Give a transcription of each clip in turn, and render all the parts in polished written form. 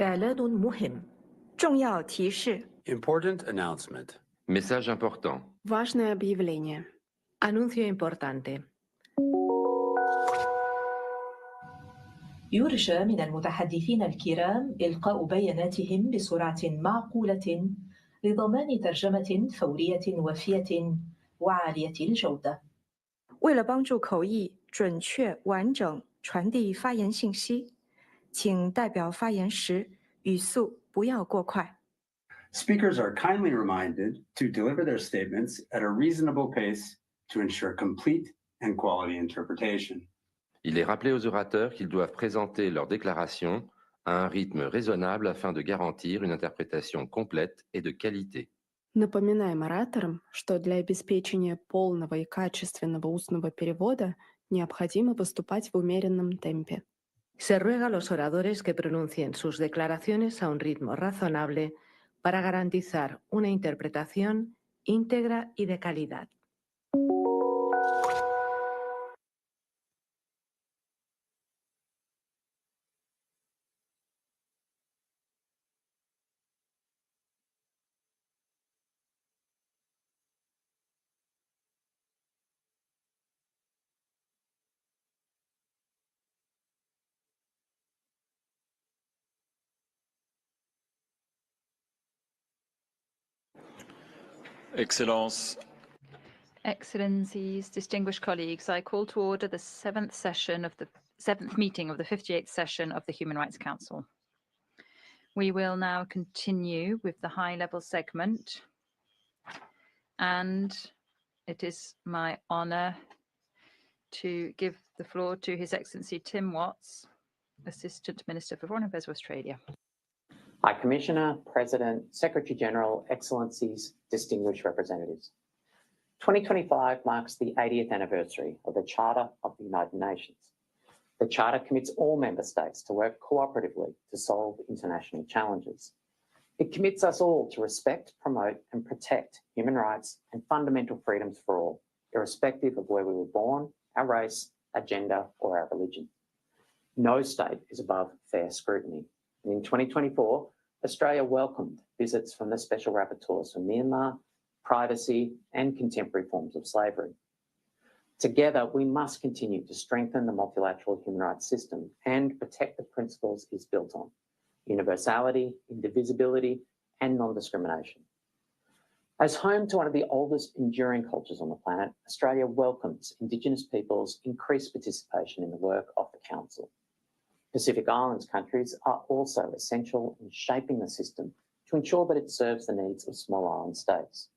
إعلان مهم. 重要提示 Important announcement. Message important. Важное объявление. Anuncio importante. يرجى من المتحدثين الكرام إلقاء بياناتهم بسرعة معقولة لضمان ترجمة فورية وافية وعالية الجودة. 为了帮助口译准确完整传递发言信息，请代表发言时语速不要过快。 Speakers are kindly reminded to deliver their statements at a reasonable pace to ensure complete and quality interpretation. Il est rappelé aux orateurs qu'ils doivent présenter leur déclaration à un rythme raisonnable afin de garantir une interprétation complète et de qualité. Напоминаем ораторам, что для обеспечения полного и качественного устного перевода необходимо выступать в умеренном темпе. Se ruega a los oradores que pronuncien sus declaraciones a un ritmo razonable para garantizar una interpretación íntegra y de calidad. Excellence. Excellencies, distinguished colleagues, I call to order the seventh meeting of the 58th session of the Human Rights Council. We will now continue with the high-level segment, and it is my honor to give the floor to His Excellency Tim Watts, Assistant Minister for Foreign Affairs of Australia. High Commissioner, President, Secretary-General, Excellencies, distinguished representatives. 2025 marks the 80th anniversary of the Charter of the United Nations. The Charter commits all member states to work cooperatively to solve international challenges. It commits us all to respect, promote and protect human rights and fundamental freedoms for all, irrespective of where we were born, our race, our gender or our religion. No state is above fair scrutiny. And in 2024, Australia welcomed visits from the Special Rapporteurs from Myanmar, privacy and contemporary forms of slavery. Together, we must continue to strengthen the multilateral human rights system and protect the principles it's built on: universality, indivisibility and non-discrimination. As home to one of the oldest enduring cultures on the planet, Australia welcomes Indigenous peoples' increased participation in the work of the Council. Pacific Islands countries are also essential in shaping the system to ensure that it serves the needs of small island states.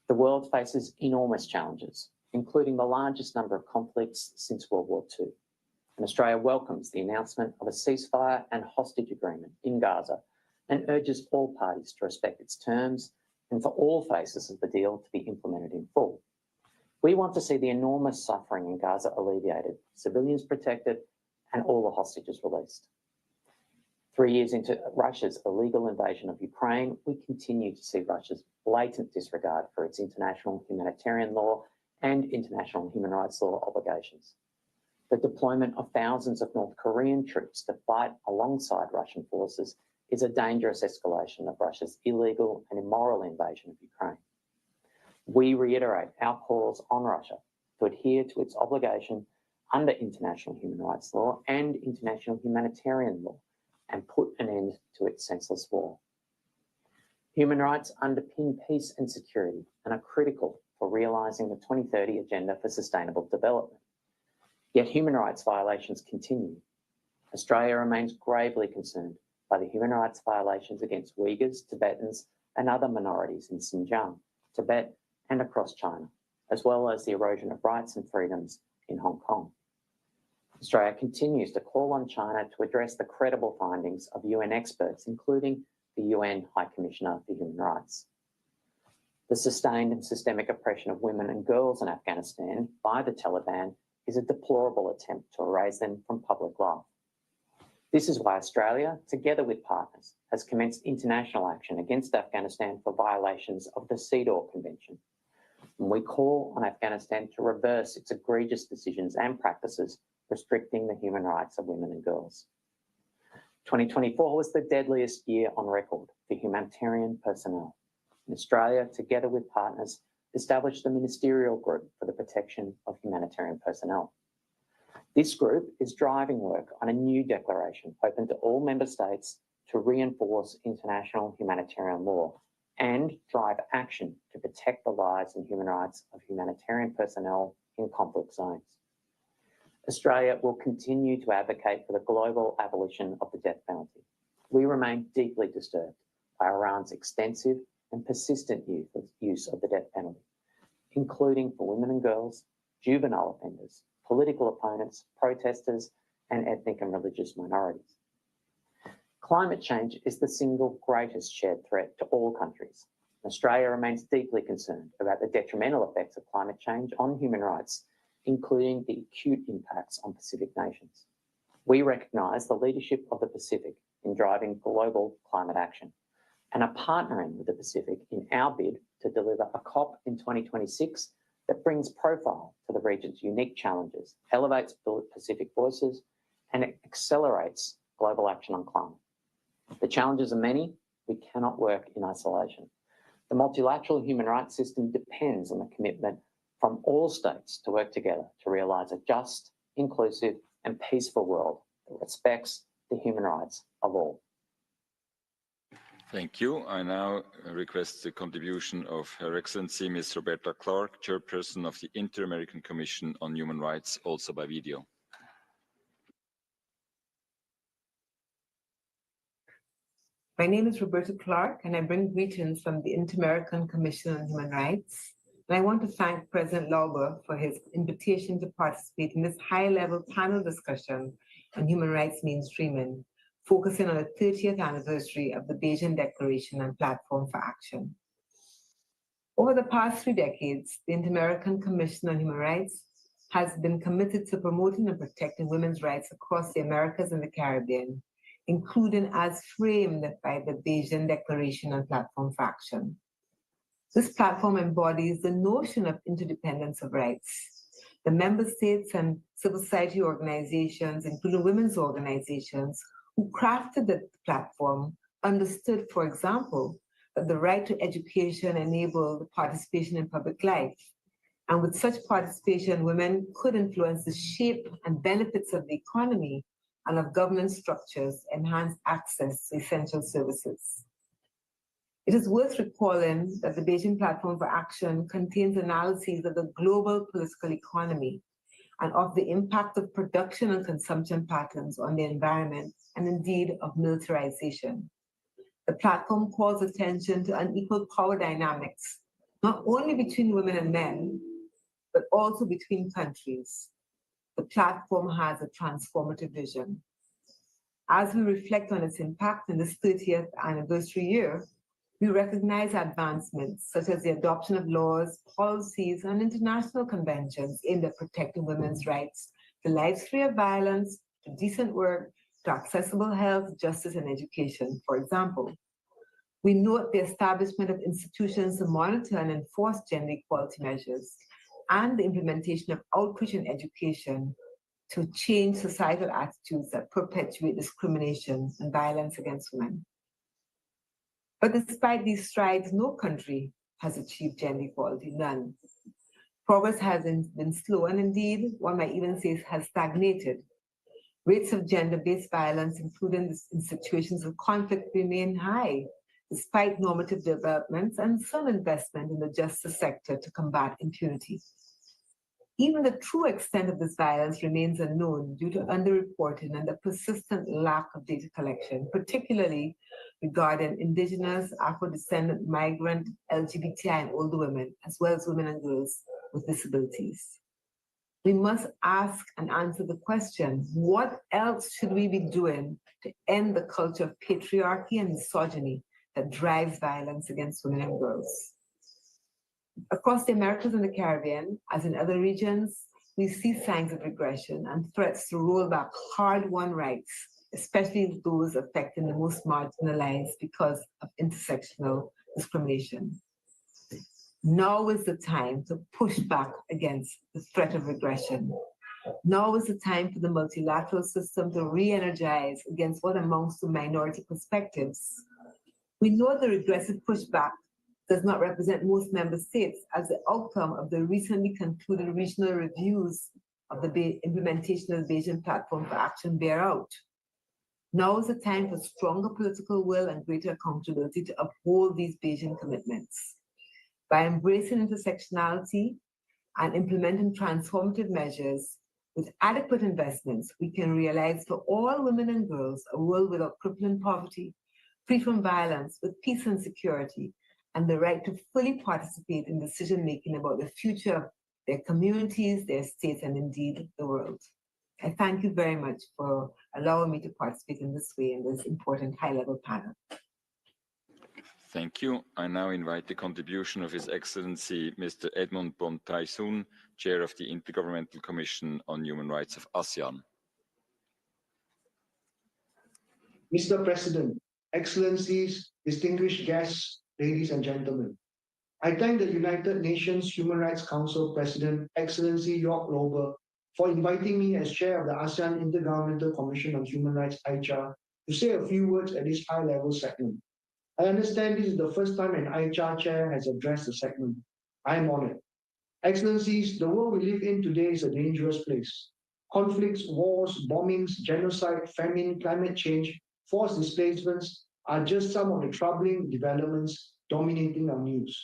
The world faces enormous challenges, including the largest number of conflicts since World War II. And Australia welcomes the announcement of a ceasefire and hostage agreement in Gaza and urges all parties to respect its terms and for all phases of the deal to be implemented in full. We want to see the enormous suffering in Gaza alleviated, civilians protected and all the hostages released. 3 years into Russia's illegal invasion of Ukraine, we continue to see Russia's blatant disregard for its international humanitarian law and international human rights law obligations. The deployment of thousands of North Korean troops to fight alongside Russian forces is a dangerous escalation of Russia's illegal and immoral invasion of Ukraine. We reiterate our calls on Russia to adhere to its obligation under international human rights law and international humanitarian law and put an end to its senseless war. Human rights underpin peace and security and are critical for realising the 2030 Agenda for Sustainable Development. Yet human rights violations continue. Australia remains gravely concerned by the human rights violations against Uyghurs, Tibetans and other minorities in Xinjiang, Tibet and across China, as well as the erosion of rights and freedoms in Hong Kong. Australia continues to call on China to address the credible findings of UN experts, including the UN High Commissioner for Human Rights. The sustained and systemic oppression of women and girls in Afghanistan by the Taliban is a deplorable attempt to erase them from public life. This is why Australia, together with partners, has commenced international action against Afghanistan for violations of the CEDAW Convention. And we call on Afghanistan to reverse its egregious decisions and practices restricting the human rights of women and girls. 2024 was the deadliest year on record for humanitarian personnel. In Australia, together with partners, established the Ministerial Group for the Protection of Humanitarian Personnel. This group is driving work on a new declaration open to all member states to reinforce international humanitarian law and drive action to protect the lives and human rights of humanitarian personnel in conflict zones. Australia will continue to advocate for the global abolition of the death penalty. We remain deeply disturbed by Iran's extensive and persistent use of the death penalty, including for women and girls, juvenile offenders, political opponents, protesters, and ethnic and religious minorities. Climate change is the single greatest shared threat to all countries. Australia remains deeply concerned about the detrimental effects of climate change on human rights, including the acute impacts on Pacific nations. We recognise the leadership of the Pacific in driving global climate action and are partnering with the Pacific in our bid to deliver a COP in 2026 that brings profile to the region's unique challenges, elevates Pacific voices, and accelerates global action on climate. The challenges are many. We cannot work in isolation. The multilateral human rights system depends on the commitment from all states to work together to realise a just, inclusive, and peaceful world that respects the human rights of all. Thank you. I now request the contribution of Her Excellency Ms. Roberta Clark, Chairperson of the Inter-American Commission on Human Rights, also by video. My name is Roberta Clark, and I bring greetings from the Inter-American Commission on Human Rights. And I want to thank President Lauber for his invitation to participate in this high-level panel discussion on human rights mainstreaming, focusing on the 30th anniversary of the Beijing Declaration and Platform for Action. Over the past 3 decades, the Inter-American Commission on Human Rights has been committed to promoting and protecting women's rights across the Americas and the Caribbean, including as framed by the Beijing Declaration and Platform for Action. This platform embodies the notion of interdependence of rights. The member states and civil society organizations, including women's organizations, who crafted the platform understood, for example, that the right to education enabled participation in public life. And with such participation, women could influence the shape and benefits of the economy and of government structures, enhance access to essential services. It is worth recalling that the Beijing Platform for Action contains analyses of the global political economy and of the impact of production and consumption patterns on the environment, and indeed of militarization. The platform calls attention to unequal power dynamics, not only between women and men, but also between countries. The platform has a transformative vision. As we reflect on its impact in this 30th anniversary year, we recognize advancements such as the adoption of laws, policies, and international conventions aimed at protecting women's rights to lives free of violence, to decent work, to accessible health, justice, and education, for example. We note the establishment of institutions to monitor and enforce gender equality measures, and the implementation of outreach and education to change societal attitudes that perpetuate discrimination and violence against women. But despite these strides, no country has achieved gender equality, none. Progress has been slow, and indeed, one might even say has stagnated. Rates of gender-based violence, including in situations of conflict, remain high, despite normative developments and some investment in the justice sector to combat impunity. Even the true extent of this violence remains unknown due to underreporting and the persistent lack of data collection, particularly regarding Indigenous, Afro-descendant, migrant, LGBTI, and older women, as well as women and girls with disabilities. We must ask and answer the question, what else should we be doing to end the culture of patriarchy and misogyny that drives violence against women and girls? Across the Americas and the Caribbean, as in other regions, we see signs of regression and threats to roll back hard-won rights, especially those affecting the most marginalized because of intersectional discrimination. Now is the time to push back against the threat of regression. Now is the time for the multilateral system to re-energize against what amounts to minority perspectives. We know the regressive pushback does not represent most member states as the outcome of the recently concluded regional reviews of the implementation of the Beijing Platform for Action bear out. Now is the time for stronger political will and greater accountability to uphold these Beijing commitments. By embracing intersectionality and implementing transformative measures with adequate investments, we can realize for all women and girls a world without crippling poverty, free from violence, with peace and security, and the right to fully participate in decision-making about the future of their communities, their states, and indeed the world. I thank you very much for allowing me to participate in this way in this important high-level panel. Thank you. I now invite the contribution of His Excellency Mr. Edmund Bon-Tai-Soon, Chair of the Intergovernmental Commission on Human Rights of ASEAN. Mr. President, Excellencies, distinguished guests, ladies and gentlemen, I thank the United Nations Human Rights Council President, Excellency York Lober, for inviting me as Chair of the ASEAN Intergovernmental Commission on Human Rights, ICHR, to say a few words at this high-level segment. I understand this is the first time an ICHR Chair has addressed the segment. I am honored. Excellencies, the world we live in today is a dangerous place. Conflicts, wars, bombings, genocide, famine, climate change, forced displacements are just some of the troubling developments dominating our news.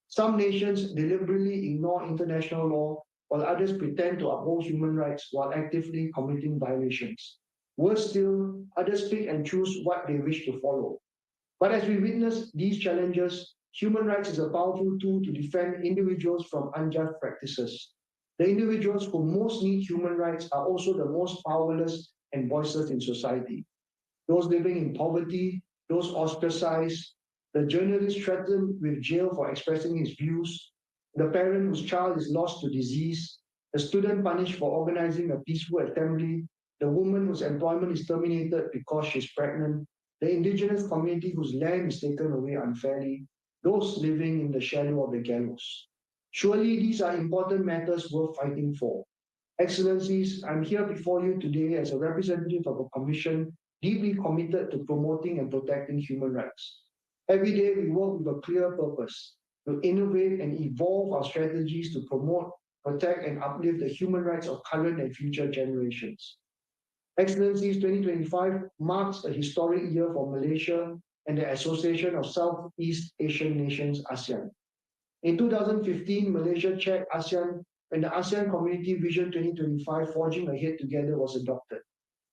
Some nations deliberately ignore international law, while others pretend to uphold human rights while actively committing violations. Worse still, others pick and choose what they wish to follow. But as we witness these challenges, human rights is a powerful tool to defend individuals from unjust practices. The individuals who most need human rights are also the most powerless and voiceless in society. Those living in poverty, those ostracized, the journalist threatened with jail for expressing his views, the parent whose child is lost to disease, the student punished for organizing a peaceful assembly, the woman whose employment is terminated because she's pregnant, the indigenous community whose land is taken away unfairly, those living in the shadow of the gallows. Surely these are important matters worth fighting for. Excellencies, I'm here before you today as a representative of a commission deeply committed to promoting and protecting human rights. Every day we work with a clear purpose, to innovate and evolve our strategies to promote, protect, and uplift the human rights of current and future generations. Excellencies, 2025 marks a historic year for Malaysia and the Association of Southeast Asian Nations, ASEAN. In 2015, Malaysia chaired ASEAN when the ASEAN Community Vision 2025 Forging Ahead Together was adopted.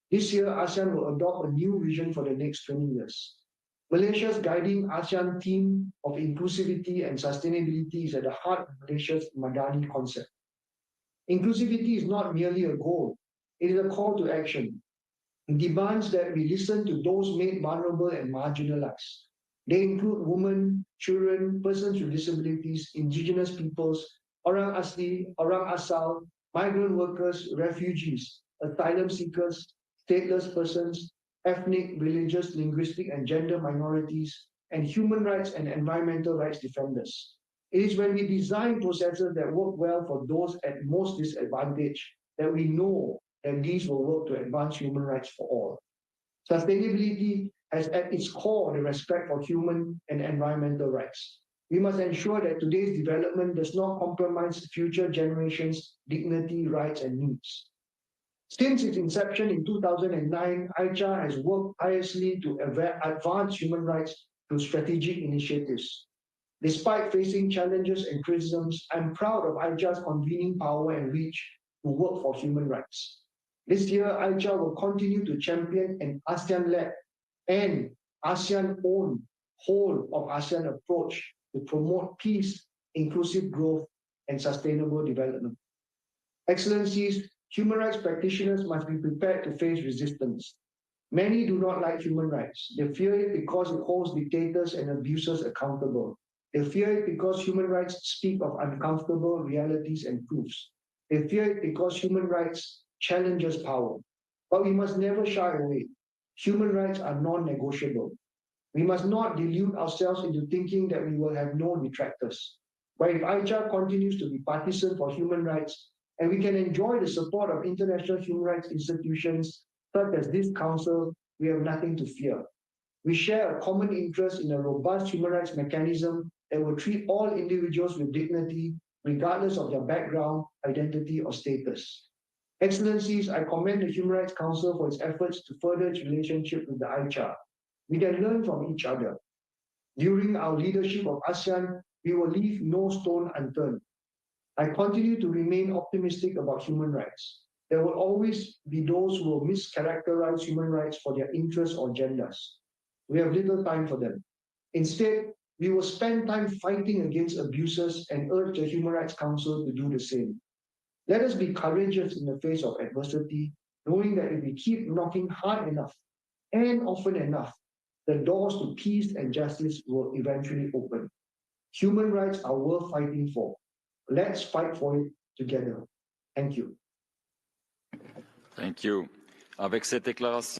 This year, ASEAN will adopt a new vision for the next 20 years. Malaysia's guiding ASEAN theme of inclusivity and sustainability is at the heart of Malaysia's Madani concept. Inclusivity is not merely a goal, it is a call to action. It demands that we listen to those made vulnerable and marginalized. They include women, children, persons with disabilities, indigenous peoples, Orang Asli, Orang Asal, migrant workers, refugees, asylum seekers, stateless persons, ethnic, religious, linguistic, and gender minorities, and human rights and environmental rights defenders. It is when we design processes that work well for those at most disadvantaged that we know that these will work to advance human rights for all. Sustainability has at its core the respect for human and environmental rights. We must ensure that today's development does not compromise future generations' dignity, rights, and needs. Since its inception in 2009, ICHR has worked tirelessly to advance human rights through strategic initiatives. Despite facing challenges and criticisms, I'm proud of ICHR's convening power and reach to work for human rights. This year, ICHR will continue to champion an ASEAN-led and ASEAN-owned whole of ASEAN approach to promote peace, inclusive growth, and sustainable development. Excellencies, human rights practitioners must be prepared to face resistance. Many do not like human rights. They fear it because it holds dictators and abusers accountable. They fear it because human rights speak of uncomfortable realities and proofs. They fear it because human rights challenges power. But we must never shy away. Human rights are non-negotiable. We must not delude ourselves into thinking that we will have no detractors. But if ICHR continues to be partisan for human rights, and we can enjoy the support of international human rights institutions such as this Council, we have nothing to fear. We share a common interest in a robust human rights mechanism that will treat all individuals with dignity, regardless of their background, identity, or status. Excellencies, I commend the Human Rights Council for its efforts to further its relationship with the ICHA. We can learn from each other. During our leadership of ASEAN, we will leave no stone unturned. I continue to remain optimistic about human rights. There will always be those who will mischaracterize human rights for their interests or agendas. We have little time for them. Instead, we will spend time fighting against abuses and urge the Human Rights Council to do the same. Let us be courageous in the face of adversity, knowing that if we keep knocking hard enough and often enough, the doors to peace and justice will eventually open. Human rights are worth fighting for. Let's fight for it together. Thank you. Thank you. Avec cette déclaration.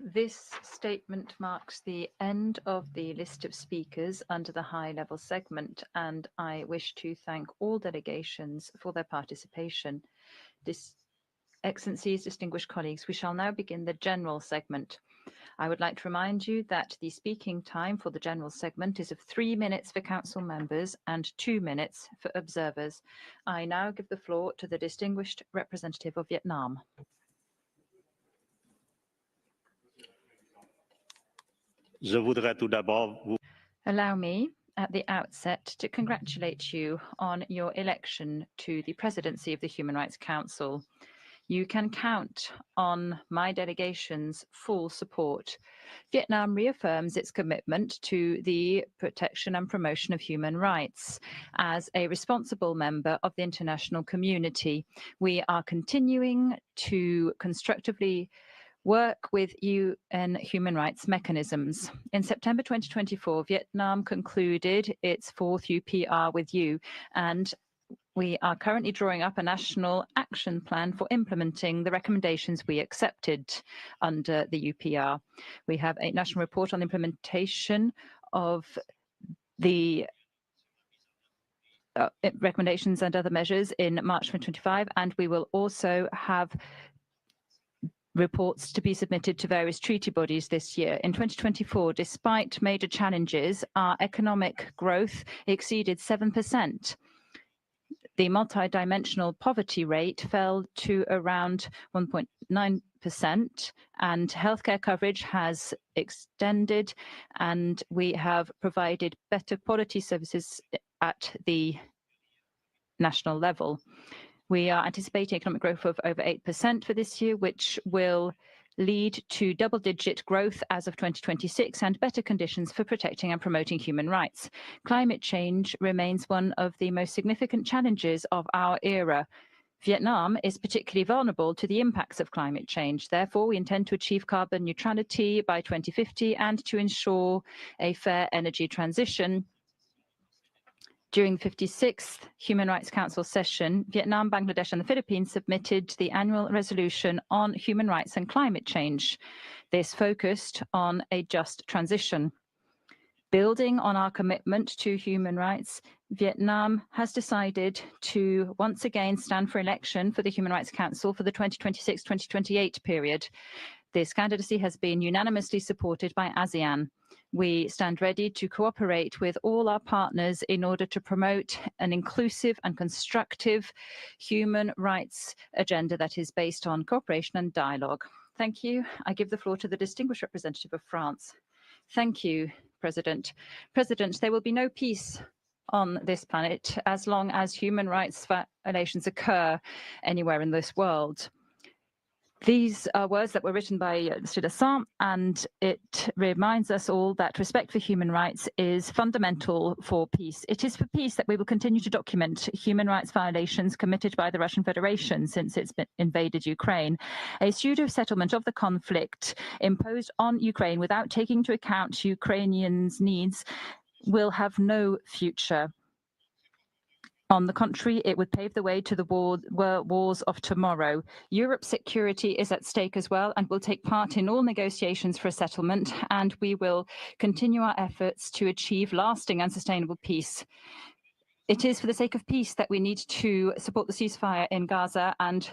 This statement marks the end of the list of speakers under the high-level segment, and I wish to thank all delegations for their participation. Excellencies, distinguished colleagues, we shall now begin the general segment. I would like to remind you that the speaking time for the general segment is of 3 minutes for council members and 2 minutes for observers. I now give the floor to the distinguished representative of Vietnam. Je voudrais tout d'abord vous... Allow me at the outset to congratulate you on your election to the presidency of the Human Rights Council. You can count on my delegation's full support. Vietnam reaffirms its commitment to the protection and promotion of human rights. As a responsible member of the international community, we are continuing to constructively work with UN human rights mechanisms. In September 2024, Vietnam concluded its fourth UPR with you, and we are currently drawing up a national action plan for implementing the recommendations we accepted under the UPR. We have a national report on implementation of the recommendations and other measures in March 2025, and we will also have reports to be submitted to various treaty bodies this year. In 2024, despite major challenges, our economic growth exceeded 7%. The multidimensional poverty rate fell to around 1.9%, and healthcare coverage has extended, and we have provided better quality services at the national level. We are anticipating economic growth of over 8% for this year, which will lead to double-digit growth as of 2026 and better conditions for protecting and promoting human rights. Climate change remains one of the most significant challenges of our era. Vietnam is particularly vulnerable to the impacts of climate change. Therefore, we intend to achieve carbon neutrality by 2050 and to ensure a fair energy transition. During the 56th Human Rights Council session, Vietnam, Bangladesh and the Philippines submitted the annual resolution on human rights and climate change. This focused on a just transition. Building on our commitment to human rights, Vietnam has decided to once again stand for election for the Human Rights Council for the 2026-2028 period. This candidacy has been unanimously supported by ASEAN. We stand ready to cooperate with all our partners in order to promote an inclusive and constructive human rights agenda that is based on cooperation and dialogue. Thank you. I give the floor to the distinguished representative of France. Thank you, President. President, there will be no peace on this planet as long as human rights violations occur anywhere in this world. These are words that were written by Mr. Dassin, and it reminds us all that respect for human rights is fundamental for peace. It is for peace that we will continue to document human rights violations committed by the Russian Federation since it's invaded Ukraine. A pseudo-settlement of the conflict imposed on Ukraine without taking into account Ukrainians' needs will have no future. On the contrary, it would pave the way to the wars of tomorrow. Europe's security is at stake as well and will take part in all negotiations for a settlement, and we will continue our efforts to achieve lasting and sustainable peace. It is for the sake of peace that we need to support the ceasefire in Gaza and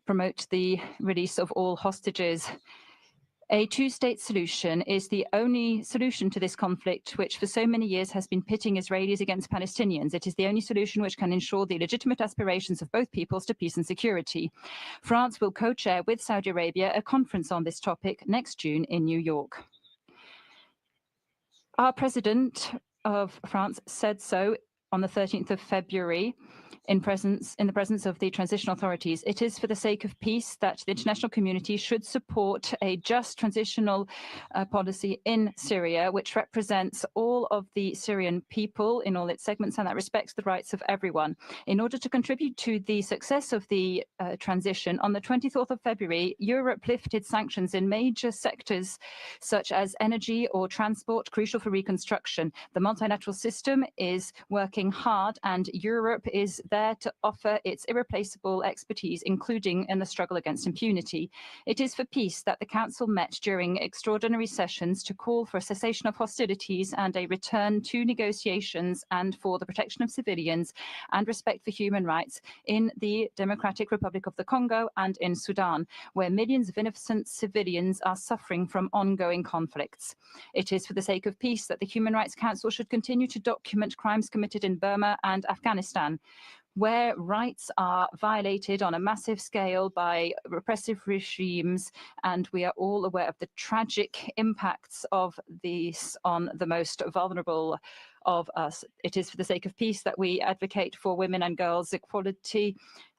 promote the release of all hostages. A two-state solution is the only solution to this conflict, which for so many years has been pitting Israelis against Palestinians. It is the only solution which can ensure the legitimate aspirations of both peoples to peace and security. France will co-chair with Saudi Arabia a conference on this topic next June in New York. Our President of France said so on the 13th of February in the presence of the transition authorities. It is for the sake of peace that the international community should support a just transitional policy in Syria, which represents all of the Syrian people in all its segments and that respects the rights of everyone. In order to contribute to the success of the transition, on the 24th of February, Europe lifted sanctions in major sectors such as energy or transport, crucial for reconstruction. The multilateral system is working hard and Europe is there to offer its irreplaceable expertise, including in the struggle against impunity. It is for peace that the Council met during extraordinary sessions to call for a cessation of hostilities and a return to negotiations and for the protection of civilians and respect for human rights in the Democratic Republic of the Congo and in Sudan, where millions of innocent civilians are suffering from ongoing conflicts. It is for the sake of peace that the Human Rights Council should continue to document crimes committed in Burma and Afghanistan, where rights are violated on a massive scale by repressive regimes, and we are all aware of the tragic impacts of these on the most vulnerable of us. It is for the sake of peace that we advocate for women and girls' equality,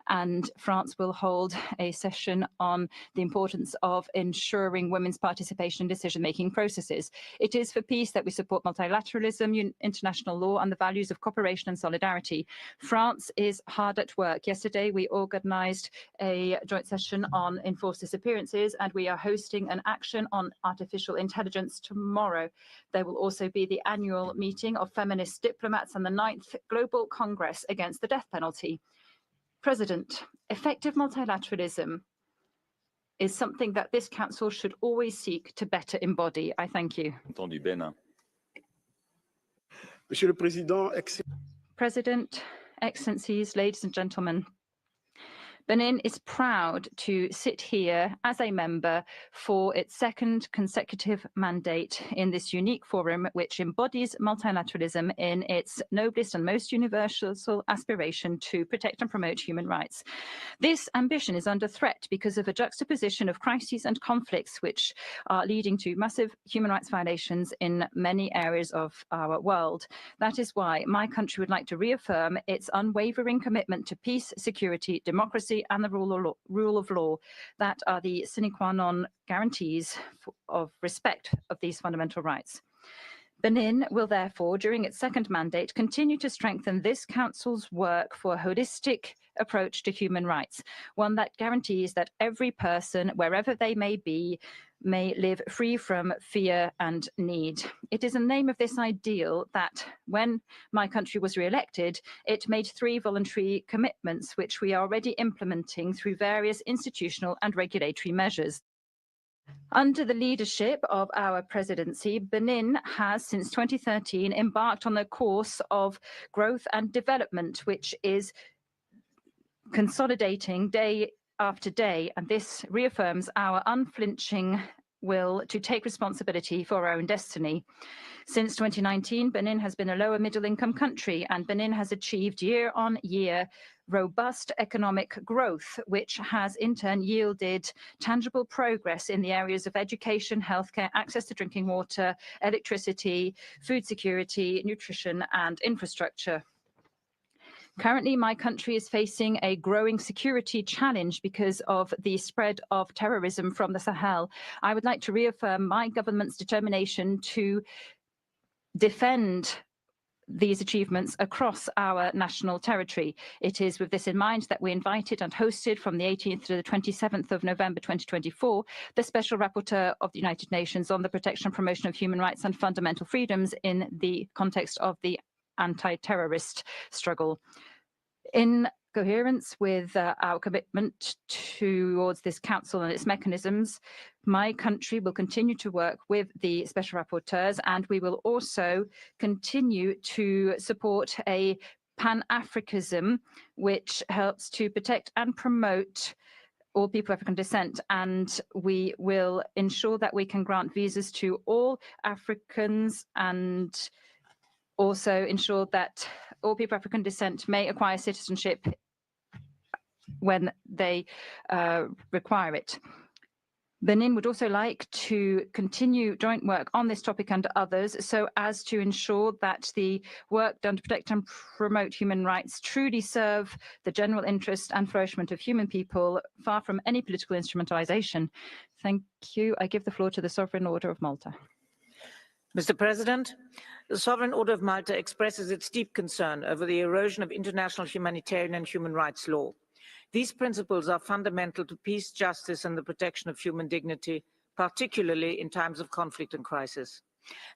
and France will hold a session on the importance of ensuring women's participation in decision-making processes. It is for peace that we support multilateralism, international law, and the values of cooperation and solidarity. France is hard at work. Yesterday, we organized a joint session on enforced disappearances, and we are hosting an action on artificial intelligence tomorrow. There will also be the annual meeting of feminist diplomats and the 9th Global Congress against the death penalty. President, effective multilateralism is something that this Council should always seek to better embody. I thank you. Monsieur le Président, President, Excellencies, ladies and gentlemen, Benin is proud to sit here as a member for its second consecutive mandate in this unique forum, which embodies multilateralism in its noblest and most universal aspiration to protect and promote human rights. This ambition is under threat because of a juxtaposition of crises and conflicts which are leading to massive human rights violations in many areas of our world. That is why my country would like to reaffirm its unwavering commitment to peace, security, democracy, and the rule of law that are the sine qua non guarantees of respect of these fundamental rights. Benin will therefore, during its second mandate, continue to strengthen this Council's work for a holistic approach to human rights, one that guarantees that every person, wherever they may be, may live free from fear and need. It is in the name of this ideal that when my country was re-elected, it made 3 voluntary commitments, which we are already implementing through various institutional and regulatory measures. Under the leadership of our presidency, Benin has, since 2013, embarked on a course of growth and development, which is consolidating day after day, and this reaffirms our unflinching will to take responsibility for our own destiny. Since 2019, Benin has been a lower middle-income country, and Benin has achieved year-on-year robust economic growth, which has in turn yielded tangible progress in the areas of education, healthcare, access to drinking water, electricity, food security, nutrition, and infrastructure. Currently, my country is facing a growing security challenge because of the spread of terrorism from the Sahel. I would like to reaffirm my government's determination to defend these achievements across our national territory. It is with this in mind that we invited and hosted from the 18th to the 27th of November 2024, the Special Rapporteur of the United Nations on the protection and promotion of human rights and fundamental freedoms in the context of the anti-terrorist struggle. In coherence with our commitment towards this Council and its mechanisms, my country will continue to work with the Special Rapporteurs, and we will also continue to support a Pan-Africanism, which helps to protect and promote all people of African descent, and we will ensure that we can grant visas to all Africans and also ensure that all people of African descent may acquire citizenship when they require it. Benin would also like to continue joint work on this topic and others so as to ensure that the work done to protect and promote human rights truly serve the general interest and flourishment of human people, far from any political instrumentalization. Thank you. I give the floor to the Sovereign Order of Malta. Mr. President, the Sovereign Order of Malta expresses its deep concern over the erosion of international humanitarian and human rights law. These principles are fundamental to peace, justice, and the protection of human dignity, particularly in times of conflict and crisis.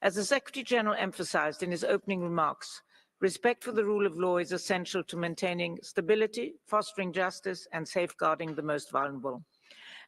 As the Secretary-General emphasized in his opening remarks, respect for the rule of law is essential to maintaining stability, fostering justice, and safeguarding the most vulnerable.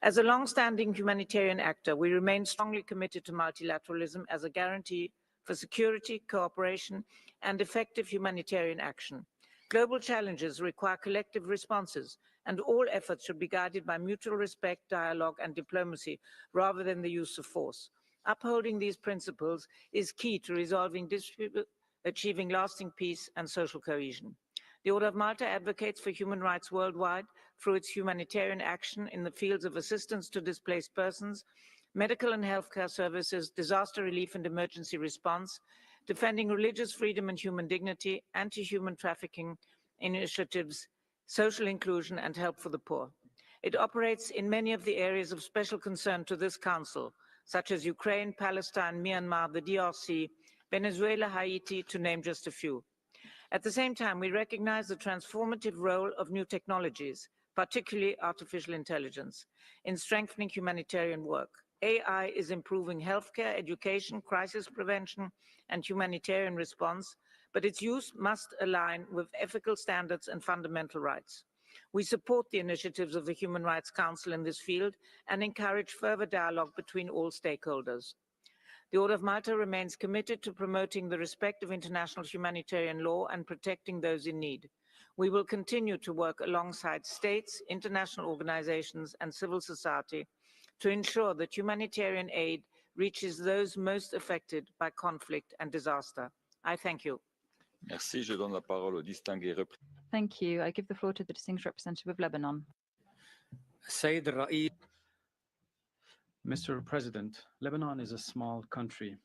As a long-standing humanitarian actor, we remain strongly committed to multilateralism as a guarantee for security, cooperation, and effective humanitarian action. Global challenges require collective responses, and all efforts should be guided by mutual respect, dialogue, and diplomacy, rather than the use of force. Upholding these principles is key to resolving disputes, achieving lasting peace and social cohesion. The Order of Malta advocates for human rights worldwide through its humanitarian action in the fields of assistance to displaced persons, medical and healthcare services, disaster relief and emergency response, defending religious freedom and human dignity, anti-human trafficking initiatives, social inclusion, and help for the poor. It operates in many of the areas of special concern to this Council, such as Ukraine, Palestine, Myanmar, the DRC, Venezuela, Haiti, to name just a few. At the same time, we recognize the transformative role of new technologies, particularly artificial intelligence, in strengthening humanitarian work. AI is improving healthcare, education, crisis prevention, and humanitarian response, but its use must align with ethical standards and fundamental rights. We support the initiatives of the Human Rights Council in this field and encourage further dialogue between all stakeholders. The Order of Malta remains committed to promoting the respect of international humanitarian law and protecting those in need. We will continue to work alongside states, international organizations, and civil society to ensure that humanitarian aid reaches those most affected by conflict and disaster. I thank you. Merci. Je donne la parole au distingué Thank you. I give the floor to the distinguished representative of Lebanon. Mr. President, Lebanon is a small country,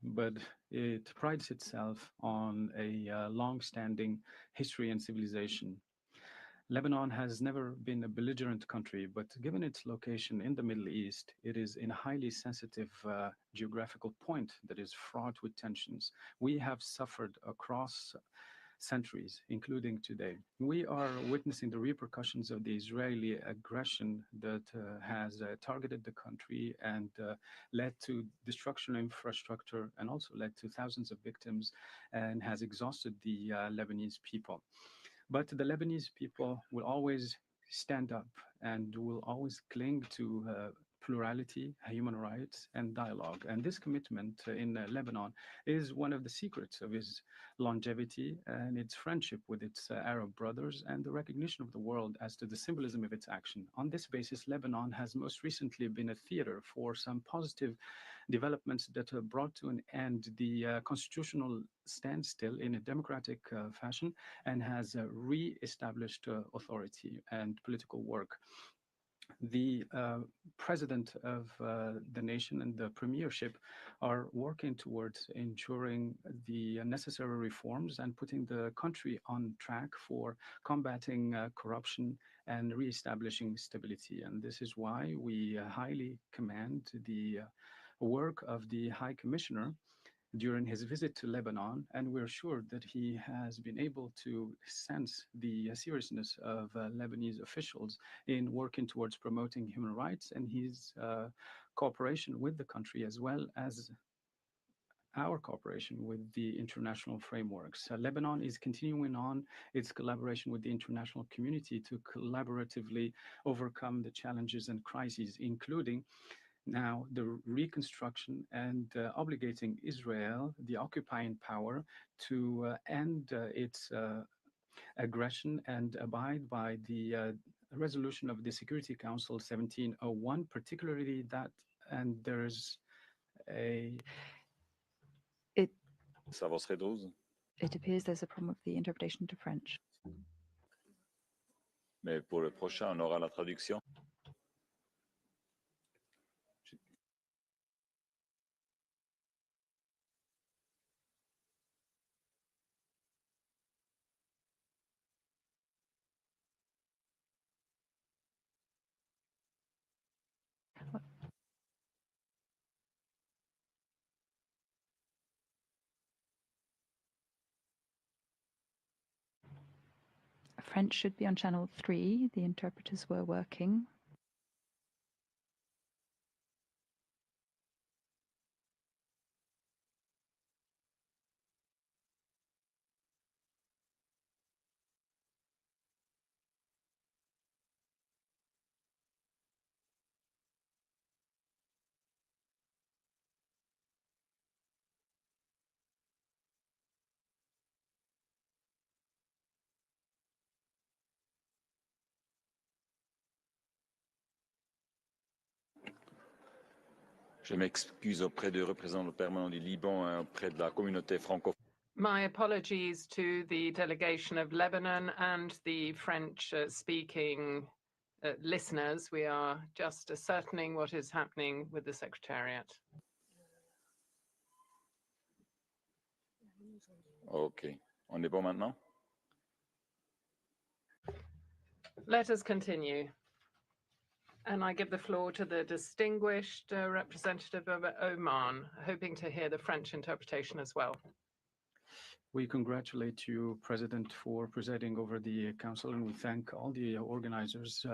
but it prides itself on a long-standing history and civilization. Lebanon has never been a belligerent country, but given its location in the Middle East, it is in a highly sensitive geographical point that is fraught with tensions. We have suffered across centuries, including today. We are witnessing the repercussions of the Israeli aggression that has targeted the country and led to destruction of infrastructure and also led to thousands of victims and has exhausted the Lebanese people. But the Lebanese people will always stand up and will always cling to plurality, human rights, and dialogue. And this commitment in Lebanon is one of the secrets of its longevity and its friendship with its Arab brothers and the recognition of the world as to the symbolism of its action. On this basis, Lebanon has most recently been a theater for some positive developments that have brought to an end the constitutional standstill in a democratic fashion and has re-established authority and political work. The president of the nation and the premiership are working towards ensuring the necessary reforms and putting the country on track for combating corruption and reestablishing stability. And this is why we highly commend the work of the High Commissioner during his visit to Lebanon, and we're sure that he has been able to sense the seriousness of Lebanese officials in working towards promoting human rights and his cooperation with the country, as well as our cooperation with the international frameworks. Lebanon is continuing on its collaboration with the international community to collaboratively overcome the challenges and crises, including now the reconstruction and obligating Israel, the occupying power, to end its aggression and abide by the resolution of the Security Council 1701, particularly that, and there's a... It s'avancerait 12. It appears there's a problem with the interpretation to French. Mais pour le prochain, on aura la traduction. French should be on channel 3. The interpreters were working. Je m'excuse auprès du représentant permanent du Liban et auprès de la communauté francophone. My apologies to the delegation of Lebanon and the French-speaking listeners. We are just ascertaining what is happening with the Secretariat. OK. On est bon maintenant? Let us continue. And I give the floor to the distinguished representative of Oman, hoping to hear the French interpretation as well. We congratulate you, President, for presiding over the Council, and we thank all the organizers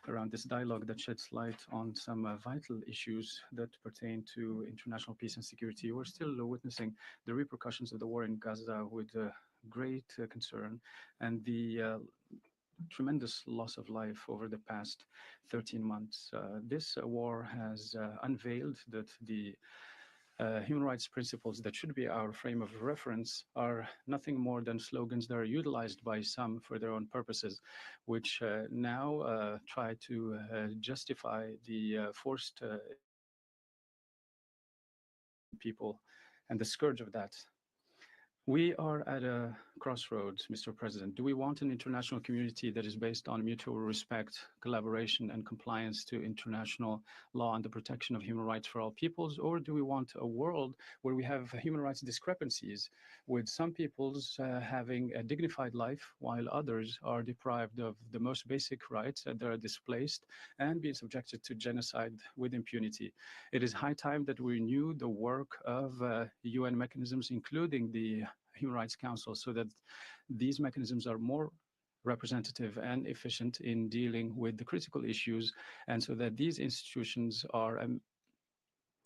around this dialogue that sheds light on some vital issues that pertain to international peace and security. We're still witnessing the repercussions of the war in Gaza with great concern, and the tremendous loss of life over the past 13 months. This war has unveiled that the human rights principles that should be our frame of reference are nothing more than slogans that are utilized by some for their own purposes, which now try to justify the forced people and the scourge of that. We are at a crossroads, Mr. President. Do we want an international community that is based on mutual respect, collaboration, and compliance to international law and the protection of human rights for all peoples? Or do we want a world where we have human rights discrepancies, with some peoples having a dignified life while others are deprived of the most basic rights, and they're displaced and being subjected to genocide with impunity? It is high time that we renew the work of UN mechanisms, including the Human Rights Council, so that these mechanisms are more representative and efficient in dealing with the critical issues, and so that these institutions are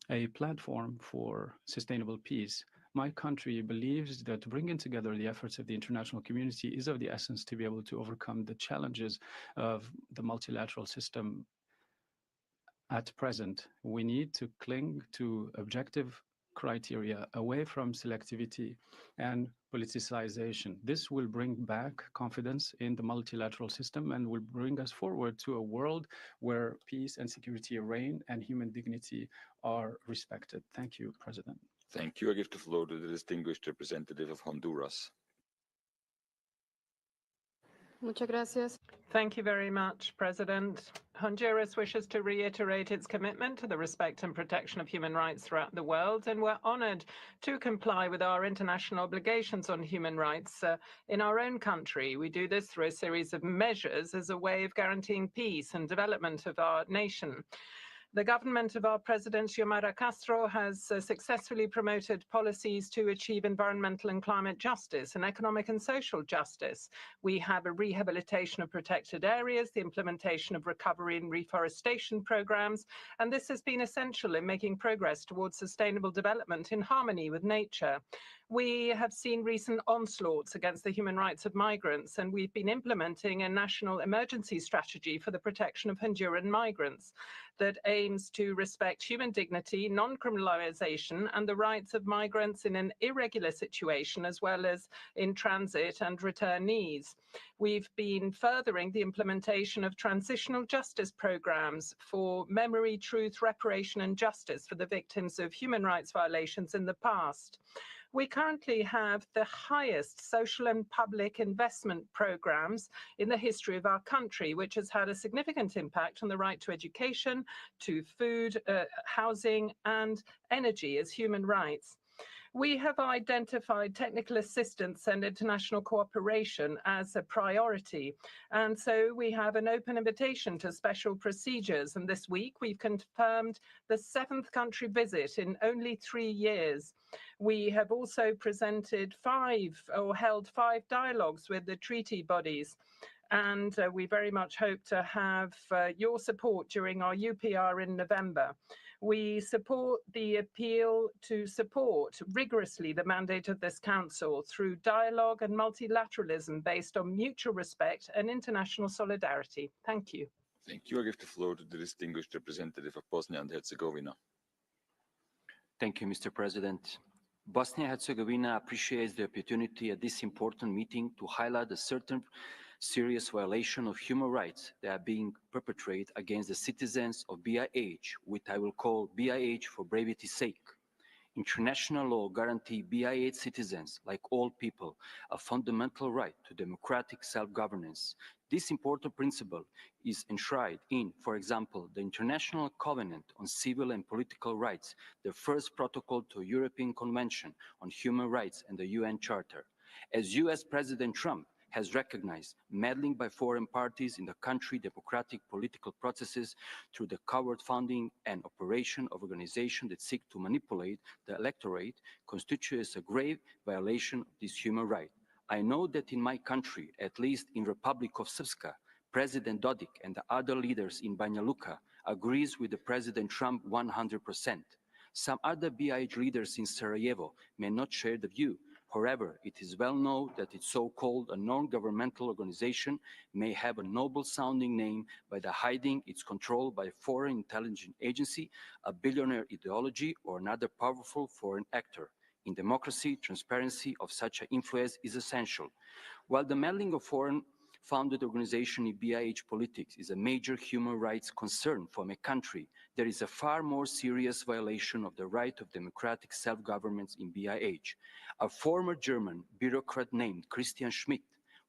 a platform for sustainable peace. My country believes that bringing together the efforts of the international community is of the essence to be able to overcome the challenges of the multilateral system at present. We need to cling to objective criteria, away from selectivity and politicization. This will bring back confidence in the multilateral system and will bring us forward to a world where peace and security reign and human dignity are respected. Thank you, President. Thank you. I give the floor to the distinguished representative of Honduras. Muchas gracias. Thank you very much, President. Honduras wishes to reiterate its commitment to the respect and protection of human rights throughout the world, and we're honored to comply with our international obligations on human rights in our own country. We do this through a series of measures as a way of guaranteeing peace and development of our nation. The government of our President Xiomara Castro has successfully promoted policies to achieve environmental and climate justice and economic and social justice. We have a rehabilitation of protected areas, the implementation of recovery and reforestation programs, and this has been essential in making progress towards sustainable development in harmony with nature. We have seen recent onslaughts against the human rights of migrants, and we've been implementing a national emergency strategy for the protection of Honduran migrants. that aims to respect human dignity, non-criminalization, and the rights of migrants in an irregular situation, as well as in transit and returnees. We've been furthering the implementation of transitional justice programs for memory, truth, reparation, and justice for the victims of human rights violations in the past. We currently have the highest social and public investment programs in the history of our country, which has had a significant impact on the right to education, to food, housing, and energy as human rights. We have identified technical assistance and international cooperation as a priority. And so we have an open invitation to special procedures. And this week we've confirmed the 7th country visit in only 3 years. We have also presented held five dialogues with the treaty bodies. And we very much hope to have your support during our UPR in November. We support the appeal to support rigorously the mandate of this Council through dialogue and multilateralism based on mutual respect and international solidarity. Thank you. Thank you. I give the floor to the distinguished representative of Bosnia and Herzegovina. Thank you, Mr. President. Bosnia and Herzegovina appreciates the opportunity at this important meeting to highlight a certain serious violation of human rights that are being perpetrated against the citizens of BiH, which I will call BiH for brevity's sake. International law guarantees BiH citizens, like all people, a fundamental right to democratic self-governance. This important principle is enshrined in, for example, the International Covenant on Civil and Political Rights, the first protocol to European Convention on Human Rights and the UN Charter. As US President Trump has recognized meddling by foreign parties in the country's democratic political processes through the covert funding and operation of organizations that seek to manipulate the electorate constitutes a grave violation of this human right. I know that in my country, at least in Republic of Srpska, President Dodik and the other leaders in Banja Luka agrees with the President Trump 100%. Some other BiH leaders in Sarajevo may not share the view. However, it is well known that its so-called non-governmental organization may have a noble-sounding name by hiding its control by a foreign intelligence agency, a billionaire ideology, or another powerful foreign actor. In democracy, transparency of such an influence is essential. While the meddling of foreign-founded organizations in BiH politics is a major human rights concern for my country, there is a far more serious violation of the right of democratic self-government in BiH. A former German bureaucrat named Christian Schmidt,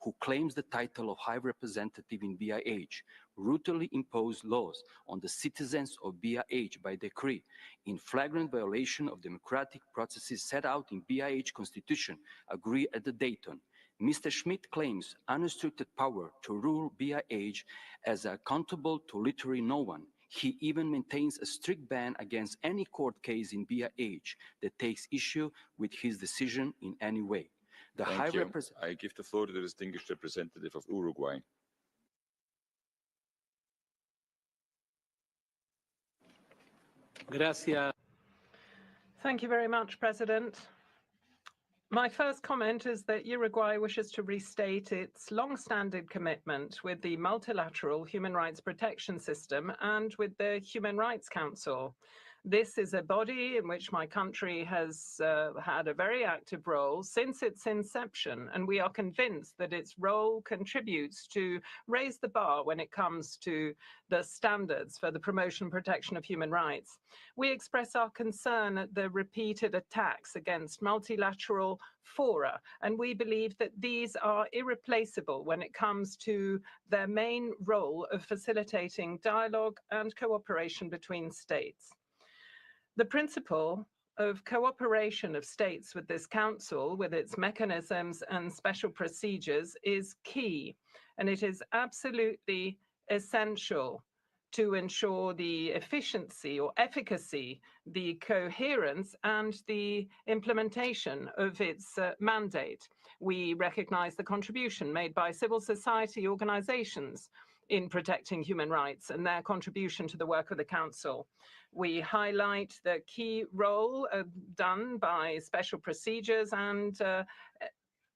who claims the title of High Representative in BiH, brutally imposed laws on the citizens of BiH by decree, in flagrant violation of democratic processes set out in BiH Constitution, agreed at the Dayton. Mr. Schmidt claims unrestricted power to rule BiH as accountable to literally no one. He even maintains a strict ban against any court case in BiH that takes issue with his decision in any way. Thank you. I give the floor to the distinguished representative of Uruguay. Gracias. Thank you very much, President. My first comment is that Uruguay wishes to restate its long-standing commitment with the multilateral human rights protection system and with the Human Rights Council. This is a body in which my country has had a very active role since its inception, and we are convinced that its role contributes to raise the bar when it comes to the standards for the promotion and protection of human rights. We express our concern at the repeated attacks against multilateral fora, and we believe that these are irreplaceable when it comes to their main role of facilitating dialogue and cooperation between states. The principle of cooperation of states with this council, with its mechanisms and special procedures, is key, and it is absolutely essential to ensure the efficiency or efficacy, the coherence, and the implementation of its mandate. We recognize the contribution made by civil society organizations in protecting human rights and their contribution to the work of the Council. We highlight the key role done by special procedures and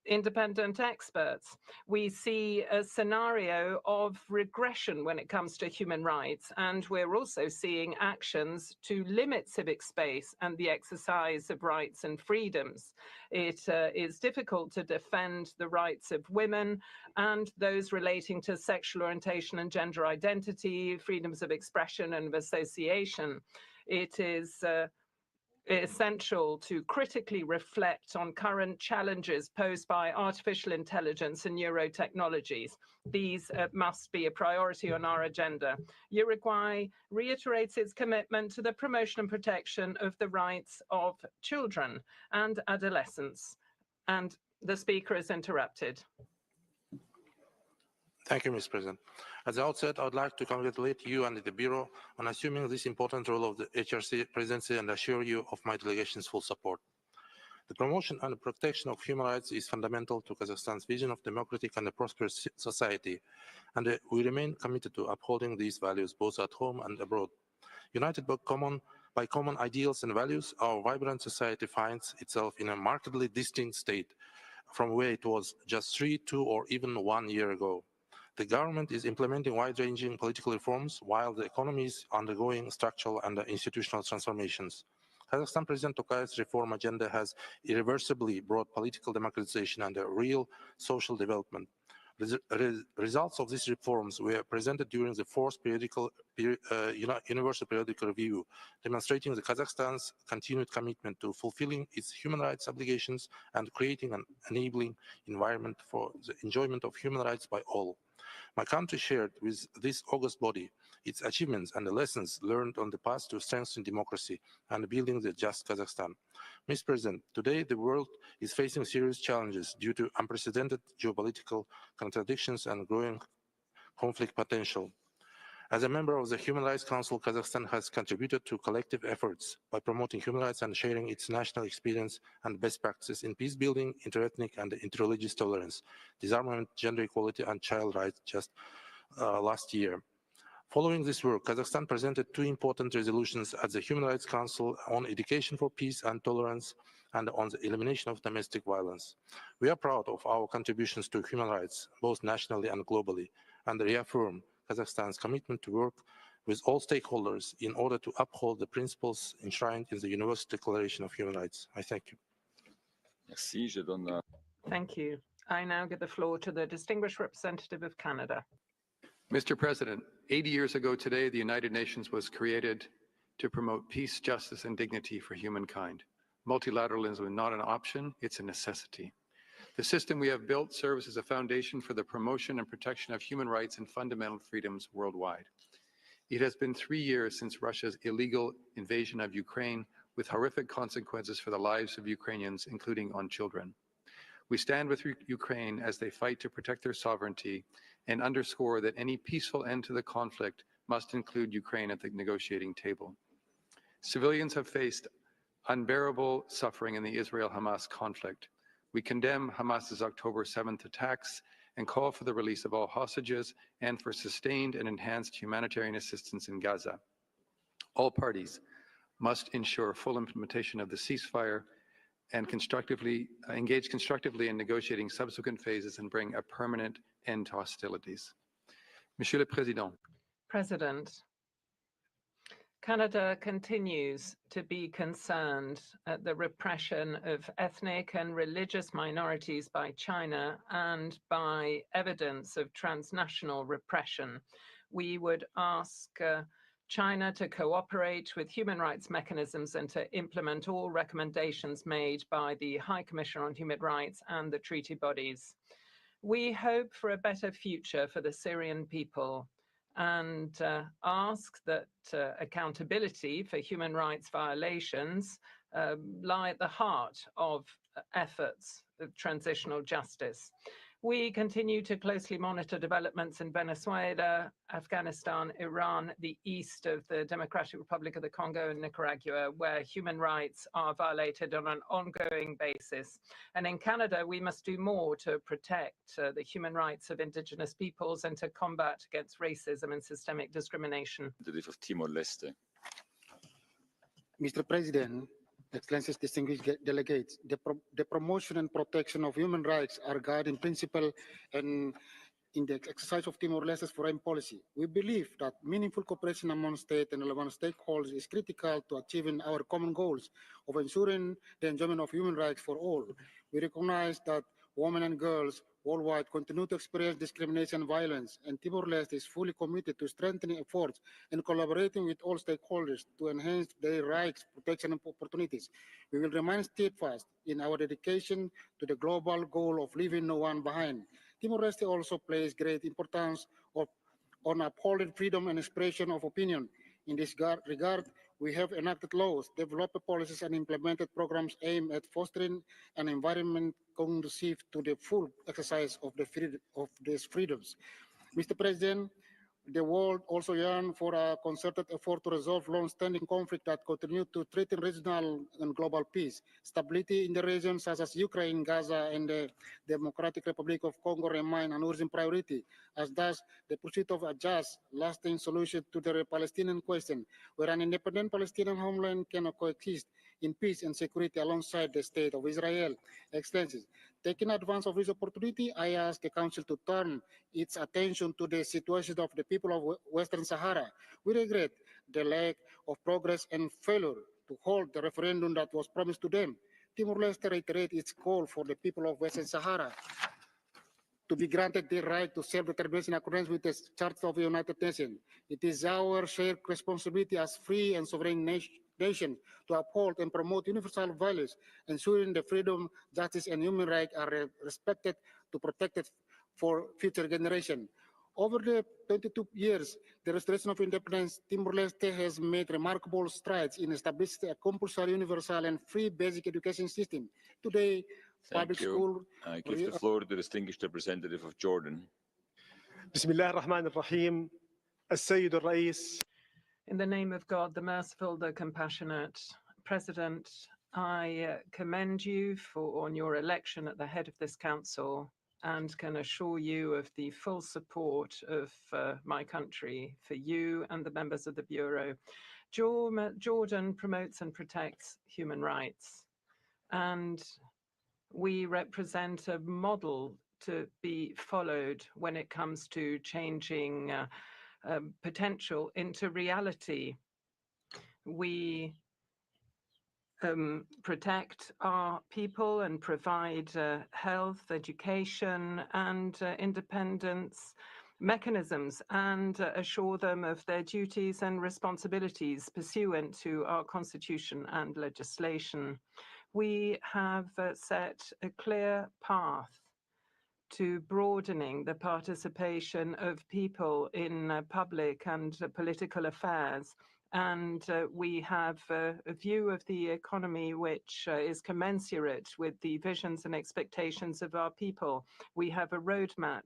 independent experts. We see a scenario of regression when it comes to human rights, and we're also seeing actions to limit civic space and the exercise of rights and freedoms. It is difficult to defend the rights of women and those relating to sexual orientation and gender identity, freedoms of expression and of association. It is essential to critically reflect on current challenges posed by artificial intelligence and neurotechnologies. These must be a priority on our agenda. Uruguay reiterates its commitment to the promotion and protection of the rights of children and adolescents. And the speaker is interrupted. Thank you, Mr. President. At the outset, I would like to congratulate you and the Bureau on assuming this important role of the HRC presidency and assure you of my delegation's full support. The promotion and protection of human rights is fundamental to Kazakhstan's vision of democratic and a prosperous society, and we remain committed to upholding these values both at home and abroad. United by common ideals and values, our vibrant society finds itself in a markedly distinct state from where it was just 3, 2, or even 1 year ago. The government is implementing wide-ranging political reforms while the economy is undergoing structural and institutional transformations. Kazakhstan President Tokayev's reform agenda has irreversibly brought political democratization and a real social development. Results of these reforms were presented during the 4th Universal Periodic Review, demonstrating the Kazakhstan's continued commitment to fulfilling its human rights obligations and creating an enabling environment for the enjoyment of human rights by all. My country shared with this august body its achievements and the lessons learned on the path to strengthening democracy and building the just Kazakhstan. Mr. President, today the world is facing serious challenges due to unprecedented geopolitical contradictions and growing conflict potential. As a member of the Human Rights Council, Kazakhstan has contributed to collective efforts by promoting human rights and sharing its national experience and best practices in peace building, interethnic and interreligious tolerance, disarmament, gender equality, and child rights just last year. Following this work, Kazakhstan presented 2 important resolutions at the Human Rights Council on education for peace and tolerance and on the elimination of domestic violence. We are proud of our contributions to human rights, both nationally and globally, and reaffirm Kazakhstan's commitment to work with all stakeholders in order to uphold the principles enshrined in the Universal Declaration of Human Rights. I thank you. Merci. Thank you. I now give the floor to the distinguished representative of Canada. Mr. President, 80 years ago today, the United Nations was created to promote peace, justice, and dignity for humankind. Multilateralism is not an option, it's a necessity. The system we have built serves as a foundation for the promotion and protection of human rights and fundamental freedoms worldwide. It has been 3 years since Russia's illegal invasion of Ukraine, with horrific consequences for the lives of Ukrainians, including on children. We stand with Ukraine as they fight to protect their sovereignty and underscore that any peaceful end to the conflict must include Ukraine at the negotiating table. Civilians have faced unbearable suffering in the Israel-Hamas conflict. We condemn Hamas's October 7th attacks and call for the release of all hostages and for sustained and enhanced humanitarian assistance in Gaza. All parties must ensure full implementation of the ceasefire and engage constructively in negotiating subsequent phases and bring a permanent end to hostilities. Monsieur le Président. President, Canada continues to be concerned at the repression of ethnic and religious minorities by China and by evidence of transnational repression. We would ask China to cooperate with human rights mechanisms and to implement all recommendations made by the High Commissioner on Human Rights and the treaty bodies. We hope for a better future for the Syrian people and ask that accountability for human rights violations lie at the heart of efforts of transitional justice. We continue to closely monitor developments in Venezuela, Afghanistan, Iran, the east of the Democratic Republic of the Congo, and Nicaragua, where human rights are violated on an ongoing basis. And in Canada, we must do more to protect the human rights of Indigenous peoples and to combat against racism and systemic discrimination. Timor-Leste. Mr. President, Excellencies, distinguished delegates, the promotion and protection of human rights are guiding principle and in the exercise of Timor-Leste's foreign policy. We believe that meaningful cooperation among state and relevant stakeholders is critical to achieving our common goals of ensuring the enjoyment of human rights for all. We recognize that women and girls worldwide continue to experience discrimination and violence, and Timor-Leste is fully committed to strengthening efforts and collaborating with all stakeholders to enhance their rights, protection, and opportunities. We will remain steadfast in our dedication to the global goal of leaving no one behind. Timor-Leste also places great importance on upholding freedom and expression of opinion. In this regard, we have enacted laws, developed policies, and implemented programs aimed at fostering an environment conducive to the full exercise of these freedoms. Mr. President, the world also yearns for a concerted effort to resolve long-standing conflict that continue to threaten regional and global peace. Stability in the region, such as Ukraine, Gaza, and the Democratic Republic of Congo, remain an urgent priority, as does the pursuit of a just, lasting solution to the Palestinian question, where an independent Palestinian homeland can coexist in peace and security alongside the State of Israel. Excellencies, taking advantage of this opportunity, I ask the Council to turn its attention to the situation of the people of Western Sahara. We regret the lack of progress and failure to hold the referendum that was promised to them. Timor-Leste reiterates its call for the people of Western Sahara to be granted the right to self-determination in accordance with the Charter of the United Nations. It is our shared responsibility as free and sovereign nation to uphold and promote universal values, ensuring the freedom, justice, and human rights are respected to protect it for future generations. Over the 22 years, the restoration of independence, Timor-Leste has made remarkable strides in establishing a compulsory, universal, and free basic education system. Today, public school. I give the floor to the distinguished representative of Jordan. Bismillah ar-Rahman ar-Rahim. As-Sayyid al-Rais. In the name of God, the merciful, the compassionate, President, I commend you on your election at the head of this council and can assure you of the full support of my country for you and the members of the Bureau. Jordan promotes and protects human rights, and we represent a model to be followed when it comes to changing potential into reality. We protect our people and provide health, education, and independence mechanisms, and assure them of their duties and responsibilities pursuant to our constitution and legislation. We have set a clear path to broadening the participation of people in public and political affairs. And we have a view of the economy which is commensurate with the visions and expectations of our people. We have a roadmap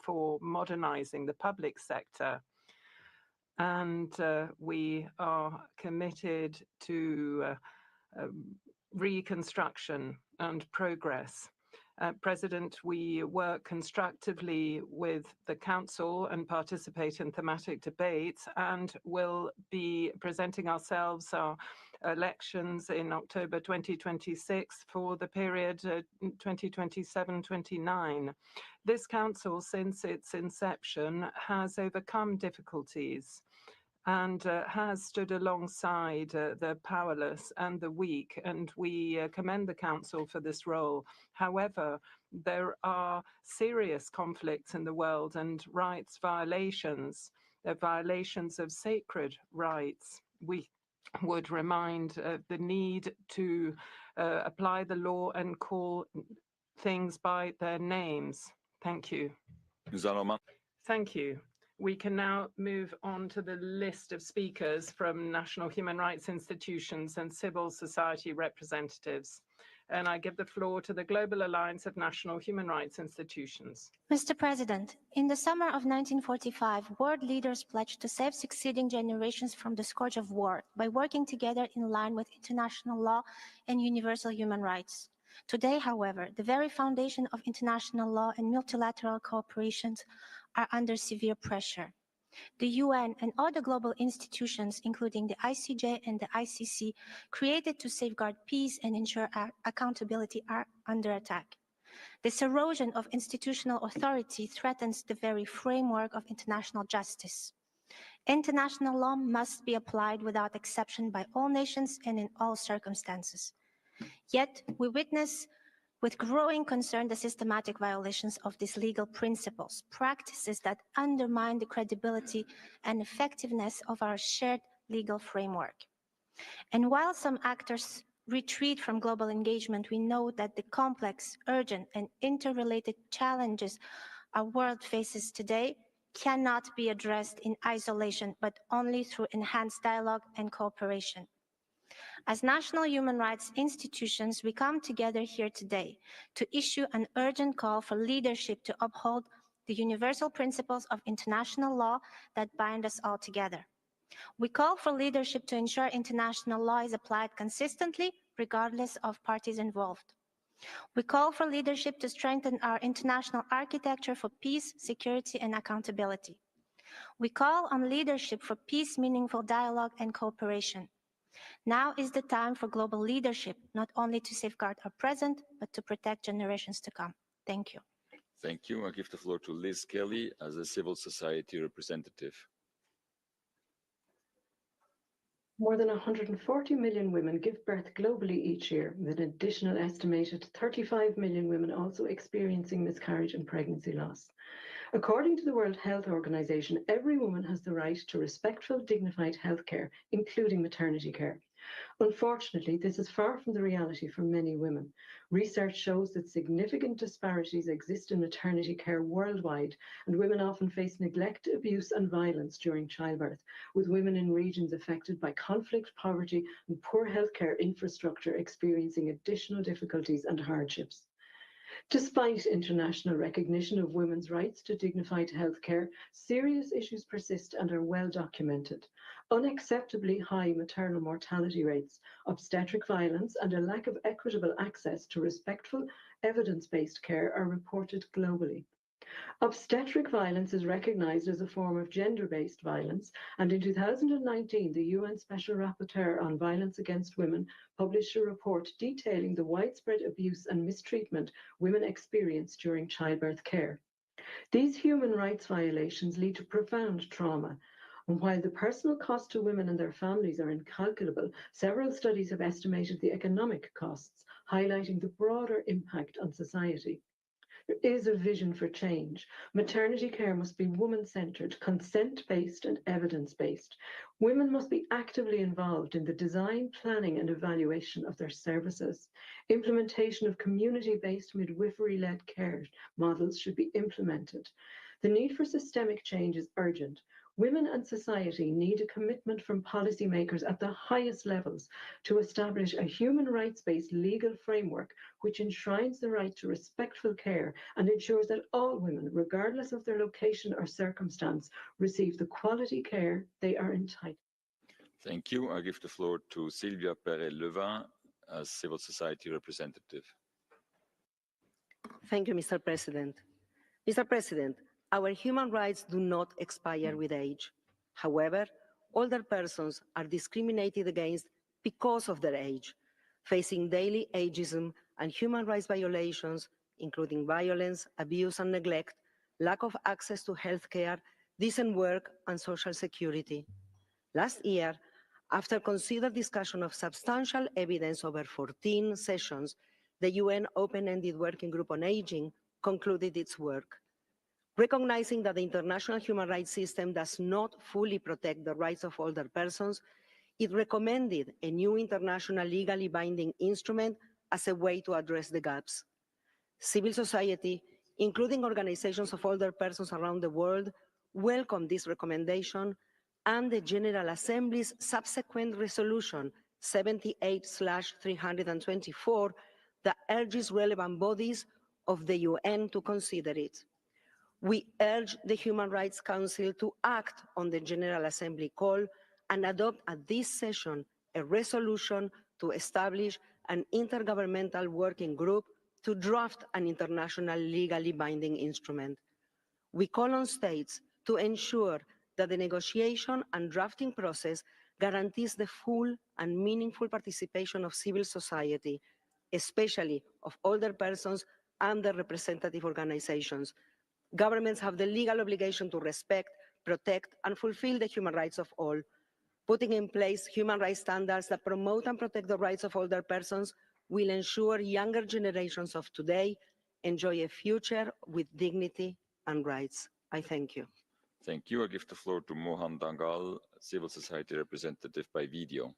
for modernizing the public sector. And we are committed to reconstruction and progress. President, we work constructively with the Council and participate in thematic debates, and will be presenting ourselves our elections in October 2026 for the period 2027-29. This Council, since its inception, has overcome difficulties and has stood alongside the powerless and the weak, and we commend the Council for this role. However, there are serious conflicts in the world and rights violations, violations of sacred rights. We would remind the need to apply the law and call things by their names. Thank you. Thank you. We can now move on to the list of speakers from national human rights institutions and civil society representatives. And I give the floor to the Global Alliance of National Human Rights Institutions. Mr. President, in the summer of 1945, world leaders pledged to save succeeding generations from the scourge of war by working together in line with international law and universal human rights. Today, however, the very foundation of international law and multilateral cooperation are under severe pressure. The UN and other global institutions, including the ICJ and the ICC, created to safeguard peace and ensure accountability, are under attack. This erosion of institutional authority threatens the very framework of international justice. International law must be applied without exception by all nations and in all circumstances. Yet, we witness with growing concern the systematic violations of these legal principles, practices that undermine the credibility and effectiveness of our shared legal framework. And while some actors retreat from global engagement, we know that the complex, urgent, and interrelated challenges our world faces today cannot be addressed in isolation, but only through enhanced dialogue and cooperation. As national human rights institutions, we come together here today to issue an urgent call for leadership to uphold the universal principles of international law that bind us all together. We call for leadership to ensure international law is applied consistently, regardless of parties involved. We call for leadership to strengthen our international architecture for peace, security, and accountability. We call on leadership for peace, meaningful dialogue, and cooperation. Now is the time for global leadership, not only to safeguard our present, but to protect generations to come. Thank you. Thank you. I give the floor to Liz Kelly as a civil society representative. More than 140 million women give birth globally each year, with an additional estimated 35 million women also experiencing miscarriage and pregnancy loss. According to the World Health Organization, every woman has the right to respectful, dignified health care, including maternity care. Unfortunately, this is far from the reality for many women. Research shows that significant disparities exist in maternity care worldwide, and women often face neglect, abuse, and violence during childbirth, with women in regions affected by conflict, poverty, and poor healthcare infrastructure experiencing additional difficulties and hardships. Despite international recognition of women's rights to dignified healthcare, serious issues persist and are well documented. Unacceptably high maternal mortality rates, obstetric violence, and a lack of equitable access to respectful, evidence-based care are reported globally. Obstetric violence is recognized as a form of gender-based violence, and in 2019, the UN Special Rapporteur on Violence Against Women published a report detailing the widespread abuse and mistreatment women experience during childbirth care. These human rights violations lead to profound trauma, and while the personal cost to women and their families are incalculable, several studies have estimated the economic costs, highlighting the broader impact on society. There is a vision for change. Maternity care must be woman-centered, consent-based, and evidence-based. Women must be actively involved in the design, planning, and evaluation of their services. Implementation of community-based midwifery-led care models should be implemented. The need for systemic change is urgent. Women and society need a commitment from policymakers at the highest levels to establish a human rights-based legal framework which enshrines the right to respectful care and ensures that all women, regardless of their location or circumstance, receive the quality care they are entitled. Thank you. I give the floor to Sylvia Perret-Levin as civil society representative. Thank you, Mr. President. Mr. President, our human rights do not expire with age. However, older persons are discriminated against because of their age, facing daily ageism and human rights violations, including violence, abuse and neglect, lack of access to health care, decent work, and social security. Last year, after considered discussion of substantial evidence over 14 sessions, the UN Open-Ended Working Group on Aging concluded its work. Recognizing that the international human rights system does not fully protect the rights of older persons, it recommended a new international legally binding instrument as a way to address the gaps. Civil society, including organizations of older persons around the world, welcomed this recommendation and the General Assembly's subsequent resolution 78/324 that urges relevant bodies of the UN to consider it. We urge the Human Rights Council to act on the General Assembly call and adopt at this session a resolution to establish an intergovernmental working group to draft an international legally binding instrument. We call on states to ensure that the negotiation and drafting process guarantees the full and meaningful participation of civil society, especially of older persons and their representative organizations. Governments have the legal obligation to respect, protect, and fulfill the human rights of all. Putting in place human rights standards that promote and protect the rights of older persons will ensure younger generations of today enjoy a future with dignity and rights. I thank you. Thank you. I give the floor to Mohan Dangal, civil society representative by video.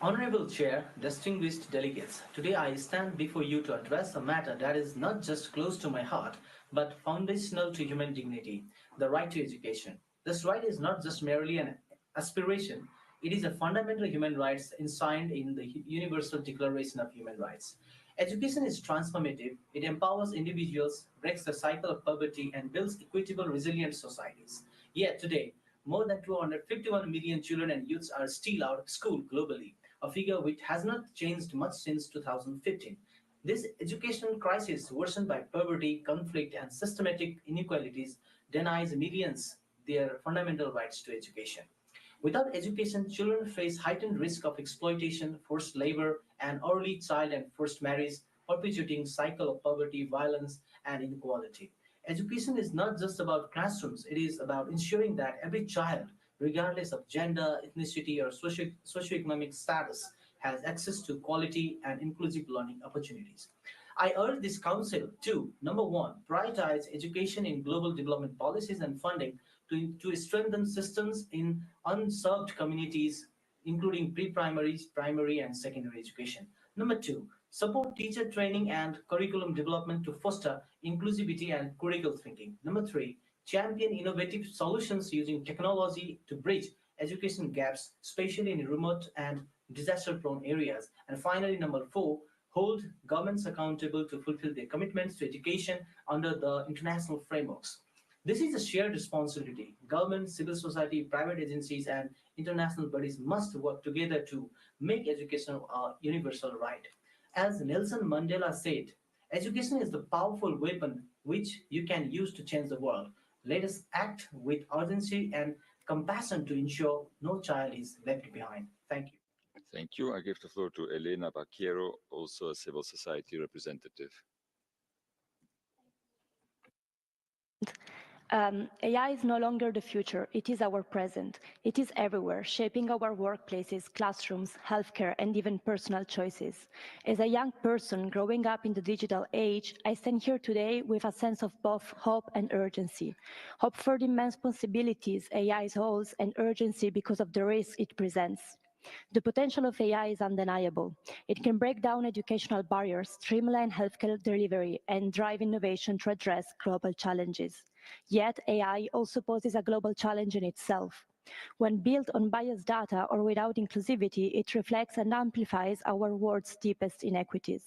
Honorable Chair, distinguished delegates, today I stand before you to address a matter that is not just close to my heart, but foundational to human dignity, the right to education. This right is not just merely an aspiration, it is a fundamental human right enshrined in the Universal Declaration of Human Rights. Education is transformative. It empowers individuals, breaks the cycle of poverty, and builds equitable, resilient societies. Yet today, more than 251 million children and youths are still out of school globally, a figure which has not changed much since 2015. This education crisis, worsened by poverty, conflict, and systematic inequalities, denies millions their fundamental rights to education. Without education, children face heightened risk of exploitation, forced labor, and early child and forced marriage, perpetuating cycle of poverty, violence, and inequality. Education is not just about classrooms, it is about ensuring that every child, regardless of gender, ethnicity, or socioeconomic status, has access to quality and inclusive learning opportunities. I urge this Council to, number one, prioritize education in global development policies and funding to strengthen systems in unserved communities, including pre-primary, primary, and secondary education. Number two, support teacher training and curriculum development to foster inclusivity and critical thinking. Number three, champion innovative solutions using technology to bridge education gaps, especially in remote and disaster-prone areas. And finally, number four, hold governments accountable to fulfill their commitments to education under the international frameworks. This is a shared responsibility. Government, civil society, private agencies, and international bodies must work together to make education a universal right. As Nelson Mandela said, education is the powerful weapon which you can use to change the world. Let us act with urgency and compassion to ensure no child is left behind. Thank you. Thank you. I give the floor to Elena Bacchero, also a civil society representative. AI is no longer the future, it is our present. It is everywhere, shaping our workplaces, classrooms, healthcare, and even personal choices. As a young person growing up in the digital age, I stand here today with a sense of both hope and urgency. Hope for the immense possibilities AI holds and urgency because of the risks it presents. The potential of AI is undeniable. It can break down educational barriers, streamline healthcare delivery, and drive innovation to address global challenges. Yet, AI also poses a global challenge in itself. When built on biased data or without inclusivity, it reflects and amplifies our world's deepest inequities.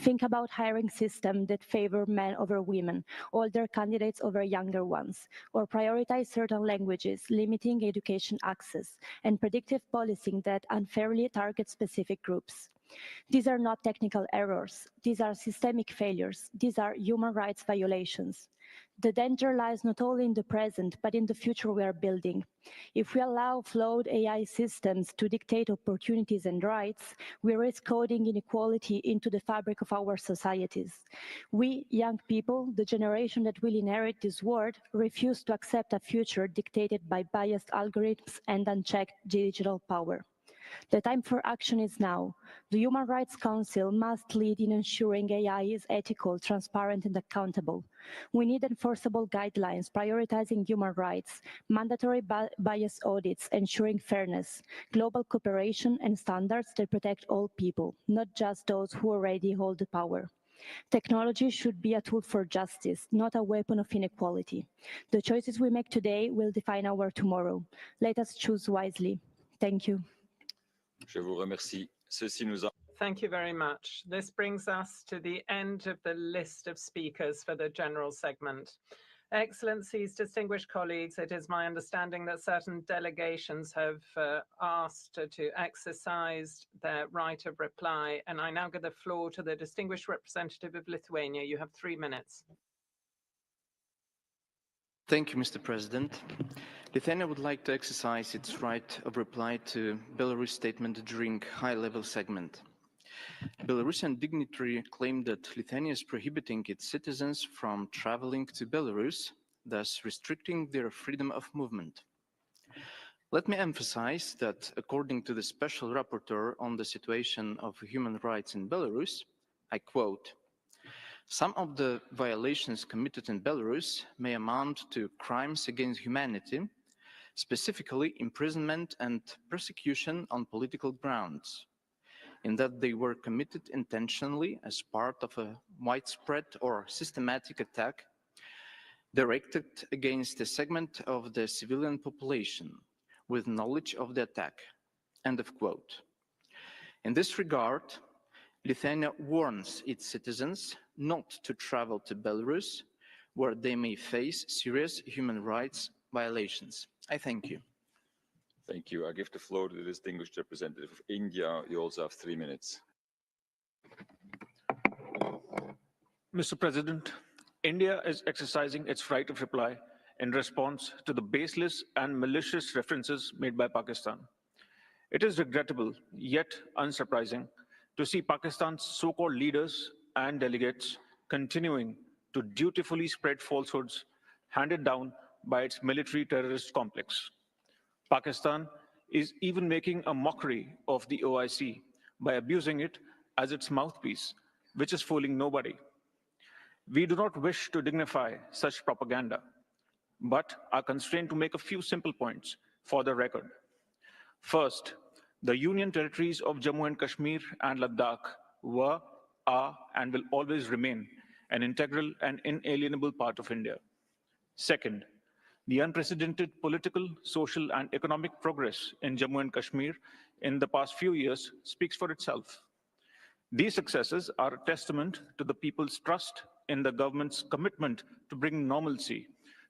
Think about hiring systems that favor men over women, older candidates over younger ones, or prioritize certain languages, limiting education access, and predictive policing that unfairly target specific groups. These are not technical errors. These are systemic failures. These are human rights violations. The danger lies not only in the present, but in the future we are building. If we allow flawed AI systems to dictate opportunities and rights, we risk coding inequality into the fabric of our societies. We, young people, the generation that will inherit this world, refuse to accept a future dictated by biased algorithms and unchecked digital power. The time for action is now. The Human Rights Council must lead in ensuring AI is ethical, transparent, and accountable. We need enforceable guidelines prioritizing human rights, mandatory bias audits ensuring fairness, global cooperation, and standards that protect all people, not just those who already hold the power. Technology should be a tool for justice, not a weapon of inequality. The choices we make today will define our tomorrow. Let us choose wisely. Thank you. Je vous remercie. Ceci nous a... Thank you very much. This brings us to the end of the list of speakers for the general segment. Excellencies, distinguished colleagues, it is my understanding that certain delegations have asked to exercise their right of reply, and I now give the floor to the distinguished representative of Lithuania. You have 3 minutes. Thank you, Mr. President. Lithuania would like to exercise its right of reply to Belarus statement during high-level segment. Belarusian dignitary claimed that Lithuania is prohibiting its citizens from traveling to Belarus, thus restricting their freedom of movement. Let me emphasize that according to the Special Rapporteur on the situation of human rights in Belarus, I quote, "Some of the violations committed in Belarus may amount to crimes against humanity, specifically imprisonment and persecution on political grounds, in that they were committed intentionally as part of a widespread or systematic attack directed against a segment of the civilian population with knowledge of the attack." End of quote. In this regard, Lithuania warns its citizens not to travel to Belarus, where they may face serious human rights violations. I thank you. Thank you. I give the floor to the distinguished representative of India. You also have 3 minutes. Mr. President, India is exercising its right of reply in response to the baseless and malicious references made by Pakistan. It is regrettable, yet unsurprising, to see Pakistan's so-called leaders and delegates continuing to dutifully spread falsehoods handed down by its military terrorist complex. Pakistan is even making a mockery of the OIC by abusing it as its mouthpiece, which is fooling nobody. We do not wish to dignify such propaganda, but are constrained to make a few simple points for the record. First, the Union territories of Jammu and Kashmir and Ladakh were, are, and will always remain an integral and inalienable part of India. Second, the unprecedented political, social, and economic progress in Jammu and Kashmir in the past few years speaks for itself. These successes are a testament to the people's trust in the government's commitment to bring normalcy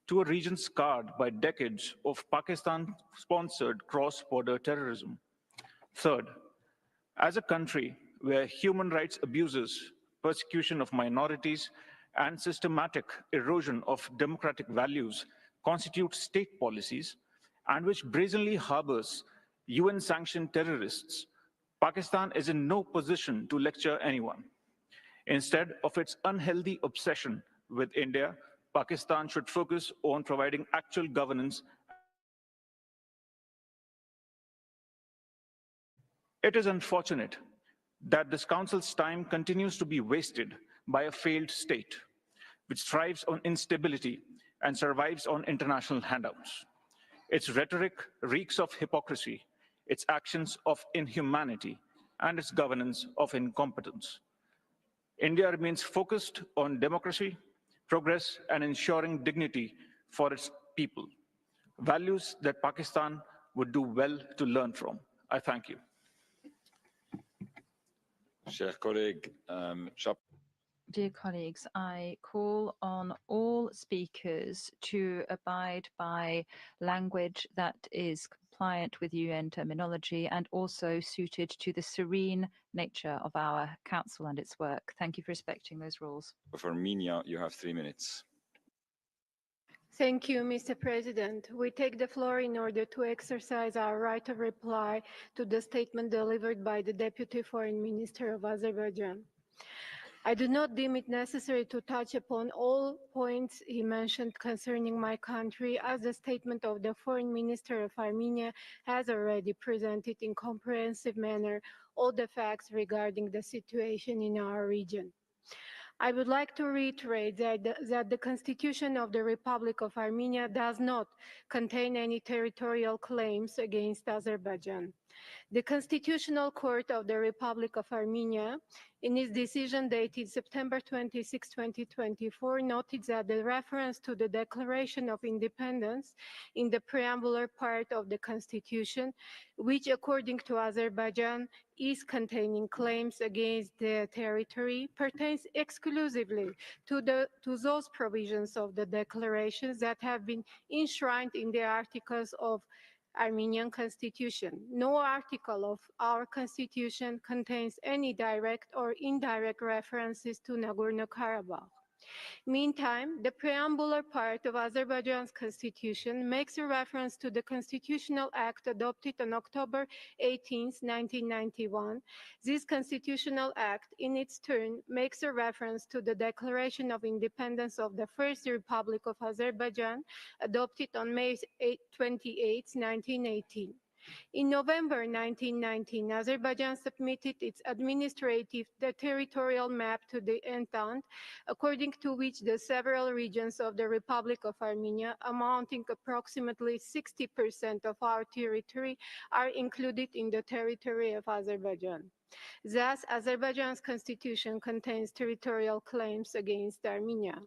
to a region scarred by decades of Pakistan-sponsored cross-border terrorism. Third, as a country where human rights abuses, persecution of minorities, and systematic erosion of democratic values constitute state policies, and which brazenly harbors UN-sanctioned terrorists, Pakistan is in no position to lecture anyone. Instead of its unhealthy obsession with India, Pakistan should focus on providing actual governance. It is unfortunate that this Council's time continues to be wasted by a failed state, which thrives on instability and survives on international handouts. Its rhetoric reeks of hypocrisy, its actions of inhumanity, and its governance of incompetence. India remains focused on democracy, progress, and ensuring dignity for its people, values that Pakistan would do well to learn from. I thank you. Dear colleagues, I call on all speakers to abide by language that is compliant with UN terminology and also suited to the serene nature of our Council and its work. Thank you for respecting those rules. Of Armenia, you have 3 minutes. Thank you, Mr. President. We take the floor in order to exercise our right of reply to the statement delivered by the Deputy Foreign Minister of Azerbaijan. I do not deem it necessary to touch upon all points he mentioned concerning my country, as the statement of the Foreign Minister of Armenia has already presented in comprehensive manner all the facts regarding the situation in our region. I would like to reiterate that the Constitution of the Republic of Armenia does not contain any territorial claims against Azerbaijan. The Constitutional Court of the Republic of Armenia, in its decision dated September 26, 2024, noted that the reference to the Declaration of Independence in the preambular part of the Constitution, which according to Azerbaijan is containing claims against the territory, pertains exclusively to those provisions of the declarations that have been enshrined in the articles of Armenian Constitution. No article of our Constitution contains any direct or indirect references to Nagorno-Karabakh. Meantime, the preambular part of Azerbaijan's constitution makes a reference to the Constitutional Act adopted on October 18, 1991. This Constitutional Act, in its turn, makes a reference to the Declaration of Independence of the First Republic of Azerbaijan, adopted on May 28, 1918. In November 1919, Azerbaijan submitted its administrative territorial map to the Entente, according to which the several regions of the Republic of Armenia, amounting approximately 60% of our territory, are included in the territory of Azerbaijan. Thus, Azerbaijan's constitution contains territorial claims against Armenia.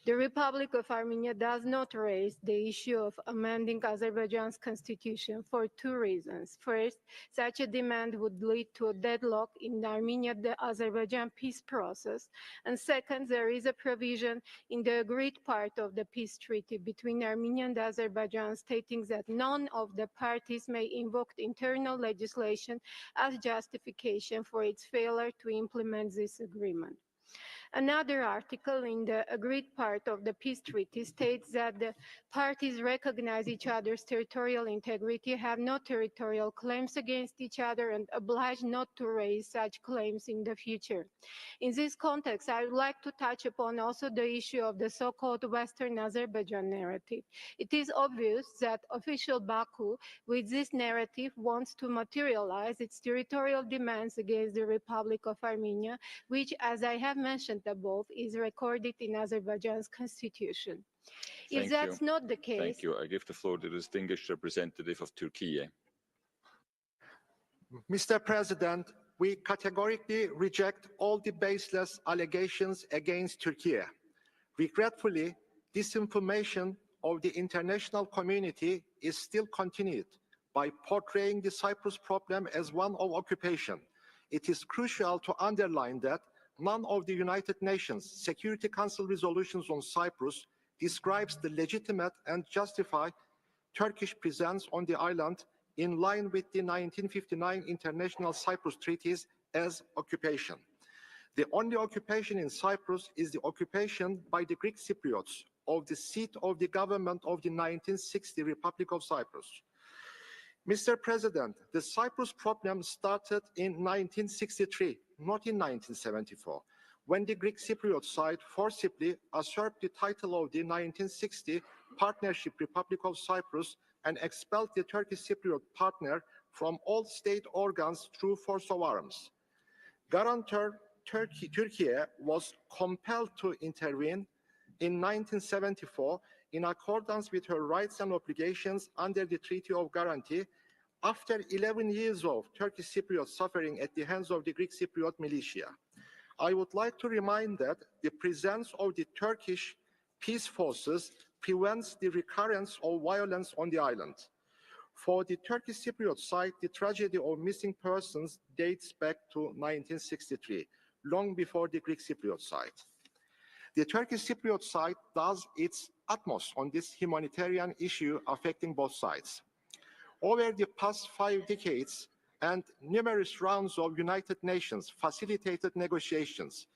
The Republic of Armenia does not raise the issue of amending Azerbaijan's constitution for two reasons. First, such a demand would lead to a deadlock in the Armenia-Azerbaijan peace process. And second, there is a provision in the agreed part of the peace treaty between Armenia and Azerbaijan stating that none of the parties may invoke internal legislation as justification for its failure to implement this agreement. Another article in the agreed part of the peace treaty states that the parties recognize each other's territorial integrity, have no territorial claims against each other, and oblige not to raise such claims in the future. In this context, I would like to touch upon also the issue of the so-called Western Azerbaijan narrative. It is obvious that official Baku, with this narrative, wants to materialize its territorial demands against the Republic of Armenia, which, as I have mentioned above, is recorded in Azerbaijan's constitution. If that's not the case... Thank you. I give the floor to the distinguished representative of Turkey. Mr. President, we categorically reject all the baseless allegations against Turkey. Regretfully, disinformation of the international community is still continued by portraying the Cyprus problem as one of occupation. It is crucial to underline that none of the United Nations Security Council resolutions on Cyprus describes the legitimate and justified Turkish presence on the island in line with the 1959 International Cyprus Treaties as occupation. The only occupation in Cyprus is the occupation by the Greek Cypriots of the seat of the government of the 1960 Republic of Cyprus. Mr. President, the Cyprus problem started in 1963, not in 1974, when the Greek Cypriot side forcibly usurped the title of the 1960 Partnership Republic of Cyprus and expelled the Turkish Cypriot partner from all state organs through force of arms. Guarantor Turkey was compelled to intervene in 1974 in accordance with her rights and obligations under the Treaty of Guarantee after 11 years of Turkish Cypriot suffering at the hands of the Greek Cypriot militia. I would like to remind that the presence of the Turkish peace forces prevents the recurrence of violence on the island. For the Turkish Cypriot side, the tragedy of missing persons dates back to 1963, long before the Greek Cypriot side. The Turkish Cypriot side does its utmost on this humanitarian issue affecting both sides. Over the past 5 decades and numerous rounds of United Nations facilitated negotiations,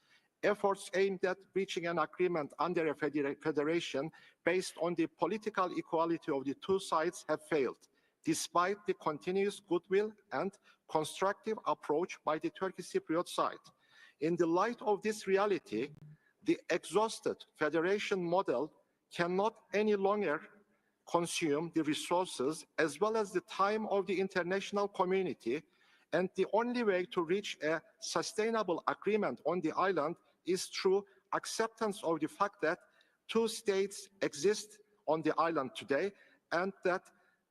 efforts aimed at reaching an agreement under a federation based on the political equality of the two sides have failed, despite the continuous goodwill and constructive approach by the Turkish Cypriot side. In the light of this reality, the exhausted federation model cannot any longer consume the resources as well as the time of the international community, and the only way to reach a sustainable agreement on the island is through acceptance of the fact that two states exist on the island today and that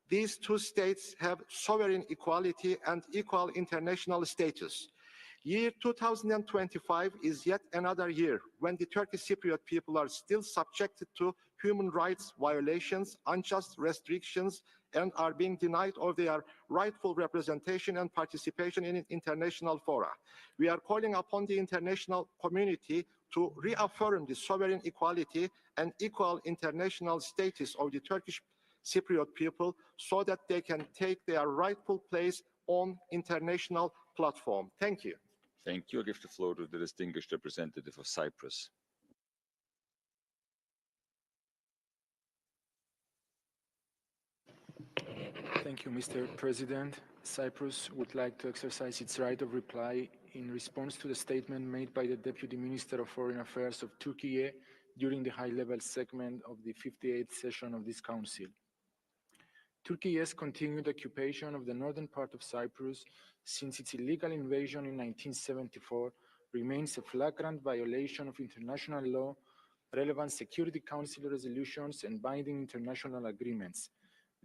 these two states have sovereign equality and equal international status. Year 2025 is yet another year when the Turkish Cypriot people are still subjected to human rights violations, unjust restrictions, and are being denied of their rightful representation and participation in international fora. We are calling upon the international community to reaffirm the sovereign equality and equal international status of the Turkish Cypriot people so that they can take their rightful place on international platform. Thank you. Thank you. I give the floor to the distinguished representative of Cyprus. Thank you, Mr. President. Cyprus would like to exercise its right of reply in response to the statement made by the Deputy Minister of Foreign Affairs of Turkey during the high-level segment of the 58th session of this Council. Turkey's continued occupation of the northern part of Cyprus since its illegal invasion in 1974 remains a flagrant violation of international law, relevant Security Council resolutions, and binding international agreements.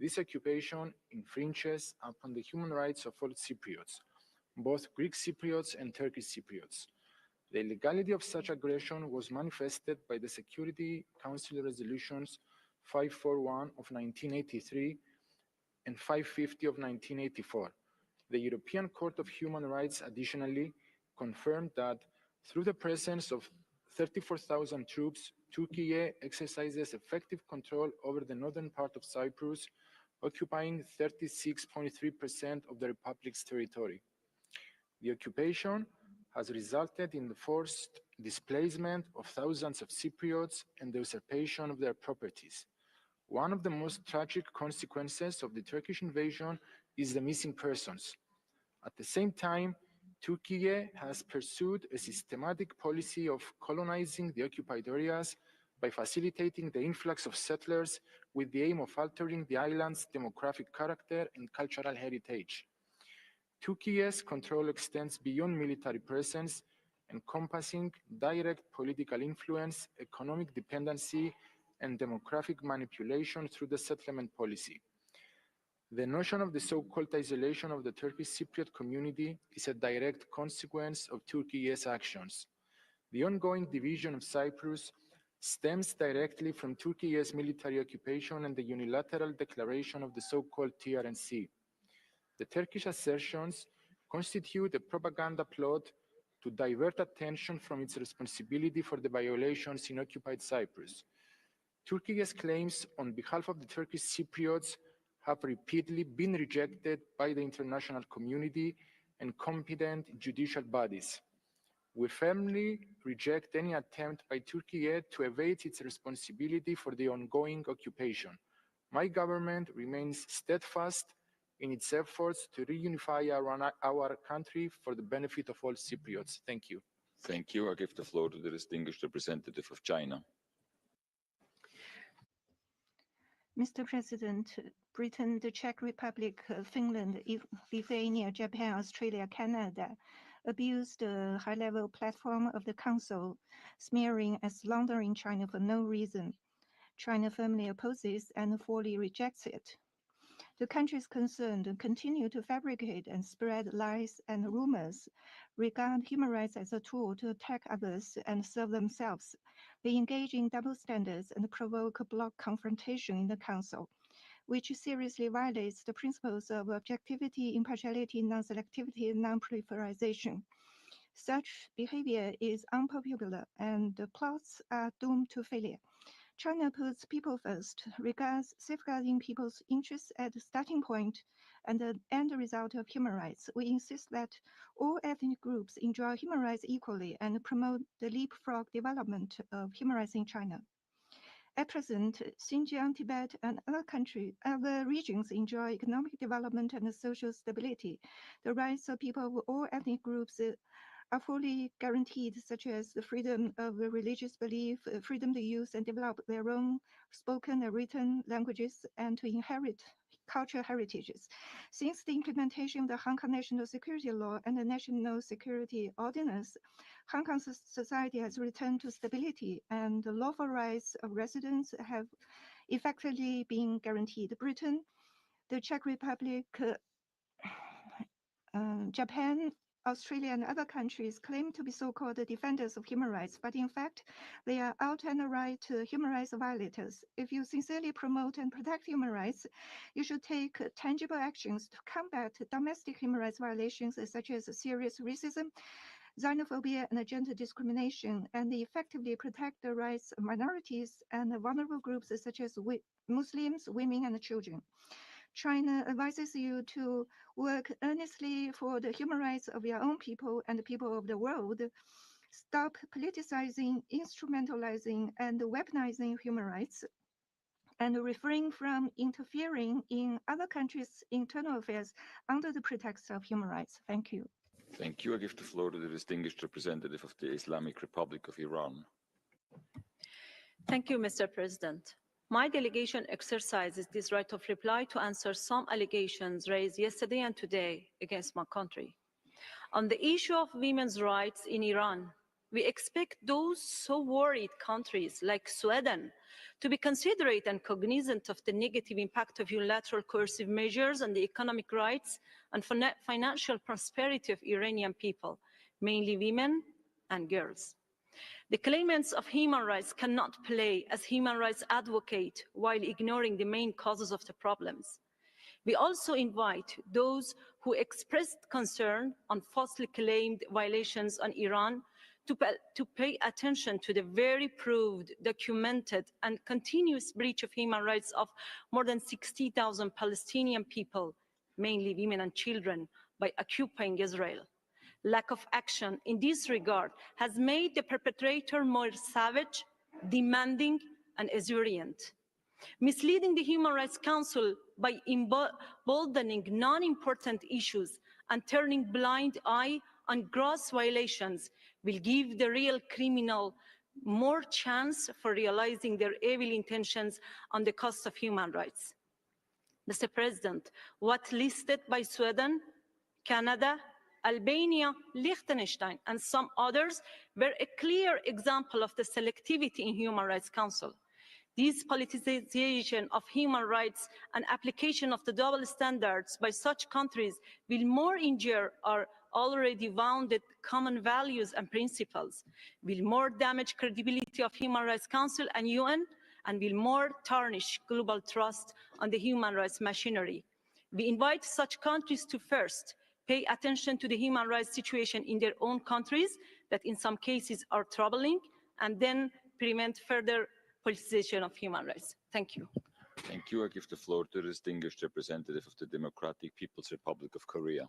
This occupation infringes upon the human rights of all Cypriots, both Greek Cypriots and Turkish Cypriots. The illegality of such aggression was manifested by the Security Council resolutions 541 of 1983 and 550 of 1984. The European Court of Human Rights additionally confirmed that through the presence of 34,000 troops, Turkey exercises effective control over the northern part of Cyprus, occupying 36.3% of the Republic's territory. The occupation has resulted in the forced displacement of thousands of Cypriots and the usurpation of their properties. One of the most tragic consequences of the Turkish invasion is the missing persons. At the same time, Turkey has pursued a systematic policy of colonizing the occupied areas by facilitating the influx of settlers with the aim of altering the island's demographic character and cultural heritage. Turkey's control extends beyond military presence, encompassing direct political influence, economic dependency, and demographic manipulation through the settlement policy. The notion of the so-called isolation of the Turkish Cypriot community is a direct consequence of Turkey's actions. The ongoing division of Cyprus stems directly from Turkey's military occupation and the unilateral declaration of the so-called TRNC. The Turkish assertions constitute a propaganda plot to divert attention from its responsibility for the violations in occupied Cyprus. Turkey's claims on behalf of the Turkish Cypriots have repeatedly been rejected by the international community and competent judicial bodies. We firmly reject any attempt by Turkey to evade its responsibility for the ongoing occupation. My government remains steadfast in its efforts to reunify our country for the benefit of all Cypriots. Thank you. Thank you. I give the floor to the distinguished representative of China. Mr. President, Britain, the Czech Republic, Finland, Lithuania, Japan, Australia, Canada abused the high-level platform of the Council, smearing and slandering China for no reason. China firmly opposes and fully rejects it. The countries concerned continue to fabricate and spread lies and rumors, regard human rights as a tool to attack others and serve themselves. They engage in double standards and provoke bloc confrontation in the Council, which seriously violates the principles of objectivity, impartiality, non-selectivity, and non-proliferation. Such behavior is unpopular, and the plots are doomed to failure. China puts people first, regards safeguarding people's interests as the starting point and the end result of human rights. We insist that all ethnic groups enjoy human rights equally and promote the leapfrog development of human rights in China. At present, Xinjiang, Tibet, and other regions enjoy economic development and social stability. The rights of people of all ethnic groups are fully guaranteed, such as the freedom of religious belief, freedom to use and develop their own spoken and written languages, and to inherit cultural heritages. Since the implementation of the Hong Kong National Security Law and the National Security Ordinance, Hong Kong society has returned to stability, and the lawful rights of residents have effectively been guaranteed. Britain, the Czech Republic, Japan, Australia, and other countries claim to be so-called defenders of human rights, but in fact, they are out and right human rights violators. If you sincerely promote and protect human rights, you should take tangible actions to combat domestic human rights violations such as serious racism, xenophobia, and gender discrimination, and effectively protect the rights of minorities and vulnerable groups such as Muslims, women, and children. China advises you to work earnestly for the human rights of your own people and the people of the world. Stop politicizing, instrumentalizing, and weaponizing human rights. and refrain from interfering in other countries' internal affairs under the pretext of human rights. Thank you. Thank you. I give the floor to the distinguished representative of the Islamic Republic of Iran. Thank you, Mr. President. My delegation exercises this right of reply to answer some allegations raised yesterday and today against my country. On the issue of women's rights in Iran, we expect those so worried countries like Sweden to be considerate and cognizant of the negative impact of unilateral coercive measures on the economic rights and financial prosperity of Iranian people, mainly women and girls. The claimants of human rights cannot play as human rights advocate while ignoring the main causes of the problems. We also invite those who expressed concern on falsely claimed violations on Iran to pay attention to the very proved, documented, and continuous breach of human rights of more than 60,000 Palestinian people, mainly women and children, by occupying Israel. Lack of action in this regard has made the perpetrator more savage, demanding, and exorient. Misleading the Human Rights Council by emboldening non-important issues and turning blind eye on gross violations will give the real criminal more chance for realizing their evil intentions on the cost of human rights. Mr. President, what listed by Sweden, Canada, Albania, Liechtenstein, and some others were a clear example of the selectivity in Human Rights Council. This politicization of human rights and application of the double standards by such countries will more injure our already wounded common values and principles, will more damage credibility of Human Rights Council and UN, and will more tarnish global trust on the human rights machinery. We invite such countries to first pay attention to the human rights situation in their own countries that in some cases are troubling, and then prevent further politicization of human rights. Thank you. Thank you. I give the floor to the distinguished representative of the Democratic People's Republic of Korea.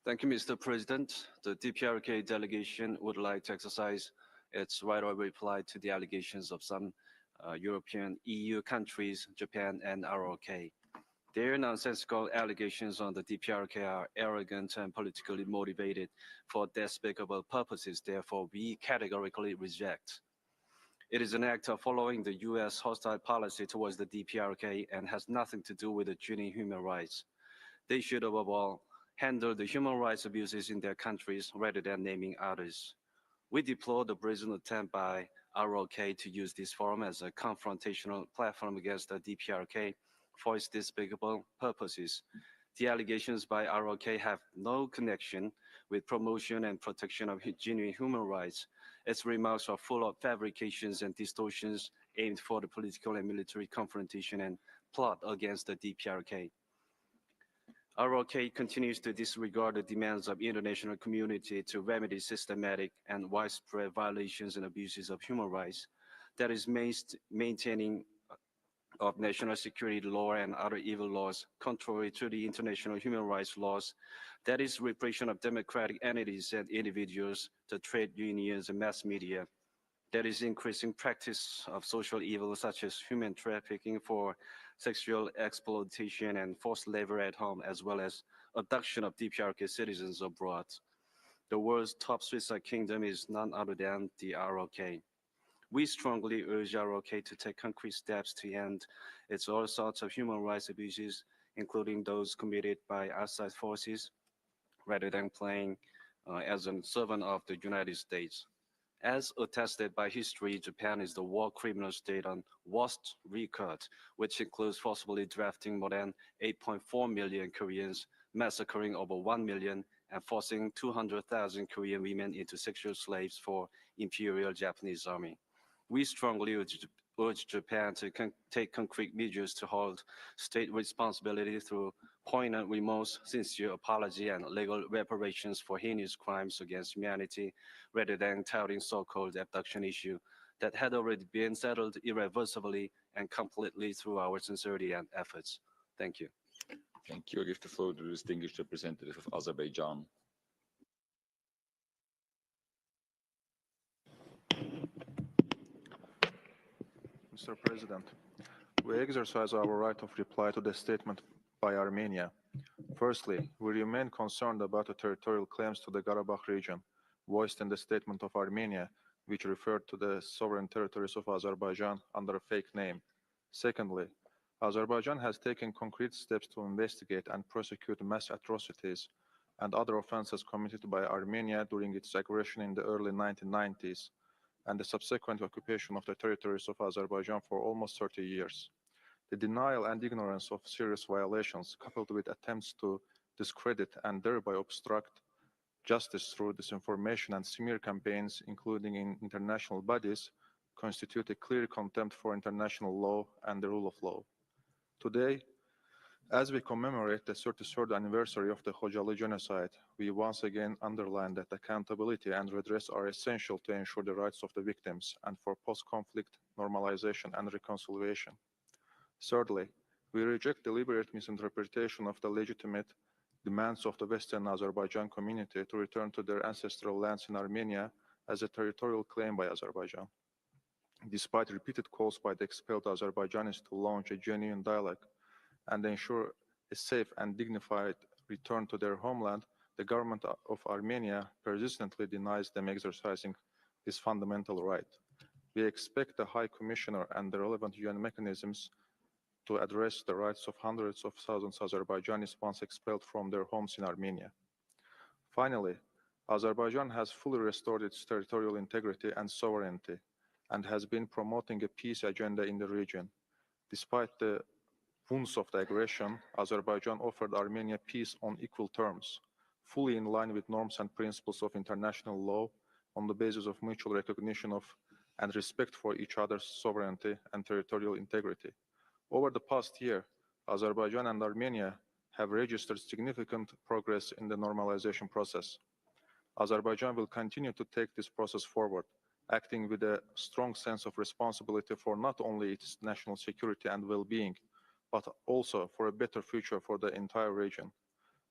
Thank you, Mr. President. The DPRK delegation would like to exercise its right of reply to the allegations of some European EU countries, Japan, and ROK. Their nonsensical allegations on the DPRK are arrogant and politically motivated for despicable purposes. Therefore, we categorically reject. It is an act of following the US hostile policy towards the DPRK and has nothing to do with the genuine human rights. They should, above all, handle the human rights abuses in their countries rather than naming others. We deplore the brazen attempt by ROK to use this forum as a confrontational platform against the DPRK for its despicable purposes. The allegations by ROK have no connection with promotion and protection of genuine human rights. Its remarks are full of fabrications and distortions aimed for the political and military confrontation and plot against the DPRK. ROK continues to disregard the demands of the international community to remedy systematic and widespread violations and abuses of human rights. That is maintaining of national security law and other evil laws contrary to the international human rights laws. That is repression of democratic entities and individuals, the trade unions and mass media. That is increasing practice of social evil such as human trafficking for sexual exploitation and forced labor at home, as well as abduction of DPRK citizens abroad. The world's top suicide kingdom is none other than the ROK. We strongly urge ROK to take concrete steps to end its all sorts of human rights abuses, including those committed by outside forces, rather than playing as a servant of the United States. As attested by history, Japan is the war criminal state on worst record, which includes forcibly drafting more than 8.4 million Koreans, massacring over 1 million, and forcing 200,000 Korean women into sexual slaves for Imperial Japanese Army. We strongly urge Japan to take concrete measures to hold state responsibility through poignant remorse, sincere apology, and legal reparations for heinous crimes against humanity, rather than touting so-called abduction issue that had already been settled irreversibly and completely through our sincerity and efforts. Thank you. Thank you. I give the floor to the distinguished representative of Azerbaijan. Mr. Mr. President. We exercise our right of reply to the statement by Armenia. Firstly, we remain concerned about the territorial claims to the Karabakh region, voiced in the statement of Armenia, which referred to the sovereign territories of Azerbaijan under a fake name. Secondly, Azerbaijan has taken concrete steps to investigate and prosecute mass atrocities and other offenses committed by Armenia during its aggression in the early 1990s and the subsequent occupation of the territories of Azerbaijan for almost 30 years. The denial and ignorance of serious violations, coupled with attempts to discredit and thereby obstruct justice through disinformation and smear campaigns, including in international bodies, constitute a clear contempt for international law and the rule of law. Today, as we commemorate the 33rd anniversary of the Khojaly genocide, we once again underline that accountability and redress are essential to ensure the rights of the victims and for post-conflict normalization and reconciliation. Thirdly, we reject deliberate misinterpretation of the legitimate demands of the Western Azerbaijan community to return to their ancestral lands in Armenia as a territorial claim by Azerbaijan. Despite repeated calls by the expelled Azerbaijanis to launch a genuine dialogue and ensure a safe and dignified return to their homeland, the government of Armenia persistently denies them exercising this fundamental right. We expect the High Commissioner and the relevant UN mechanisms to address the rights of hundreds of thousands of Azerbaijanis once expelled from their homes in Armenia. Finally, Azerbaijan has fully restored its territorial integrity and sovereignty and has been promoting a peace agenda in the region. Despite the wounds of the aggression, Azerbaijan offered Armenia peace on equal terms, fully in line with norms and principles of international law on the basis of mutual recognition of and respect for each other's sovereignty and territorial integrity. Over the past year, Azerbaijan and Armenia have registered significant progress in the normalization process. Azerbaijan will continue to take this process forward, acting with a strong sense of responsibility for not only its national security and well-being, but also for a better future for the entire region.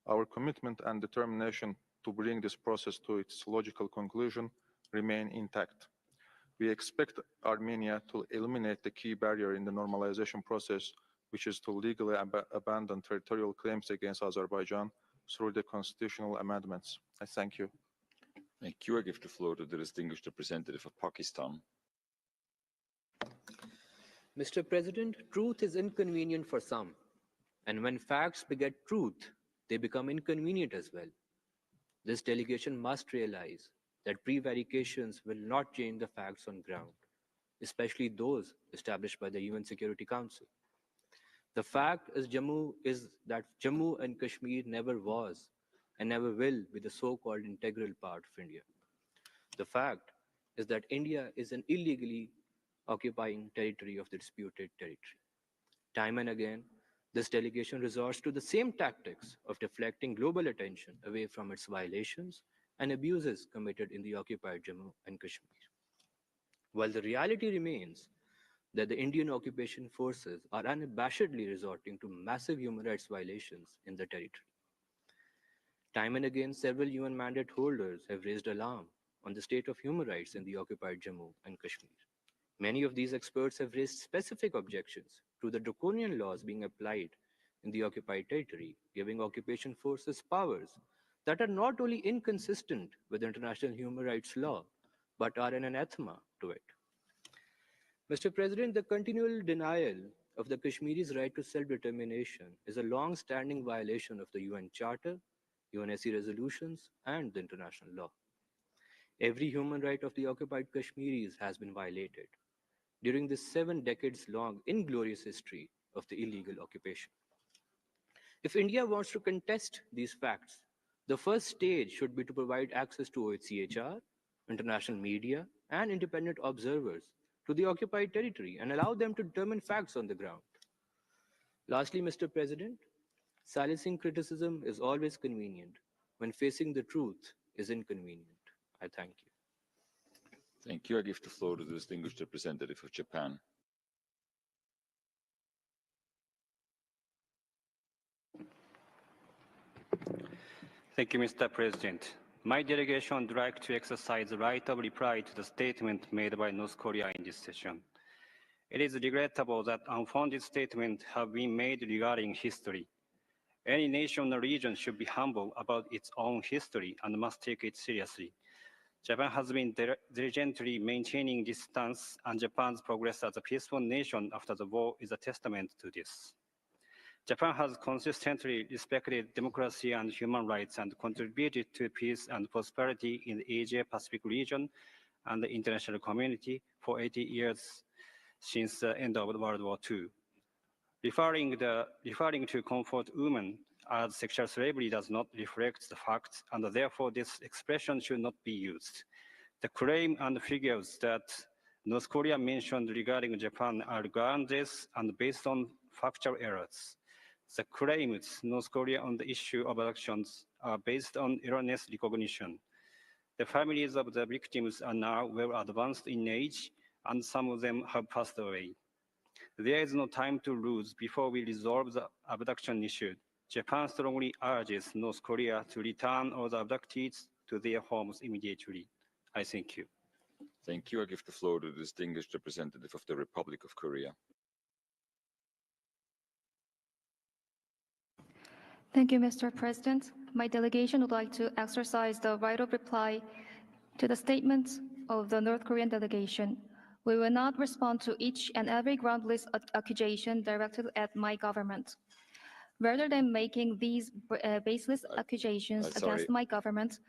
Our commitment and determination to bring this process to its logical conclusion remain intact. We expect Armenia to eliminate the key barrier in the normalization process, which is to legally abandon territorial claims against Azerbaijan through the constitutional amendments. I thank you. Thank you. I give the floor to the distinguished representative of Pakistan. Mr. President, truth is inconvenient for some, and when facts beget truth, they become inconvenient as well. This delegation must realize that prevarications will not change the facts on ground, especially those established by the UN Security Council. The fact is that Jammu and Kashmir never was and never will be the so-called integral part of India. The fact is that India is an illegally occupying territory of the disputed territory. Time and again, this delegation resorts to the same tactics of deflecting global attention away from its violations and abuses committed in the occupied Jammu and Kashmir. While the reality remains that the Indian occupation forces are unabashedly resorting to massive human rights violations in the territory. Time and again, several UN mandate holders have raised alarm on the state of human rights in the occupied Jammu and Kashmir. Many of these experts have raised specific objections to the draconian laws being applied in the occupied territory, giving occupation forces powers that are not only inconsistent with international human rights law, but are an anathema to it. Mr. President, the continual denial of the Kashmiris' right to self-determination is a long-standing violation of the UN Charter, UNHRC resolutions, and the international law. Every human right of the occupied Kashmiris has been violated during this 7 decades-long inglorious history of the illegal occupation. If India wants to contest these facts, the first stage should be to provide access to OHCHR, international media, and independent observers to the occupied territory and allow them to determine facts on the ground. Lastly, Mr. President, silencing criticism is always convenient when facing the truth is inconvenient. I thank you. Thank you. I give the floor to the distinguished representative of Japan. Thank you, Mr. President. My delegation would like to exercise the right of reply to the statement made by North Korea in this session. It is regrettable that unfounded statements have been made regarding history. Any nation or region should be humble about its own history and must take it seriously. Japan has been diligently maintaining this stance, and Japan's progress as a peaceful nation after the war is a testament to this. Japan has consistently respected democracy and human rights and contributed to peace and prosperity in the Asia-Pacific region and the international community for 80 years since the end of World War II. Referring to comfort women as sexual slavery does not reflect the facts, and therefore this expression should not be used. The claim and figures that North Korea mentioned regarding Japan are groundless and based on factual errors. The claims North Korea on the issue of abductions are based on erroneous recognition. The families of the victims are now well advanced in age, and some of them have passed away. There is no time to lose before we resolve the abduction issue. Japan strongly urges North Korea to return all the abductees to their homes immediately. I thank you. Thank you. I give the floor to the distinguished representative of the Republic of Korea. Thank you, Mr. President. My delegation would like to exercise the right of reply to the statements of the North Korean delegation. We will not respond to each and every groundless accusation directed at my government. Rather than making these baseless accusations against my government,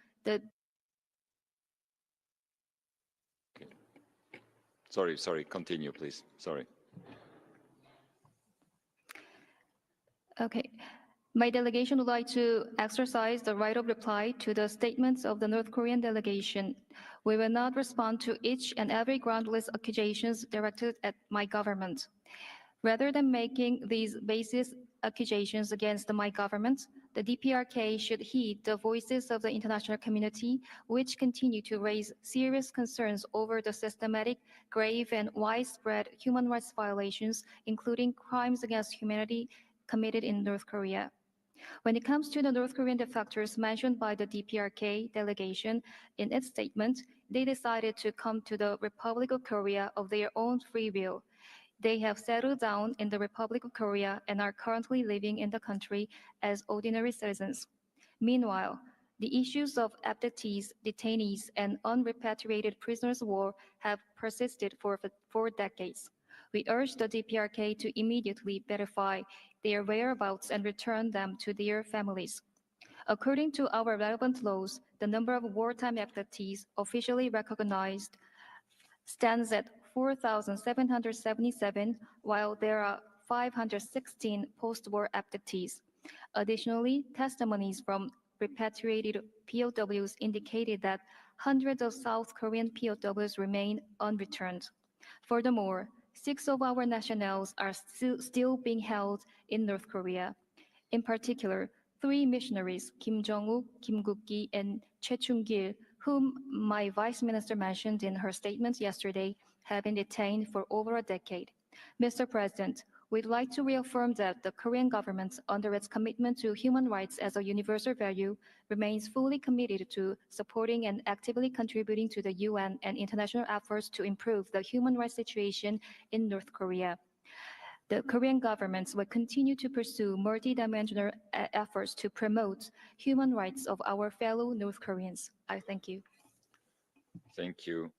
Sorry, continue, please. Sorry. Okay. My delegation would like to exercise the right of reply to the statements of the North Korean delegation. We will not respond to each and every groundless accusations directed at my government. Rather than making these baseless accusations against my government, the DPRK should heed the voices of the international community, which continue to raise serious concerns over the systematic, grave, and widespread human rights violations, including crimes against humanity committed in North Korea. When it comes to the North Korean defectors mentioned by the DPRK delegation in its statement, they decided to come to the Republic of Korea of their own free will. They have settled down in the Republic of Korea and are currently living in the country as ordinary citizens. Meanwhile, the issues of abductees, detainees, and unrepatriated prisoners of war have persisted for 4 decades. We urge the DPRK to immediately verify their whereabouts and return them to their families. According to our relevant laws, the number of wartime abductees officially recognized stands at 4,777, while there are 516 post-war abductees. Additionally, testimonies from repatriated POWs indicated that hundreds of South Korean POWs remain unreturned. Furthermore, 6 of our nationals are still being held in North Korea. In particular, 3 missionaries, Kim Jong-wook, Kim Guk-gi, and Choi Chung-gil, whom my vice minister mentioned in her statement yesterday, have been detained for over a decade. Mr. President, we'd like to reaffirm that the Korean government, under its commitment to human rights as a universal value, remains fully committed to supporting and actively contributing to the UN and international efforts to improve the human rights situation in North Korea. The Korean government will continue to pursue multidimensional efforts to promote human rights of our fellow North Koreans. I thank you. Thank you.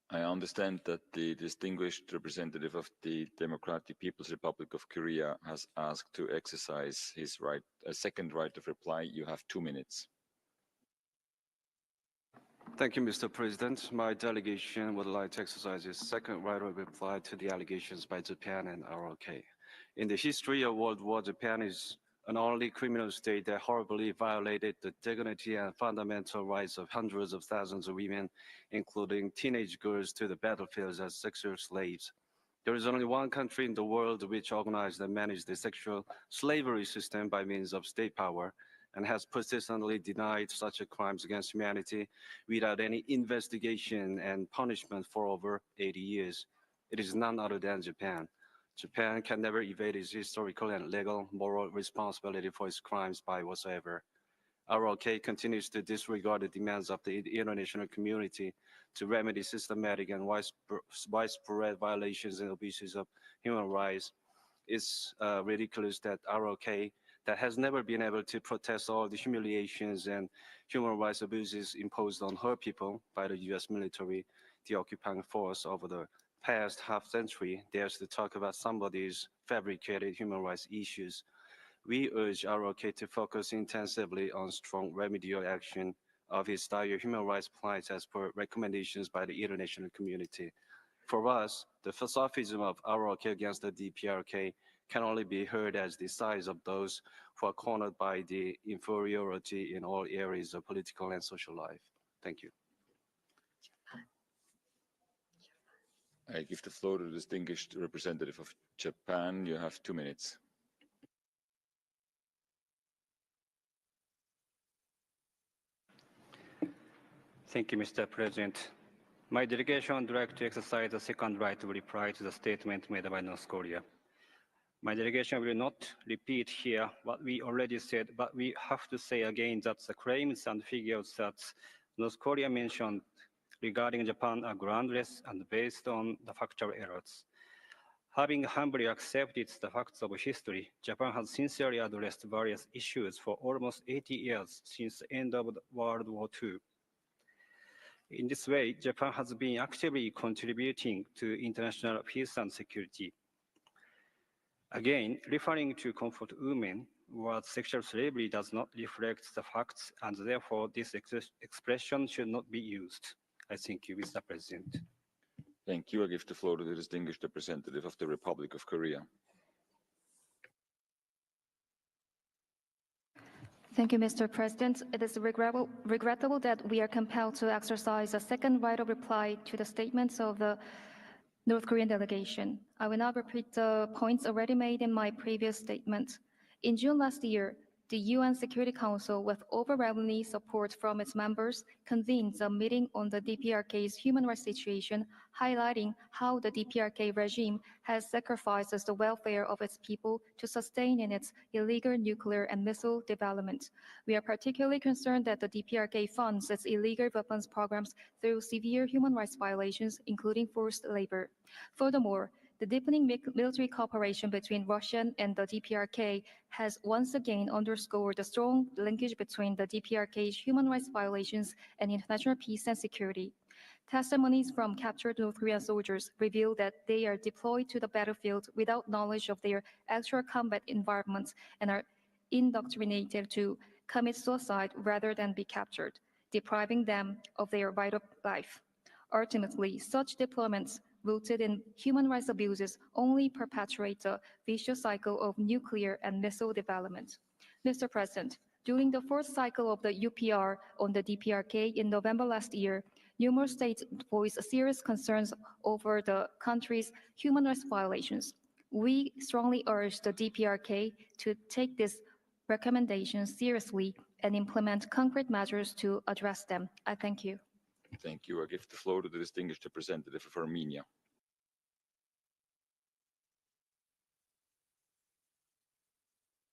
I understand that the distinguished representative of the Democratic People's Republic of Korea has asked to exercise his right, a second right of reply. You have 2 minutes. Thank you, Mr. President. My delegation would like to exercise its second right of reply to the allegations by Japan and ROK. In the history of World War, Japan is an only criminal state that horribly violated the dignity and fundamental rights of hundreds of thousands of women, including teenage girls, to the battlefields as sexual slaves. There is only one country in the world which organized and managed the sexual slavery system by means of state power, and has persistently denied such crimes against humanity without any investigation and punishment for over 80 years. It is none other than Japan. Japan can never evade its historical and legal moral responsibility for its crimes by whatsoever. ROK continues to disregard the demands of the international community to remedy systematic and widespread violations and abuses of human rights. It's ridiculous that ROK, that has never been able to protest all the humiliations and human rights abuses imposed on her people by the US military, the occupying force over the past half-century, dares to talk about somebody's fabricated human rights issues. We urge ROK to focus intensively on strong remedial action of its dire human rights plight as per recommendations by the international community. For us, the sophism of ROK against the DPRK can only be heard as the sighs of those who are cornered by the inferiority in all areas of political and social life. Thank you. I give the floor to the distinguished representative of Japan. You have 2 minutes. Thank you, Mr. President. My delegation would like to exercise the second right to reply to the statement made by North Korea. My delegation will not repeat here what we already said, but we have to say again that the claims and figures that North Korea mentioned regarding Japan are groundless and based on the factual errors. Having humbly accepted the facts of history, Japan has sincerely addressed various issues for almost 80 years since the end of World War II. In this way, Japan has been actively contributing to international peace and security. Again, referring to comfort women, word sexual slavery does not reflect the facts, and therefore this expression should not be used. I thank you, Mr. President. Thank you. I give the floor to the distinguished representative of the Republic of Korea. Thank you, Mr. President. It is regrettable that we are compelled to exercise a second right of reply to the statements of the North Korean delegation. I will not repeat the points already made in my previous statement. In June last year, the UN Security Council, with overwhelming support from its members, convened a meeting on the DPRK's human rights situation, highlighting how the DPRK regime has sacrificed the welfare of its people to sustain in its illegal nuclear and missile development. We are particularly concerned that the DPRK funds its illegal weapons programs through severe human rights violations, including forced labor. Furthermore, the deepening military cooperation between Russia and the DPRK has once again underscored the strong linkage between the DPRK's human rights violations and international peace and security. Testimonies from captured North Korean soldiers reveal that they are deployed to the battlefield without knowledge of their actual combat environments and are indoctrinated to commit suicide rather than be captured, depriving them of their right of life. Ultimately, such deployments rooted in human rights abuses only perpetuate the vicious cycle of nuclear and missile development. Mr. President, during the fourth cycle of the UPR on the DPRK in November last year, numerous states voiced serious concerns over the country's human rights violations. We strongly urge the DPRK to take these recommendations seriously and implement concrete measures to address them. I thank you. Thank you. I give the floor to the distinguished representative of Armenia.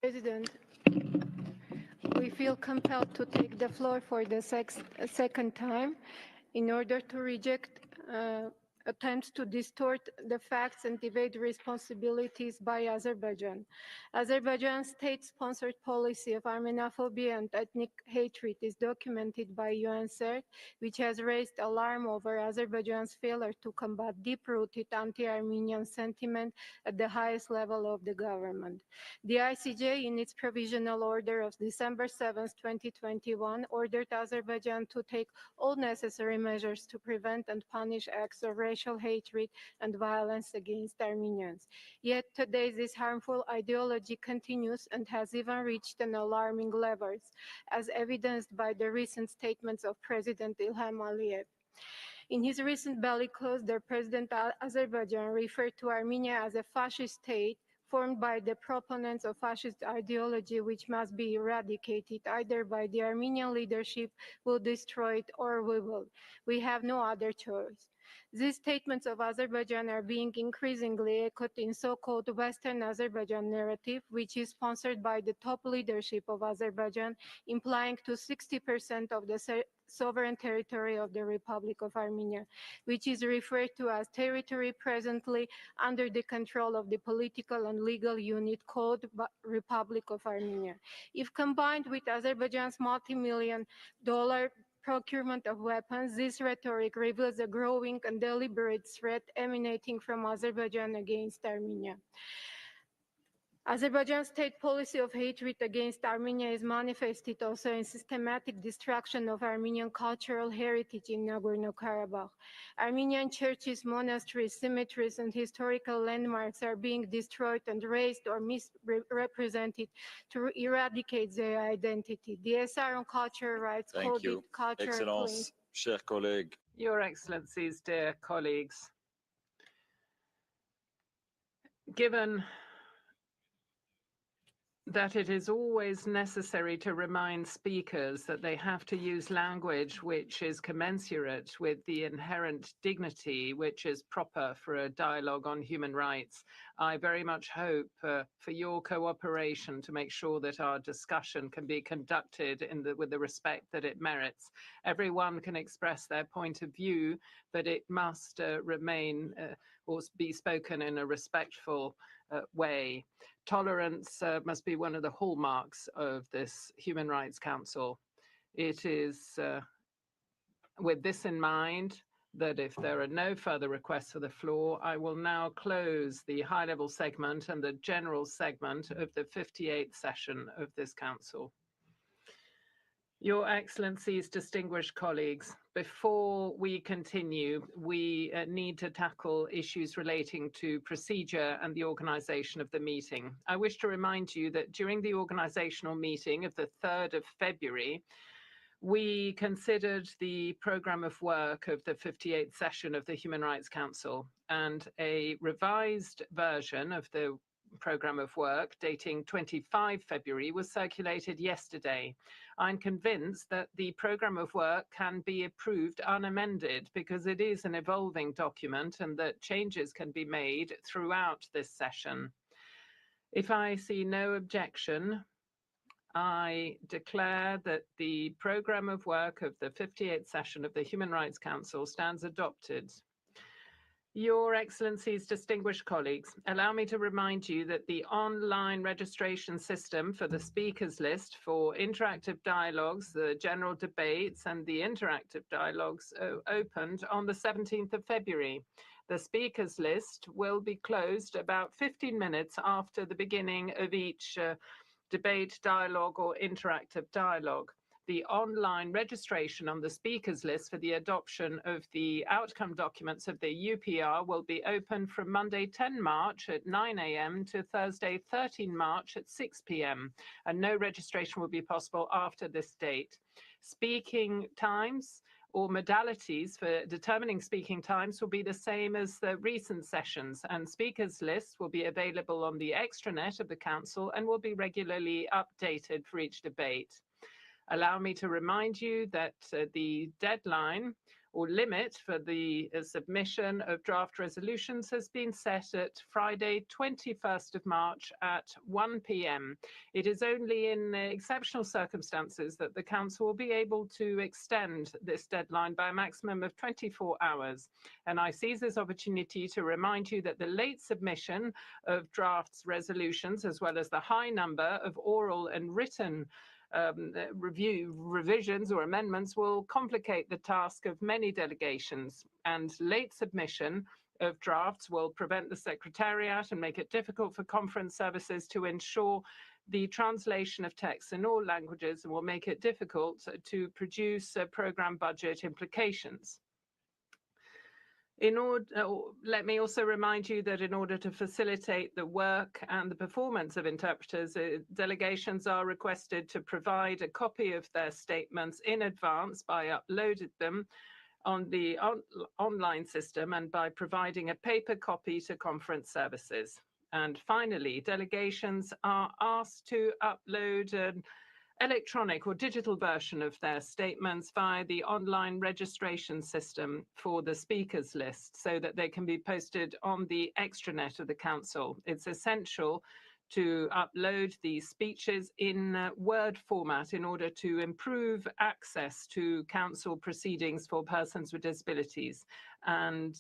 President, we feel compelled to take the floor for the second time in order to reject attempts to distort the facts and evade responsibilities by Azerbaijan. Azerbaijan's state-sponsored policy of Armenophobia and ethnic hatred is documented by UNHRC, which has raised alarm over Azerbaijan's failure to combat deep-rooted anti-Armenian sentiment at the highest level of the government. The ICJ, in its provisional order of December 7, 2021, ordered Azerbaijan to take all necessary measures to prevent and punish acts of racial hatred and violence against Armenians. Yet today this harmful ideology continues and has even reached an alarming levels, as evidenced by the recent statements of President Ilham Aliyev. In his recent bellicose, the President of Azerbaijan referred to Armenia as a fascist state formed by the proponents of fascist ideology, which must be eradicated either by the Armenian leadership, will destroy it, or we will. We have no other choice. These statements of Azerbaijan are being increasingly echoed in so-called Western Azerbaijan narrative, which is sponsored by the top leadership of Azerbaijan, implying to 60% of the sovereign territory of the Republic of Armenia, which is referred to as territory presently under the control of the political and legal unit called Republic of Armenia. If combined with Azerbaijan's multi-million-dollar procurement of weapons, this rhetoric reveals a growing and deliberate threat emanating from Azerbaijan against Armenia. Azerbaijan's state policy of hatred against Armenia is manifested also in systematic destruction of Armenian cultural heritage in Nagorno-Karabakh. Armenian churches, monasteries, cemeteries, and historical landmarks are being destroyed and razed or misrepresented to eradicate their identity. The SR on cultural rights called it cultural cleansing. Chers collègues. Your Excellencies, dear colleagues, given that it is always necessary to remind speakers that they have to use language which is commensurate with the inherent dignity which is proper for a dialogue on human rights. I very much hope for your cooperation to make sure that our discussion can be conducted with the respect that it merits. Everyone can express their point of view, but it must remain or be spoken in a respectful way. Tolerance must be one of the hallmarks of this Human Rights Council. It is with this in mind that if there are no further requests for the floor, I will now close the high-level segment and the general segment of the 58th session of this council. Your Excellencies, distinguished colleagues, before we continue, we need to tackle issues relating to procedure and the organization of the meeting. I wish to remind you that during the organizational meeting of the 3rd of February, we considered the program of work of the 58th session of the Human Rights Council, and a revised version of the program of work dating 25 February was circulated yesterday. I'm convinced that the program of work can be approved unamended because it is an evolving document and that changes can be made throughout this session. If I see no objection, I declare that the program of work of the 58th session of the Human Rights Council stands adopted. Your Excellencies, distinguished colleagues, allow me to remind you that the online registration system for the speakers list for interactive dialogues, the general debates, and the interactive dialogues opened on the 17th of February. The speakers list will be closed about 15 minutes after the beginning of each debate, dialogue, or interactive dialogue. The online registration on the speakers list for the adoption of the outcome documents of the UPR will be open from Monday 10 March at 9 a.m. to Thursday 13 March at 6 p.m. and no registration will be possible after this date. Speaking times or modalities for determining speaking times will be the same as the recent sessions, and speakers lists will be available on the extranet of the Council and will be regularly updated for each debate. Allow me to remind you that the deadline or limit for the submission of draft resolutions has been set at Friday, 21st of March at 1 p.m. It is only in exceptional circumstances that the Council will be able to extend this deadline by a maximum of 24 hours. And I seize this opportunity to remind you that the late submission of drafts resolutions, as well as the high number of oral and written revisions or amendments will complicate the task of many delegations, and late submission of drafts will prevent the Secretariat and make it difficult for conference services to ensure the translation of texts in all languages and will make it difficult to produce program budget implications. Let me also remind you that in order to facilitate the work and the performance of interpreters, delegations are requested to provide a copy of their statements in advance by uploading them on the online system and by providing a paper copy to conference services. And finally, delegations are asked to upload an electronic or digital version of their statements via the online registration system for the speakers list so that they can be posted on the extranet of the Council. It's essential to upload these speeches in Word format in order to improve access to Council proceedings for persons with disabilities. And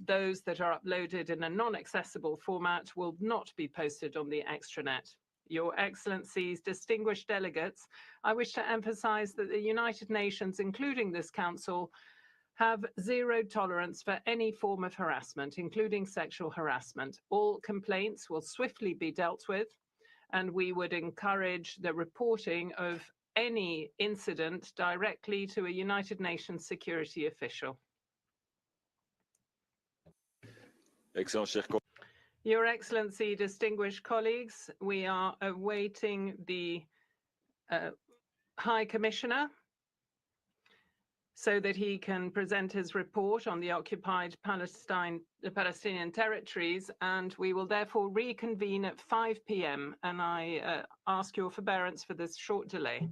those that are uploaded in a non-accessible format will not be posted on the extranet. Your Excellencies, distinguished delegates, I wish to emphasize that the United Nations, including this Council, have zero tolerance for any form of harassment, including sexual harassment. All complaints will swiftly be dealt with, and we would encourage the reporting of any incident directly to a United Nations security official. Your Excellency, distinguished colleagues, we are awaiting the High Commissioner so that he can present his report on the occupied Palestinian territories, and we will therefore reconvene at 5 p.m. And I ask your forbearance for this short delay.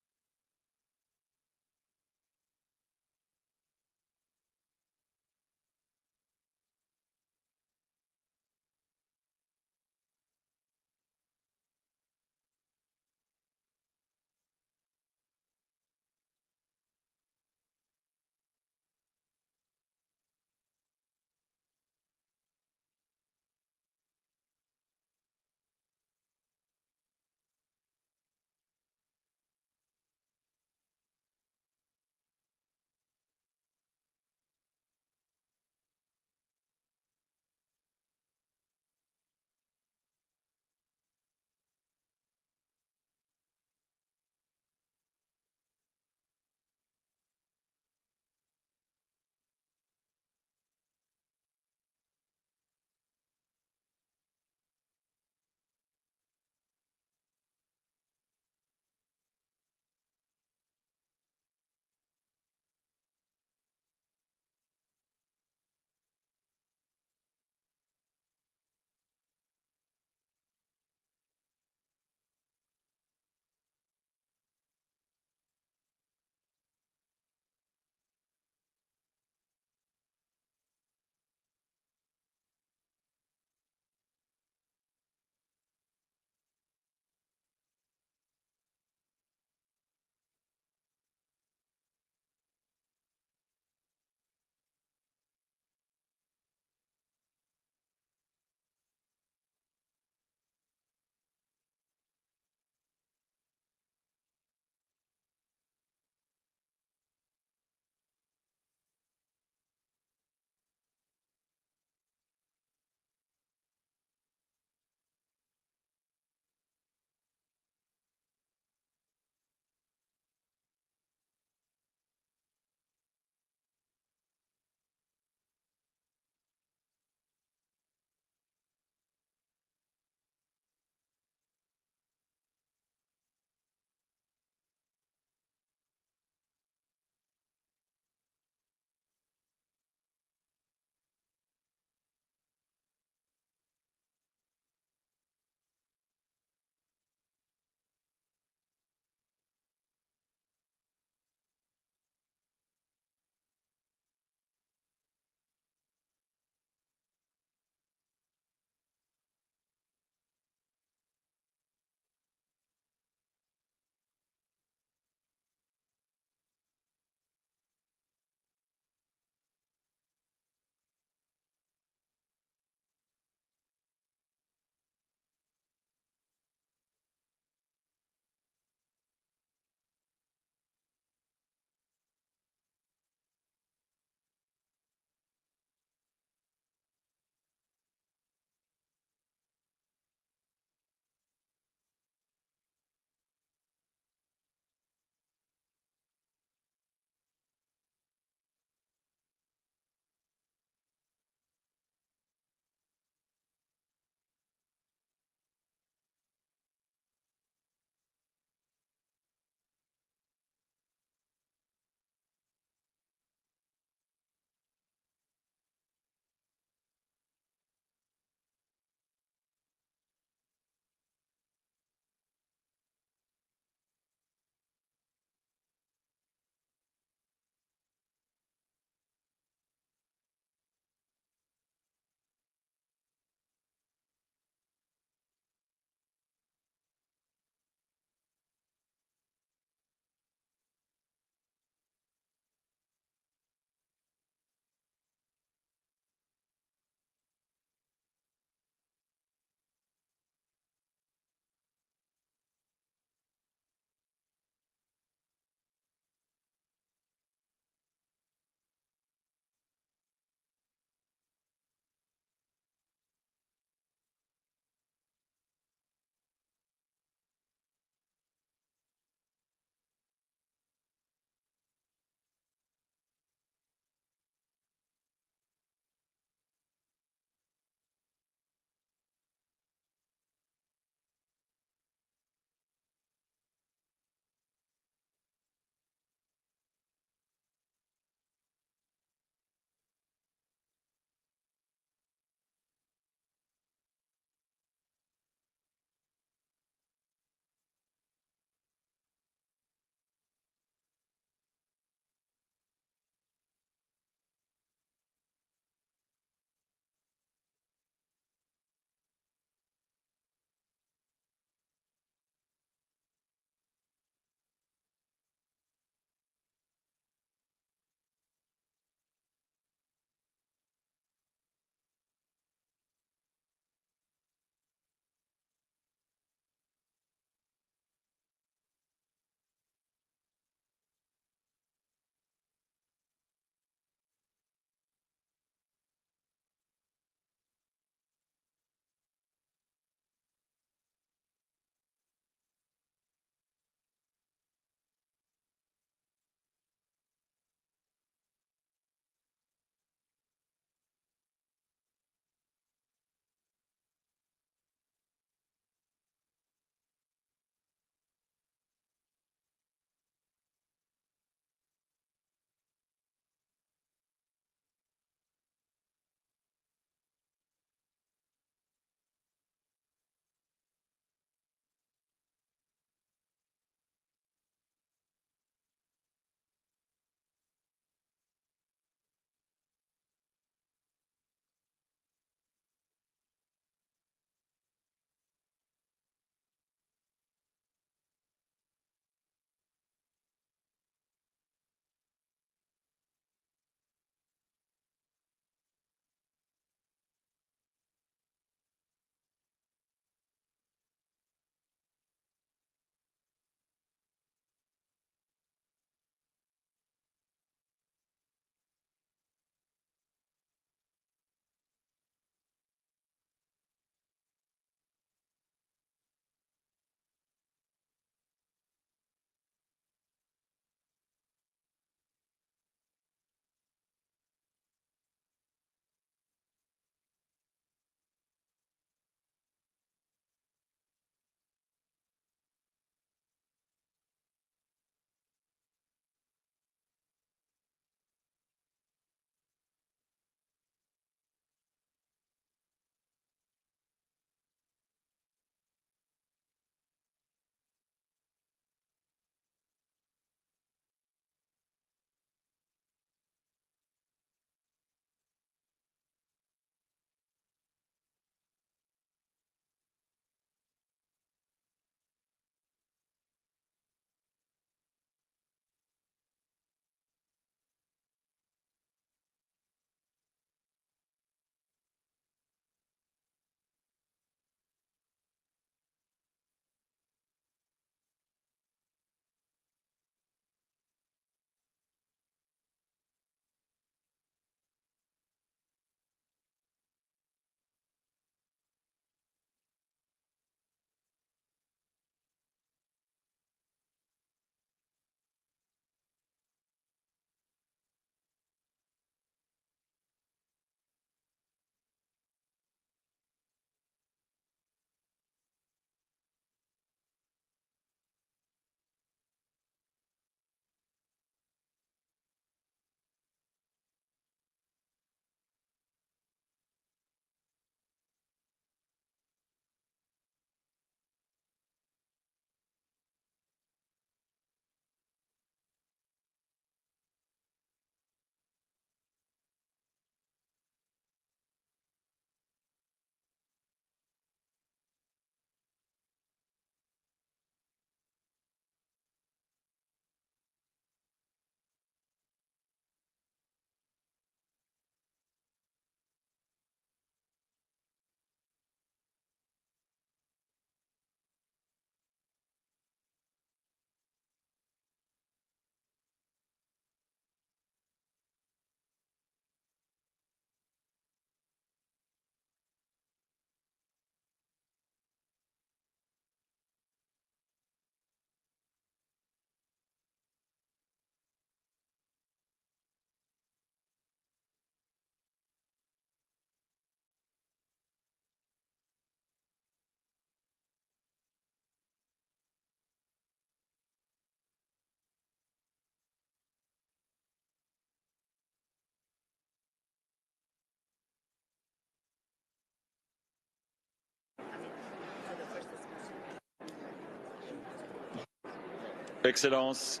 Excellence.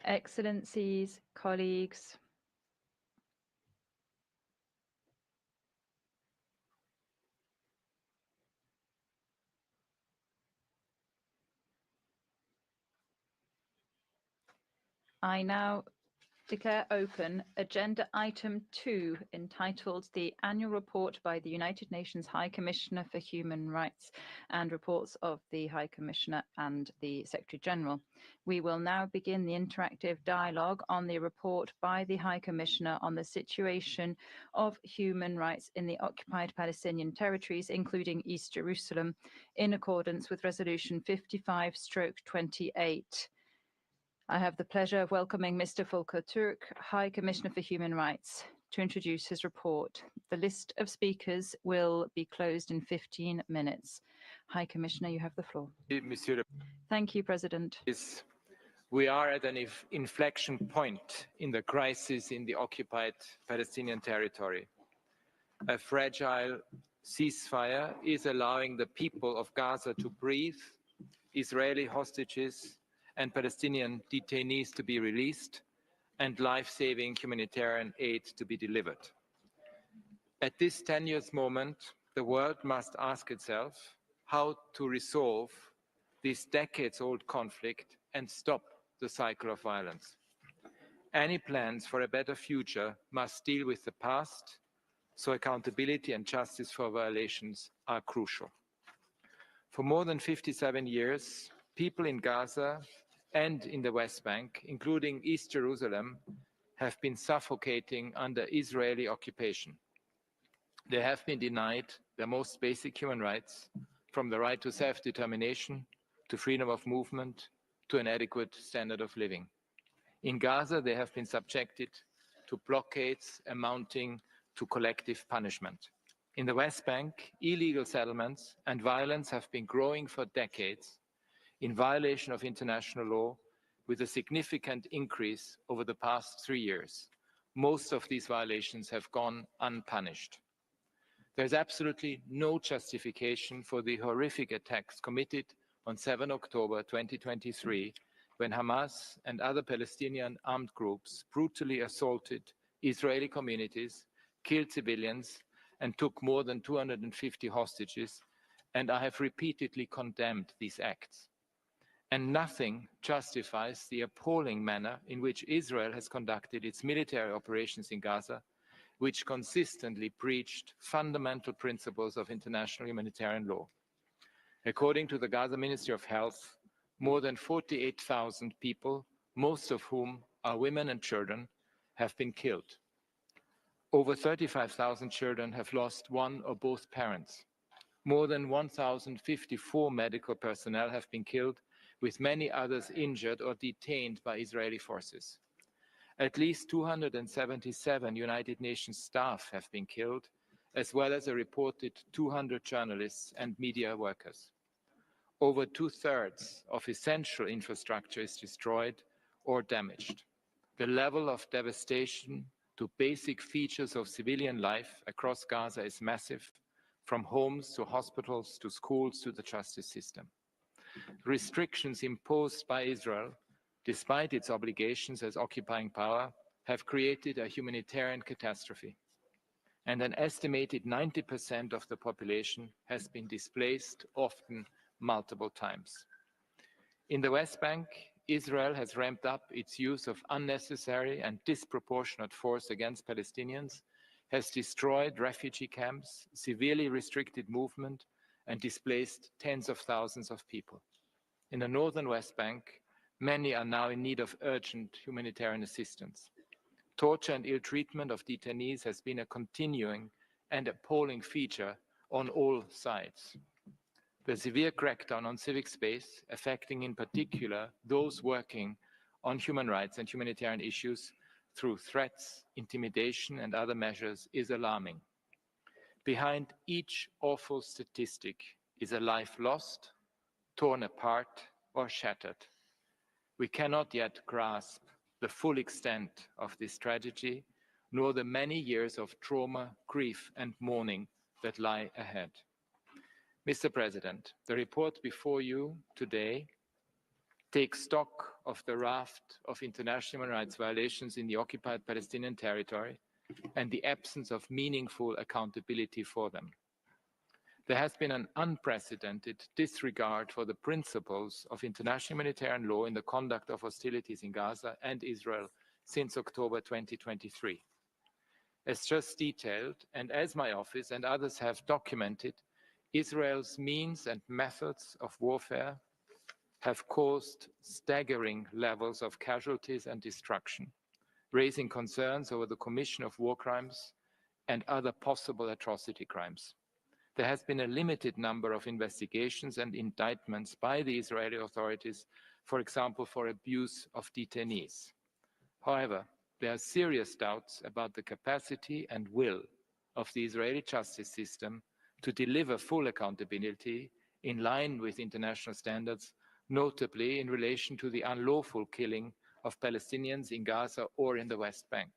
Excellencies, colleagues. I now declare open agenda item 2, entitled the Annual Report by the United Nations High Commissioner for Human Rights and reports of the High Commissioner and the Secretary General. We will now begin the interactive dialogue on the report by the High Commissioner on the situation of human rights in the occupied Palestinian territories, including East Jerusalem, in accordance with Resolution 55/28. I have the pleasure of welcoming Mr. Volker Türk, High Commissioner for Human Rights, to introduce his report. The list of speakers will be closed in 15 minutes. High Commissioner, you have the floor. Thank you, President. We are at an inflection point in the crisis in the occupied Palestinian territory. A fragile ceasefire is allowing the people of Gaza to breathe, Israeli hostages and Palestinian detainees to be released, and life-saving humanitarian aid to be delivered. At this tenuous moment, the world must ask itself how to resolve this decades-old conflict and stop the cycle of violence. Any plans for a better future must deal with the past, so accountability and justice for violations are crucial. For more than 57 years, people in Gaza and in the West Bank, including East Jerusalem, have been suffocating under Israeli occupation. They have been denied their most basic human rights, from the right to self-determination, to freedom of movement, to an adequate standard of living. In Gaza, they have been subjected to blockades amounting to collective punishment. In the West Bank, illegal settlements and violence have been growing for decades, in violation of international law, with a significant increase over the past 3 years. Most of these violations have gone unpunished. There is absolutely no justification for the horrific attacks committed on 7 October 2023, when Hamas and other Palestinian armed groups brutally assaulted Israeli communities, killed civilians, and took more than 250 hostages, and I have repeatedly condemned these acts. And nothing justifies the appalling manner in which Israel has conducted its military operations in Gaza, which consistently breached fundamental principles of international humanitarian law. According to the Gaza Ministry of Health, more than 48,000 people, most of whom are women and children, have been killed. Over 35,000 children have lost one or both parents. More than 1,054 medical personnel have been killed, with many others injured or detained by Israeli forces. At least 277 United Nations staff have been killed, as well as a reported 200 journalists and media workers. Over 2/3 of essential infrastructure is destroyed or damaged. The level of devastation to basic features of civilian life across Gaza is massive, from homes to hospitals to schools to the justice system. Restrictions imposed by Israel, despite its obligations as occupying power, have created a humanitarian catastrophe, and an estimated 90% of the population has been displaced, often multiple times. In the West Bank, Israel has ramped up its use of unnecessary and disproportionate force against Palestinians, has destroyed refugee camps, severely restricted movement, and displaced tens of thousands of people. In the northern West Bank, many are now in need of urgent humanitarian assistance. Torture and ill treatment of detainees has been a continuing and appalling feature on all sides. The severe crackdown on civic space, affecting in particular those working on human rights and humanitarian issues through threats, intimidation, and other measures, is alarming. Behind each awful statistic is a life lost, torn apart, or shattered. We cannot yet grasp the full extent of this tragedy, nor the many years of trauma, grief, and mourning that lie ahead. Mr. President, the report before you today take stock of the raft of international human rights violations in the occupied Palestinian territory and the absence of meaningful accountability for them. There has been an unprecedented disregard for the principles of international humanitarian law in the conduct of hostilities in Gaza and Israel since October 2023. As just detailed, and as my office and others have documented, Israel's means and methods of warfare have caused staggering levels of casualties and destruction, raising concerns over the commission of war crimes and other possible atrocity crimes. There has been a limited number of investigations and indictments by the Israeli authorities, for example, for abuse of detainees. However, there are serious doubts about the capacity and will of the Israeli justice system to deliver full accountability in line with international standards, notably in relation to the unlawful killing of Palestinians in Gaza or in the West Bank.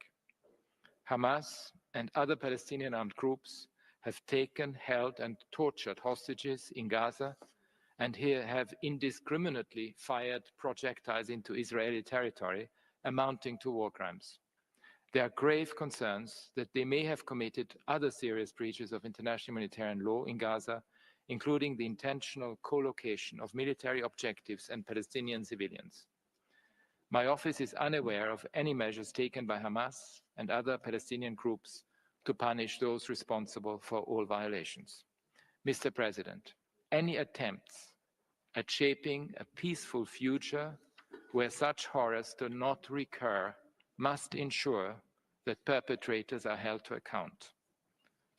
Hamas and other Palestinian armed groups have taken, held, and tortured hostages in Gaza and here have indiscriminately fired projectiles into Israeli territory, amounting to war crimes. There are grave concerns that they may have committed other serious breaches of international humanitarian law in Gaza, including the intentional co-location of military objectives and Palestinian civilians. My office is unaware of any measures taken by Hamas and other Palestinian groups to punish those responsible for all violations. Mr. President, any attempts at shaping a peaceful future where such horrors do not recur must ensure that perpetrators are held to account.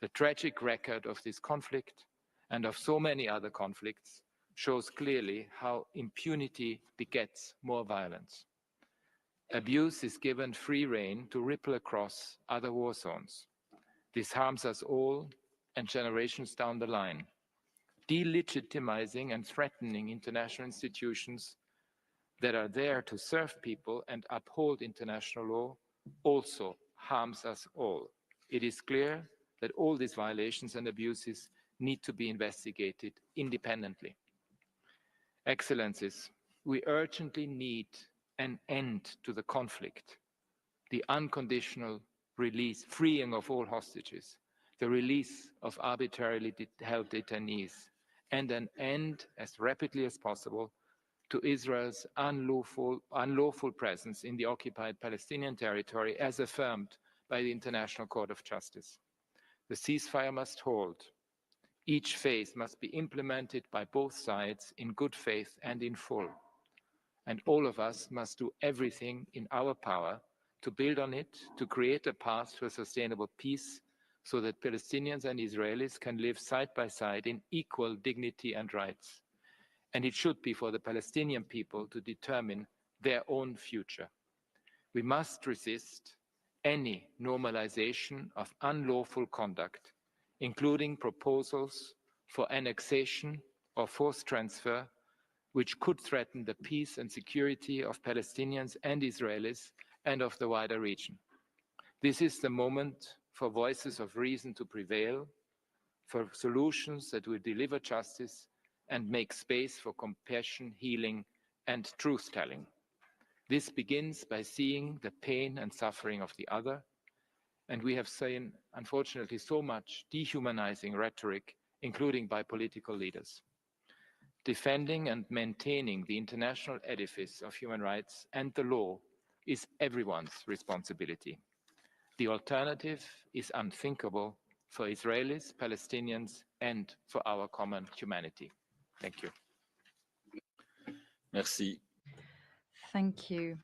The tragic record of this conflict and of so many other conflicts shows clearly how impunity begets more violence. Abuse is given free rein to ripple across other war zones. This harms us all and generations down the line. Delegitimizing and threatening international institutions that are there to serve people and uphold international law also harms us all. It is clear that all these violations and abuses need to be investigated independently. Excellencies, we urgently need an end to the conflict, the unconditional release, freeing of all hostages, the release of arbitrarily held detainees, and an end as rapidly as possible to Israel's unlawful presence in the occupied Palestinian territory as affirmed by the International Court of Justice. The ceasefire must hold. Each phase must be implemented by both sides in good faith and in full. And all of us must do everything in our power to build on it, to create a path to a sustainable peace so that Palestinians and Israelis can live side by side in equal dignity and rights. And it should be for the Palestinian people to determine their own future. We must resist any normalization of unlawful conduct, including proposals for annexation or forced transfer, which could threaten the peace and security of Palestinians and Israelis and of the wider region. This is the moment for voices of reason to prevail, for solutions that will deliver justice and make space for compassion, healing, and truth-telling. This begins by seeing the pain and suffering of the other, and we have seen, unfortunately, so much dehumanizing rhetoric, including by political leaders. Defending and maintaining the international edifice of human rights and the law is everyone's responsibility. The alternative is unthinkable for Israelis, Palestinians, and for our common humanity. Thank you. Merci. Thank you.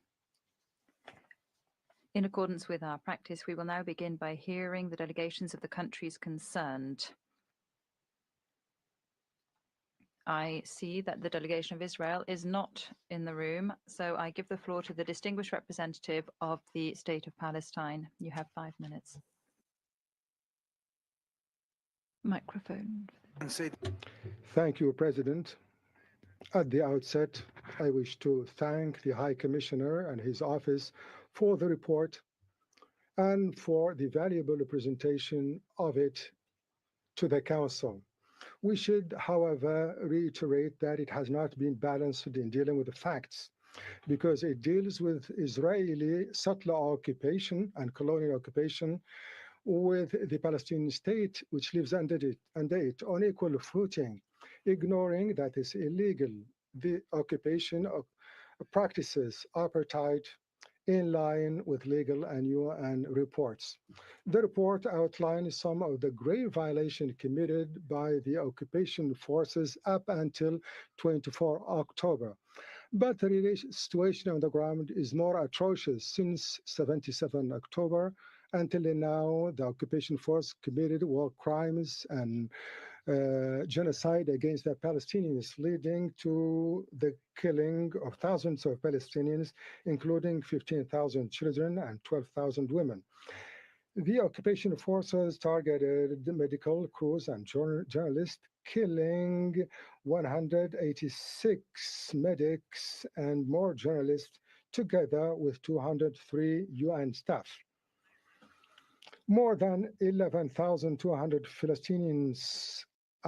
In accordance with our practice, we will now begin by hearing the delegations of the countries concerned. I see that the delegation of Israel is not in the room, so I give the floor to the distinguished representative of the State of Palestine. You have 5 minutes. Microphone. Thank you, President. At the outset, I wish to thank the High Commissioner and his office for the report and for the valuable presentation of it to the Council. We should, however, reiterate that it has not been balanced in dealing with the facts, because it deals with Israeli settler occupation and colonial occupation with the Palestinian state, which lives under it on equal footing, ignoring that it's illegal. The occupation of practices apartheid in line with legal and UN reports. The report outlines some of the grave violations committed by the occupation forces up until 24 October. But the situation on the ground is more atrocious. Since 77 October until now, the occupation force committed war crimes and genocide against the Palestinians, leading to the killing of thousands of Palestinians, including 15,000 children and 12,000 women. The occupation forces targeted medical crews and journalists, killing 186 medics and more journalists, together with 203 UN staff. More than 11,200 Palestinians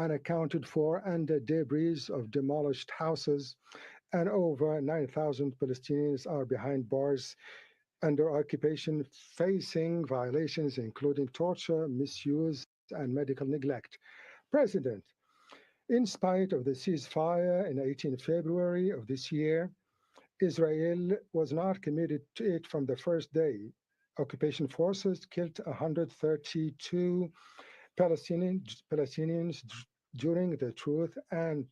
unaccounted for under debris of demolished houses, and over 9,000 Palestinians are behind bars under occupation, facing violations including torture, misuse, and medical neglect. President, in spite of the ceasefire in 18 February of this year, Israel was not committed to it from the first day. Occupation forces killed 132 Palestinians during the truce and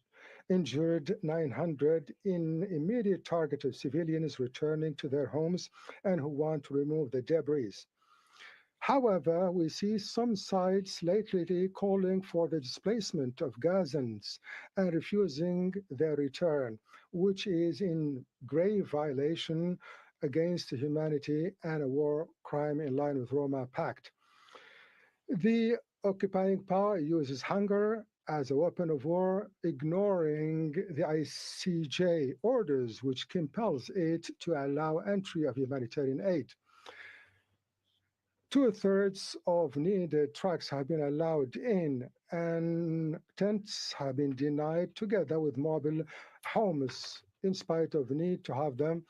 injured 900 in immediate target of civilians returning to their homes and who want to remove the debris. However, we see some sides lately calling for the displacement of Gazans and refusing their return, which is in grave violation against humanity and a war crime in line with Roma Pact. The occupying power uses hunger as a weapon of war, ignoring the ICJ orders, which compels it to allow entry of humanitarian aid. 2/3 of needed trucks have been allowed in, and tents have been denied, together with mobile homes, in spite of the need to have them,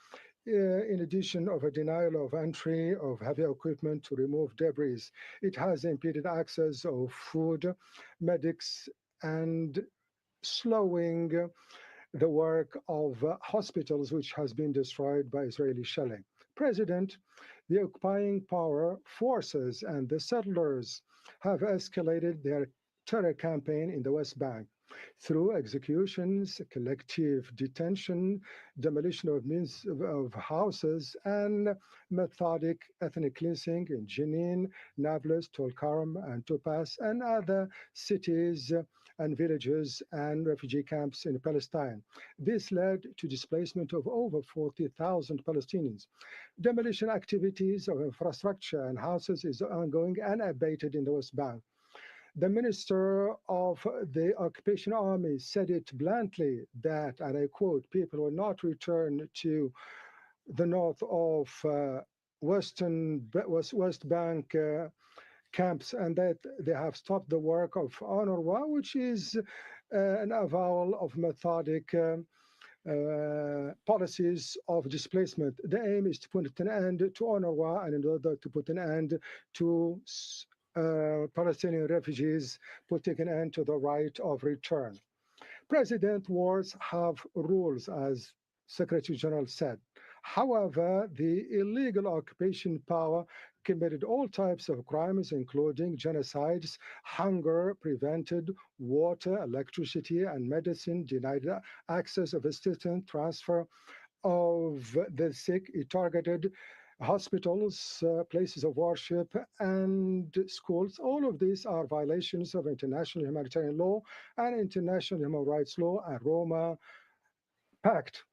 in addition of a denial of entry of heavy equipment to remove debris. It has impeded access of food, medics, and slowing the work of hospitals, which has been destroyed by Israeli shelling. President, the occupying power forces and the settlers have escalated their terror campaign in the West Bank through executions, collective detention, demolition of houses, and methodic ethnic cleansing in Jenin, Nablus, Tulkarm, and Topaz, and other cities and villages and refugee camps in Palestine. This led to displacement of over 40,000 Palestinians. Demolition activities of infrastructure and houses is ongoing and unabated in the West Bank. The minister of the occupation army said it bluntly that, and I quote, people will not return to the north of West Bank camps, and that they have stopped the work of UNRWA, which is an avowal of methodic policies of displacement. The aim is to put an end to UNRWA, and in order to put an end to Palestinian refugees, putting an end to the right of return. President, wars have rules, as Secretary General said. However, the illegal occupation power committed all types of crimes, including genocides, hunger prevented, water, electricity, and medicine denied access of assistance, transfer of the sick. It targeted hospitals, places of worship, and schools. All of these are violations of international humanitarian law and international human rights law and Roma Pact.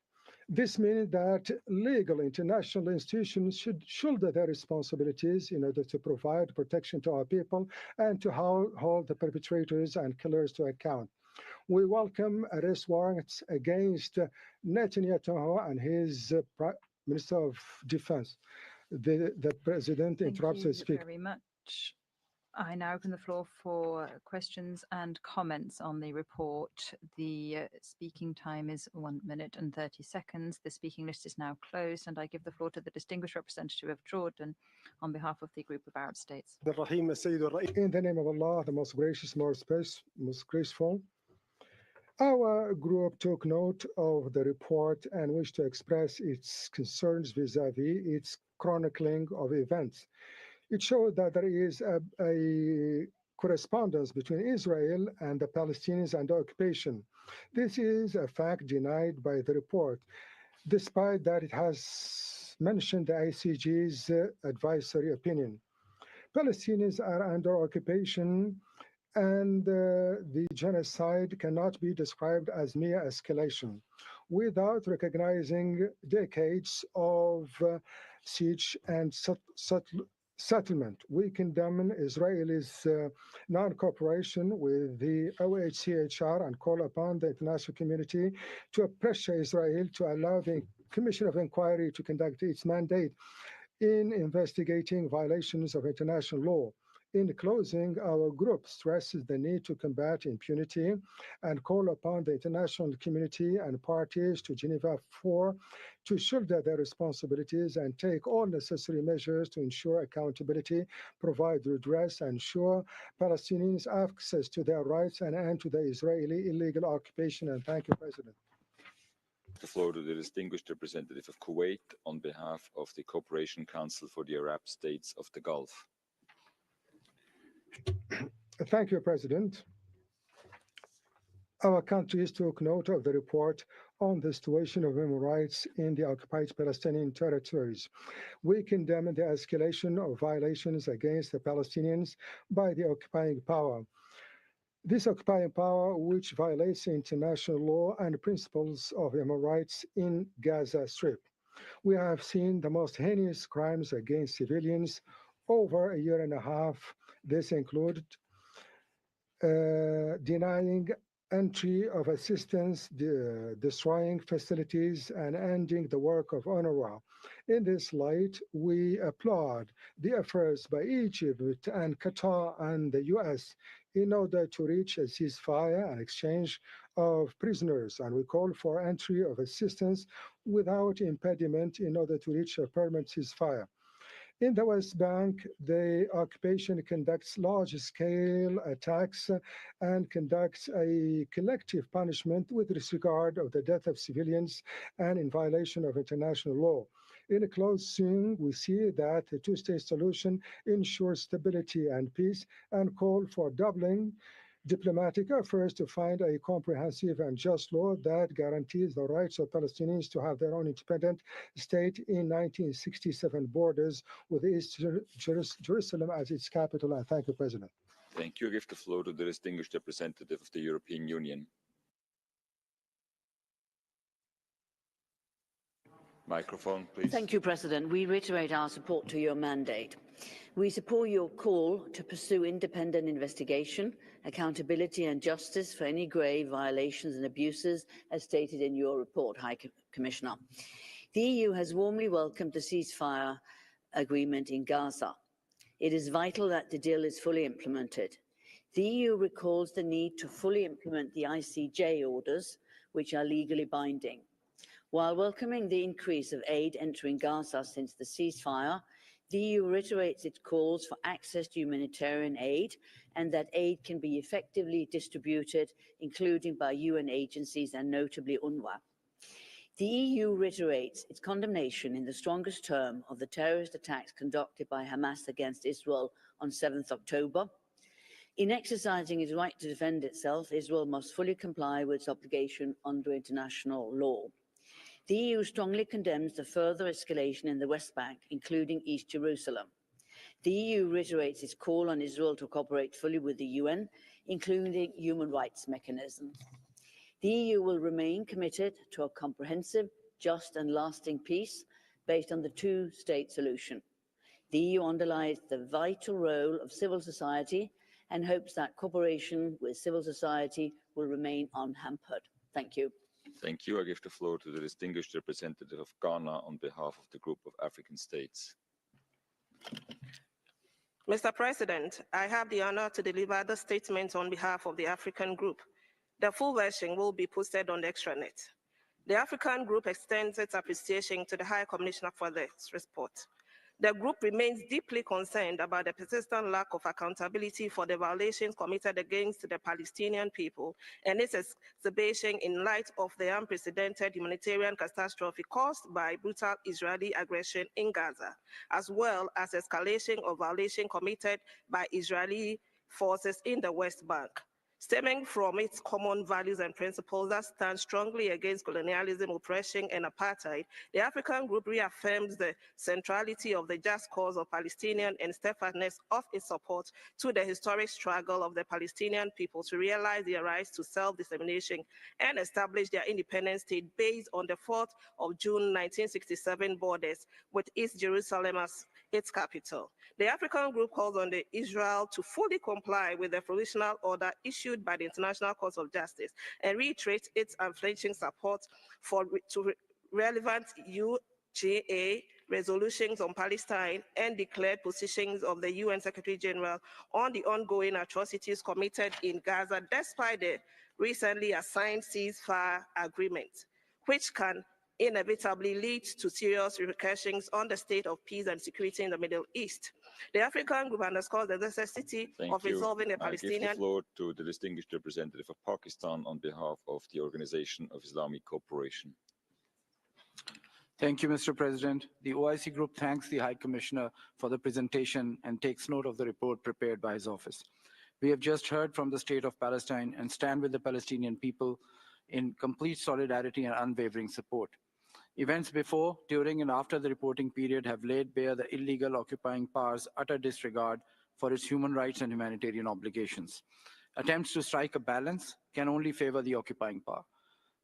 This means that legal international institutions should shoulder their responsibilities in order to provide protection to our people and to hold the perpetrators and killers to account. We welcome arrest warrants against Netanyahu and his Minister of Defense. The president interrupts his speaker. Thank you very much. I now open the floor for questions and comments on the report. The speaking time is 1 minute and 30 seconds. The speaking list is now closed, and I give the floor to the distinguished representative of Jordan on behalf of the group of Arab states. In the name of Allah, the most gracious, most graceful, our group took note of the report and wished to express its concerns vis-à-vis its chronicling of events. It showed that there is a correspondence between Israel and the Palestinians and the occupation. This is a fact denied by the report, despite that it has mentioned the ICG's advisory opinion. Palestinians are under occupation, and the genocide cannot be described as mere escalation without recognizing decades of siege and settlement. We condemn Israel's non-cooperation with the OHCHR and call upon the international community to pressure Israel to allow the Commission of Inquiry to conduct its mandate in investigating violations of international law. In closing, our group stresses the need to combat impunity and call upon the international community and parties to Geneva 4 to shoulder their responsibilities and take all necessary measures to ensure accountability, provide redress, and ensure Palestinians access to their rights and end to the Israeli illegal occupation. And thank you, President. The floor to the distinguished representative of Kuwait on behalf of the Cooperation Council for the Arab States of the Gulf. Thank you, President. Our countries took note of the report on the situation of human rights in the occupied Palestinian territories. We condemn the escalation of violations against the Palestinians by the occupying power. This occupying power, which violates international law and principles of human rights in Gaza Strip. We have seen the most heinous crimes against civilians over a year and a half. This included denying entry of assistance, destroying facilities, and ending the work of UNRWA. In this light, we applaud the efforts by Egypt and Qatar and the US in order to reach a ceasefire and exchange of prisoners, and we call for entry of assistance without impediment in order to reach a permanent ceasefire. In the West Bank, the occupation conducts large-scale attacks and conducts a collective punishment with disregard of the death of civilians and in violation of international law. In closing, we see that the two-state solution ensures stability and peace and call for doubling diplomatic efforts to find a comprehensive and just law that guarantees the rights of Palestinians to have their own independent state in 1967 borders with East Jerusalem as its capital. And thank you, President. Thank you. I give the floor to the distinguished representative of the European Union. Microphone, please. Thank you, President. We reiterate our support to your mandate. We support your call to pursue independent investigation, accountability and justice for any grave violations and abuses as stated in your report, High Commissioner. The EU has warmly welcomed the ceasefire agreement in Gaza. It is vital that the deal is fully implemented. The EU recalls the need to fully implement the ICJ orders, which are legally binding. While welcoming the increase of aid entering Gaza since the ceasefire, the EU reiterates its calls for access to humanitarian aid and that aid can be effectively distributed, including by UN agencies and notably UNRWA. The EU reiterates its condemnation in the strongest term of the terrorist attacks conducted by Hamas against Israel on 7th October. In exercising its right to defend itself, Israel must fully comply with its obligation under international law. The EU strongly condemns the further escalation in the West Bank, including East Jerusalem. The EU reiterates its call on Israel to cooperate fully with the UN, including human rights mechanisms. The EU will remain committed to a comprehensive, just and lasting peace based on the two-state solution. The EU underlines the vital role of civil society and hopes that cooperation with civil society will remain unhampered. Thank you. Thank you. I give the floor to the distinguished representative of Ghana on behalf of the Group of African States. Mr. President, I have the honor to deliver the statement on behalf of the African Group. The full version will be posted on the extranet. The African Group extends its appreciation to the High Commissioner for this report. The group remains deeply concerned about the persistent lack of accountability for the violations committed against the Palestinian people and its exacerbation in light of the unprecedented humanitarian catastrophe caused by brutal Israeli aggression in Gaza, as well as escalation of violations committed by Israeli forces in the West Bank. Stemming from its common values and principles that stand strongly against colonialism, oppression, and apartheid, the African Group reaffirms the centrality of the just cause of Palestinians and steadfastness of its support to the historic struggle of the Palestinian people to realize their rights to self-determination and establish their independent state based on the 4th of June 1967 borders with East Jerusalem as its capital. The African Group calls on Israel to fully comply with the provisional order issued by the International Court of Justice and reiterates its unflinching support to relevant UJA resolutions on Palestine and declared positions of the UN Secretary General on the ongoing atrocities committed in Gaza despite the recently assigned ceasefire agreement, which can inevitably lead to serious repercussions on the state of peace and security in the Middle East. The African Group underscores the necessity of resolving the Palestinian... I give the floor to the distinguished representative of Pakistan on behalf of the Organization of Islamic Cooperation. Thank you, Mr. President. The OIC Group thanks the High Commissioner for the presentation and takes note of the report prepared by his office. We have just heard from the State of Palestine and stand with the Palestinian people in complete solidarity and unwavering support. Events before, during, and after the reporting period have laid bare the illegal occupying power's utter disregard for its human rights and humanitarian obligations. Attempts to strike a balance can only favor the occupying power.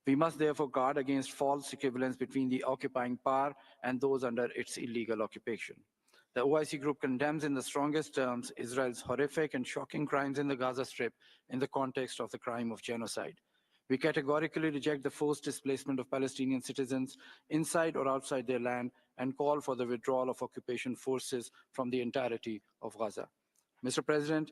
We must therefore guard against false equivalence between the occupying power and those under its illegal occupation. The OIC Group condemns in the strongest terms Israel's horrific and shocking crimes in the Gaza Strip in the context of the crime of genocide. We categorically reject the forced displacement of Palestinian citizens inside or outside their land and call for the withdrawal of occupation forces from the entirety of Gaza. Mr. President,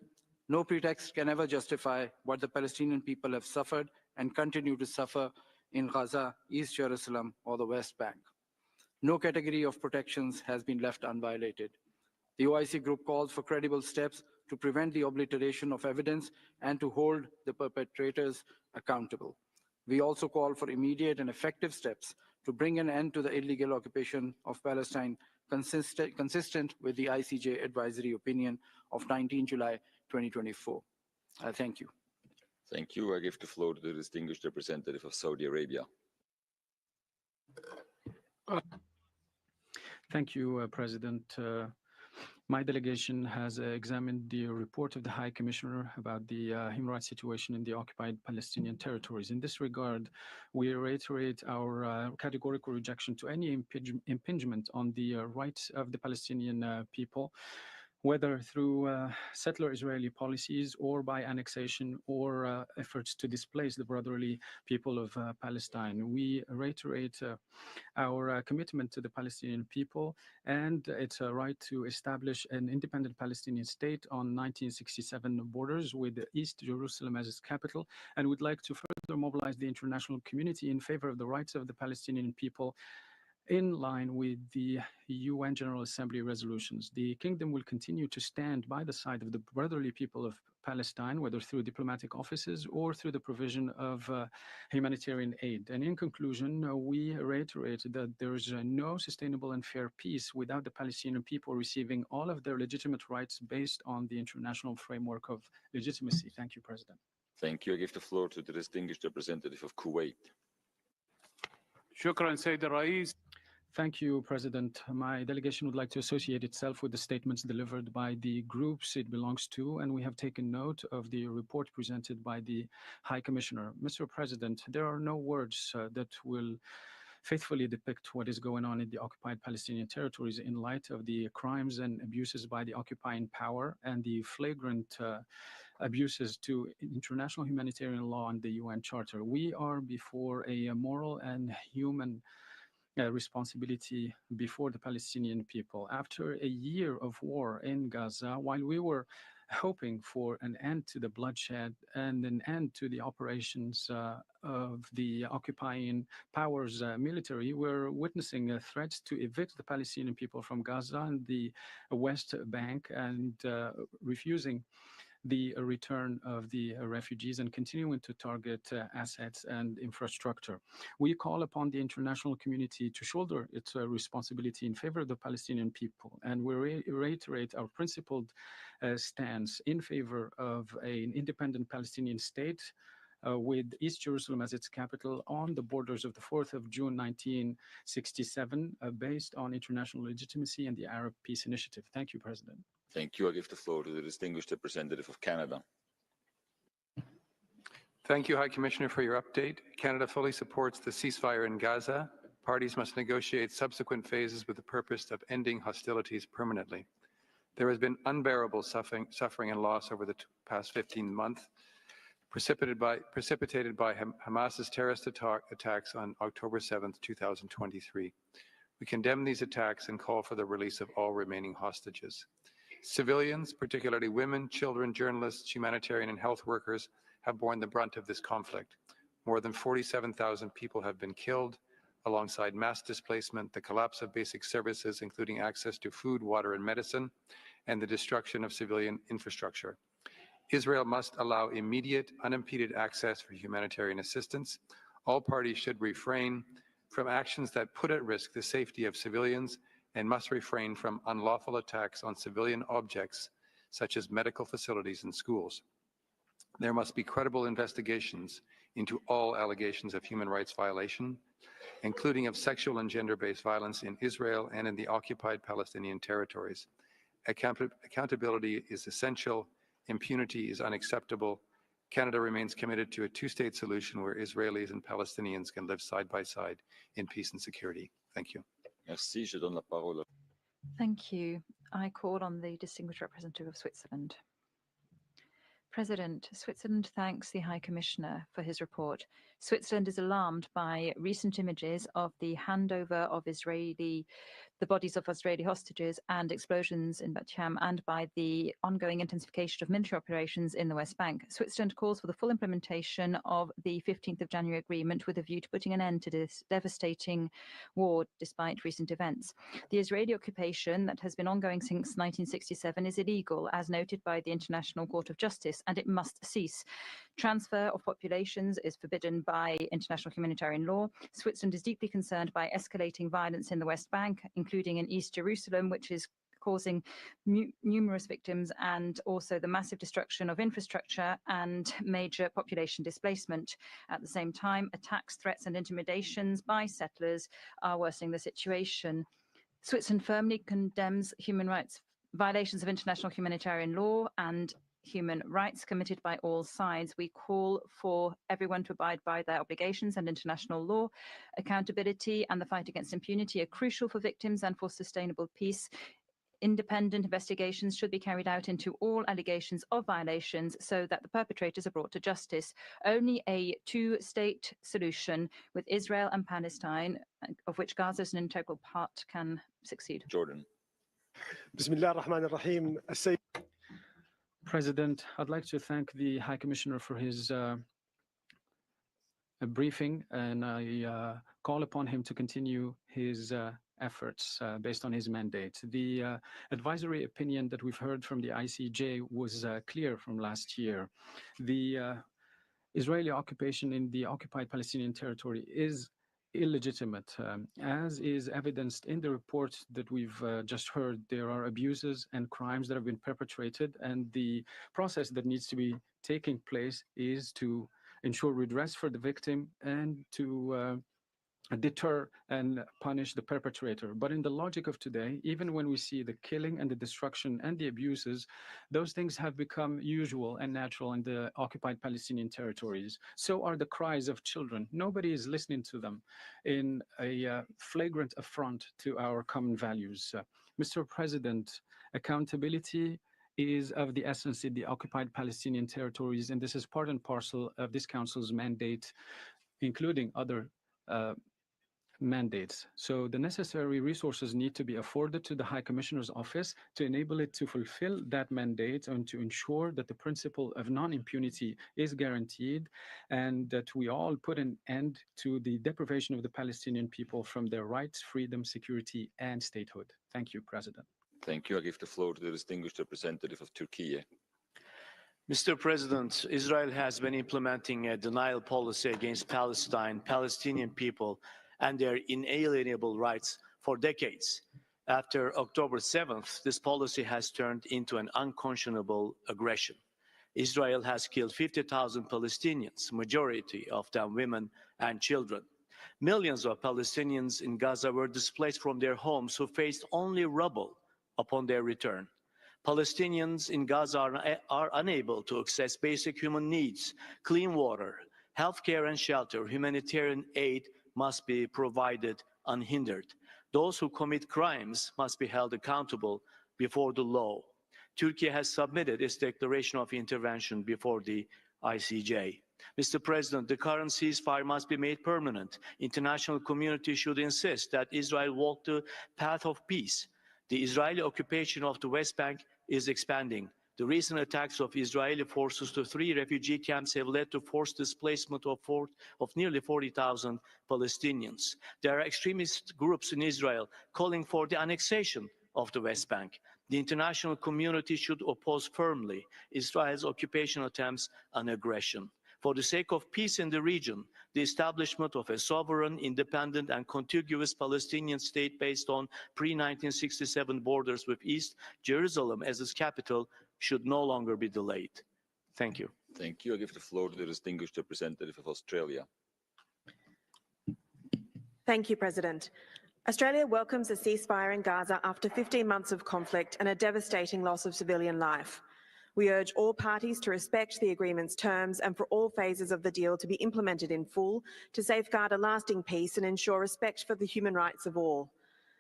no pretext can ever justify what the Palestinian people have suffered and continue to suffer in Gaza, East Jerusalem, or the West Bank. No category of protections has been left unviolated. The OIC Group calls for credible steps to prevent the obliteration of evidence and to hold the perpetrators accountable. We also call for immediate and effective steps to bring an end to the illegal occupation of Palestine consistent with the ICJ advisory opinion of 19 July 2024. Thank you. Thank you. I give the floor to the distinguished representative of Saudi Arabia. Thank you, President. My delegation has examined the report of the High Commissioner about the human rights situation in the occupied Palestinian territories. In this regard, we reiterate our categorical rejection to any impingement on the rights of the Palestinian people, whether through settler Israeli policies or by annexation or efforts to displace the brotherly people of Palestine. We reiterate our commitment to the Palestinian people and its right to establish an independent Palestinian state on 1967 borders with East Jerusalem as its capital, and would like to further mobilize the international community in favor of the rights of the Palestinian people in line with the UN General Assembly resolutions. The Kingdom will continue to stand by the side of the brotherly people of Palestine, whether through diplomatic offices or through the provision of humanitarian aid. And in conclusion, we reiterate that there is no sustainable and fair peace without the Palestinian people receiving all of their legitimate rights based on the international framework of legitimacy. Thank you, President. Thank you. I give the floor to the distinguished representative of Kuwait. Shukran, Sayyid Rais. Thank you, President. My delegation would like to associate itself with the statements delivered by the groups it belongs to, and we have taken note of the report presented by the High Commissioner. Mr. President, there are no words that will faithfully depict what is going on in the occupied Palestinian territories in light of the crimes and abuses by the occupying power and the flagrant abuses to international humanitarian law and the UN Charter. We are before a moral and human responsibility before the Palestinian people. After a year of war in Gaza, while we were hoping for an end to the bloodshed and an end to the operations of the occupying powers military, we're witnessing threats to evict the Palestinian people from Gaza and the West Bank and refusing the return of the refugees and continuing to target assets and infrastructure. We call upon the international community to shoulder its responsibility in favor of the Palestinian people, and we reiterate our principled stance in favor of an independent Palestinian state with East Jerusalem as its capital on the borders of the 4th of June 1967, based on international legitimacy and the Arab Peace Initiative. Thank you, President. Thank you. I give the floor to the distinguished representative of Canada. Thank you, High Commissioner, for your update. Canada fully supports the ceasefire in Gaza. Parties must negotiate subsequent phases with the purpose of ending hostilities permanently. There has been unbearable suffering and loss over the past 15 months, precipitated by Hamas's terrorist attacks on October 7th, 2023. We condemn these attacks and call for the release of all remaining hostages. Civilians, particularly women, children, journalists, humanitarian and health workers, have borne the brunt of this conflict. More than 47,000 people have been killed, alongside mass displacement, the collapse of basic services, including access to food, water, and medicine, and the destruction of civilian infrastructure. Israel must allow immediate, unimpeded access for humanitarian assistance. All parties should refrain from actions that put at risk the safety of civilians and must refrain from unlawful attacks on civilian objects, such as medical facilities and schools. There must be credible investigations into all allegations of human rights violation, including of sexual and gender-based violence in Israel and in the occupied Palestinian territories. Accountability is essential. Impunity is unacceptable. Canada remains committed to a two-state solution where Israelis and Palestinians can live side by side in peace and security. Thank you. Merci. Je donne la parole. Thank you. I call on the distinguished representative of Switzerland. President, Switzerland thanks the High Commissioner for his report. Switzerland is alarmed by recent images of the handover of the bodies of Israeli hostages and explosions in Bat Yam, and by the ongoing intensification of military operations in the West Bank. Switzerland calls for the full implementation of the 15th of January agreement with a view to putting an end to this devastating war despite recent events. The Israeli occupation that has been ongoing since 1967 is illegal, as noted by the International Court of Justice, and it must cease. Transfer of populations is forbidden by international humanitarian law. Switzerland is deeply concerned by escalating violence in the West Bank, including in East Jerusalem, which is causing numerous victims, and also the massive destruction of infrastructure and major population displacement. At the same time, attacks, threats, and intimidations by settlers are worsening the situation. Switzerland firmly condemns human rights violations of international humanitarian law and human rights committed by all sides. We call for everyone to abide by their obligations and international law. Accountability and the fight against impunity are crucial for victims and for sustainable peace. Independent investigations should be carried out into all allegations of violations so that the perpetrators are brought to justice. Only a two-state solution with Israel and Palestine, of which Gaza is an integral part, can succeed. Jordan. Bismillah ar-Rahman ar-Rahim. President, I'd like to thank the High Commissioner for his briefing, and I call upon him to continue his efforts based on his mandate. The advisory opinion that we've heard from the ICJ was clear from last year. The Israeli occupation in the occupied Palestinian territory is illegitimate. As is evidenced in the report that we've just heard, there are abuses and crimes that have been perpetrated, and the process that needs to be taking place is to ensure redress for the victim and to deter and punish the perpetrator. But in the logic of today, even when we see the killing and the destruction and the abuses, those things have become usual and natural in the occupied Palestinian territories. So are the cries of children. Nobody is listening to them in a flagrant affront to our common values. Mr. President, accountability is of the essence in the occupied Palestinian territories, and this is part and parcel of this Council's mandate, including other mandates. So the necessary resources need to be afforded to the High Commissioner's office to enable it to fulfill that mandate and to ensure that the principle of non-impunity is guaranteed and that we all put an end to the deprivation of the Palestinian people from their rights, freedom, security, and statehood. Thank you, President. Thank you. I give the floor to the distinguished representative of Turkey. Mr. President, Israel has been implementing a denial policy against Palestine, Palestinian people, and their inalienable rights for decades. After October 7th, this policy has turned into an unconscionable aggression. Israel has killed 50,000 Palestinians, majority of them women and children. Millions of Palestinians in Gaza were displaced from their homes who faced only rubble upon their return. Palestinians in Gaza are unable to access basic human needs, clean water, healthcare and shelter. Humanitarian aid must be provided unhindered. Those who commit crimes must be held accountable before the law. Turkey has submitted its declaration of intervention before the ICJ. Mr. President, the current ceasefire must be made permanent. International community should insist that Israel walk the path of peace. The Israeli occupation of the West Bank is expanding. The recent attacks of Israeli forces to 3 refugee camps have led to forced displacement of nearly 40,000 Palestinians. There are extremist groups in Israel calling for the annexation of the West Bank. The international community should oppose firmly Israel's occupation attempts and aggression. For the sake of peace in the region, the establishment of a sovereign, independent and contiguous Palestinian state based on pre-1967 borders with East Jerusalem as its capital should no longer be delayed. Thank you. Thank you. I give the floor to the distinguished representative of Australia. Thank you, President. Australia welcomes a ceasefire in Gaza after 15 months of conflict and a devastating loss of civilian life. We urge all parties to respect the agreement's terms and for all phases of the deal to be implemented in full to safeguard a lasting peace and ensure respect for the human rights of all.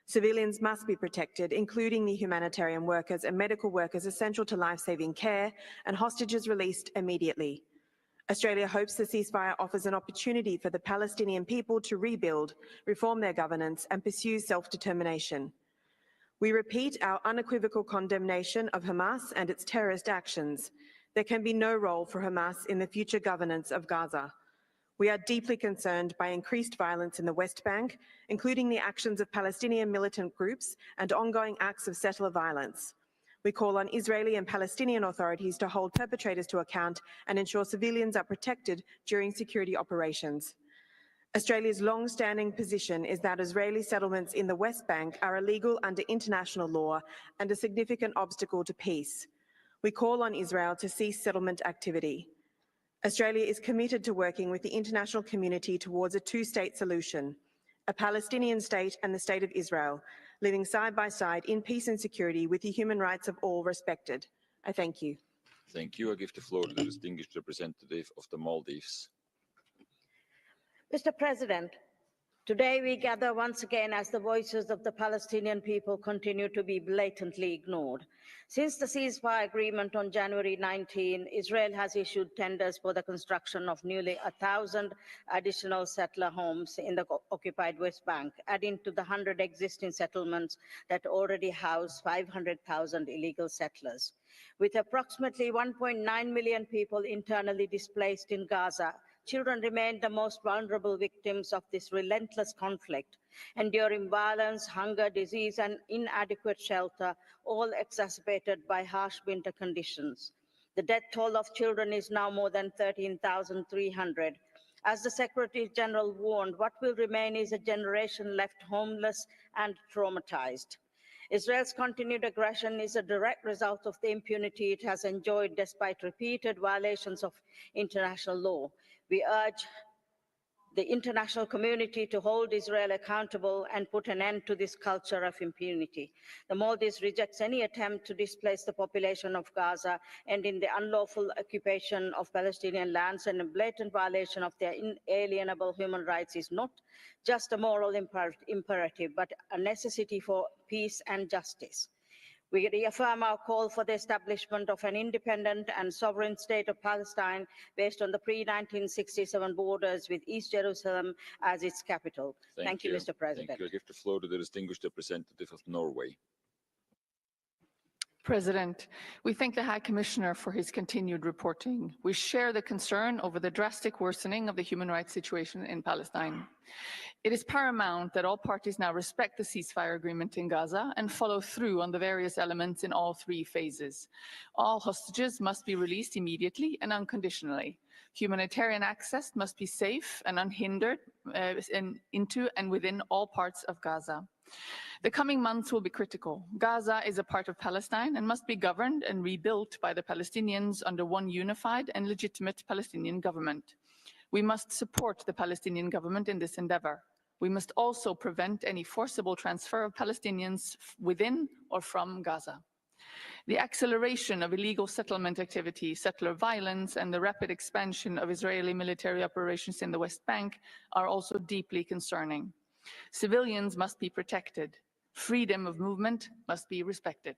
Civilians must be protected, including the humanitarian workers and medical workers essential to life-saving care, and hostages released immediately. Australia hopes the ceasefire offers an opportunity for the Palestinian people to rebuild, reform their governance and pursue self-determination. We repeat our unequivocal condemnation of Hamas and its terrorist actions. There can be no role for Hamas in the future governance of Gaza. We are deeply concerned by increased violence in the West Bank, including the actions of Palestinian militant groups and ongoing acts of settler violence. We call on Israeli and Palestinian authorities to hold perpetrators to account and ensure civilians are protected during security operations. Australia's long-standing position is that Israeli settlements in the West Bank are illegal under international law and a significant obstacle to peace. We call on Israel to cease settlement activity. Australia is committed to working with the international community towards a two-state solution, a Palestinian state and the State of Israel, living side by side in peace and security with the human rights of all respected. I thank you. Thank you. I give the floor to the distinguished representative of the Maldives. Mr. President, today we gather once again as the voices of the Palestinian people continue to be blatantly ignored. Since the ceasefire agreement on January 19, Israel has issued tenders for the construction of nearly 1,000 additional settler homes in the occupied West Bank, adding to the 100 existing settlements that already house 500,000 illegal settlers. With approximately 1.9 million people internally displaced in Gaza, children remain the most vulnerable victims of this relentless conflict, enduring violence, hunger, disease, and inadequate shelter, all exacerbated by harsh winter conditions. The death toll of children is now more than 13,300. As the Secretary General warned, what will remain is a generation left homeless and traumatized. Israel's continued aggression is a direct result of the impunity it has enjoyed despite repeated violations of international law. We urge the international community to hold Israel accountable and put an end to this culture of impunity. The Maldives rejects any attempt to displace the population of Gaza, ending the unlawful occupation of Palestinian lands and a blatant violation of their inalienable human rights is not just a moral imperative, but a necessity for peace and justice. We reaffirm our call for the establishment of an independent and sovereign state of Palestine based on the pre-1967 borders with East Jerusalem as its capital. Thank you, Mr. President. Thank you. I give the floor to the distinguished representative of Norway. President, we thank the High Commissioner for his continued reporting. We share the concern over the drastic worsening of the human rights situation in Palestine. It is paramount that all parties now respect the ceasefire agreement in Gaza and follow through on the various elements in all three phases. All hostages must be released immediately and unconditionally. Humanitarian access must be safe and unhindered into and within all parts of Gaza. The coming months will be critical. Gaza is a part of Palestine and must be governed and rebuilt by the Palestinians under one unified and legitimate Palestinian government. We must support the Palestinian government in this endeavor. We must also prevent any forcible transfer of Palestinians within or from Gaza. The acceleration of illegal settlement activity, settler violence, and the rapid expansion of Israeli military operations in the West Bank are also deeply concerning. Civilians must be protected. Freedom of movement must be respected.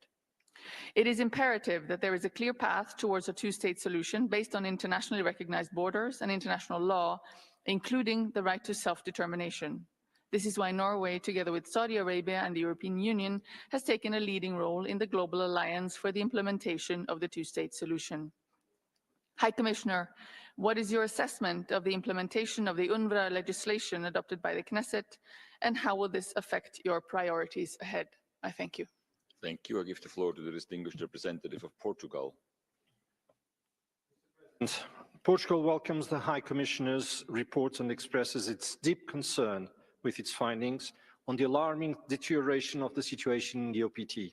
It is imperative that there is a clear path towards a two-state solution based on internationally recognized borders and international law, including the right to self-determination. This is why Norway, together with Saudi Arabia and the European Union, has taken a leading role in the Global Alliance for the implementation of the two-state solution. High Commissioner, what is your assessment of the implementation of the UNRWA legislation adopted by the Knesset, and how will this affect your priorities ahead? I thank you. Thank you. I give the floor to the distinguished representative of Portugal. Portugal welcomes the High Commissioner's report and expresses its deep concern with its findings on the alarming deterioration of the situation in the OPT.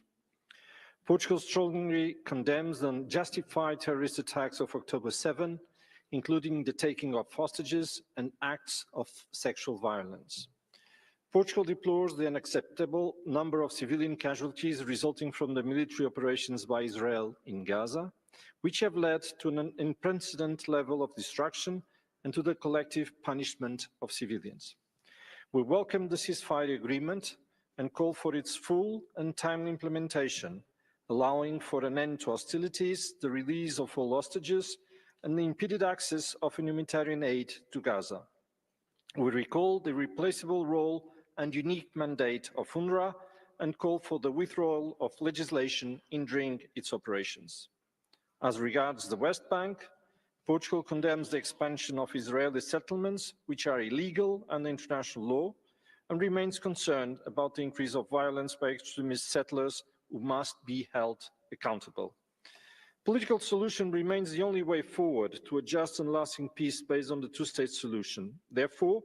Portugal strongly condemns the unjustified terrorist attacks of October 7, including the taking of hostages and acts of sexual violence. Portugal deplores the unacceptable number of civilian casualties resulting from the military operations by Israel in Gaza, which have led to an unprecedented level of destruction and to the collective punishment of civilians. We welcome the ceasefire agreement and call for its full and timely implementation, allowing for an end to hostilities, the release of all hostages, and the impeded access of humanitarian aid to Gaza. We recall the irreplaceable role and unique mandate of UNRWA and call for the withdrawal of legislation hindering its operations. As regards the West Bank, Portugal condemns the expansion of Israeli settlements, which are illegal under international law, and remains concerned about the increase of violence by extremist settlers who must be held accountable. Political solution remains the only way forward to a just and lasting peace based on the two-state solution. Therefore,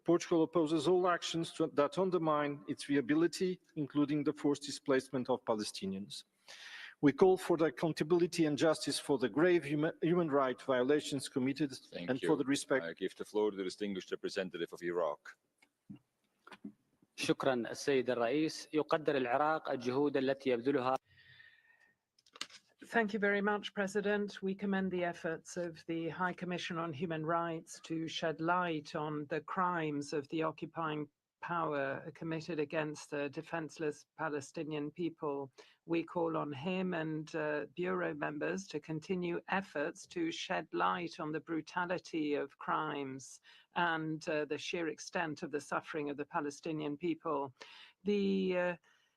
Portugal opposes all actions that undermine its viability, including the forced displacement of Palestinians. We call for the accountability and justice for the grave human rights violations committed for the respect. I give the floor to the distinguished representative of Iraq. شكرا السيد الرئيس. يقدر العراق الجهود التي يبذلها. Thank you very much, President. We commend the efforts of the High Commission on Human Rights to shed light on the crimes of the occupying power committed against the defenseless Palestinian people. We call on him and Bureau members to continue efforts to shed light on the brutality of crimes and the sheer extent of the suffering of the Palestinian people. The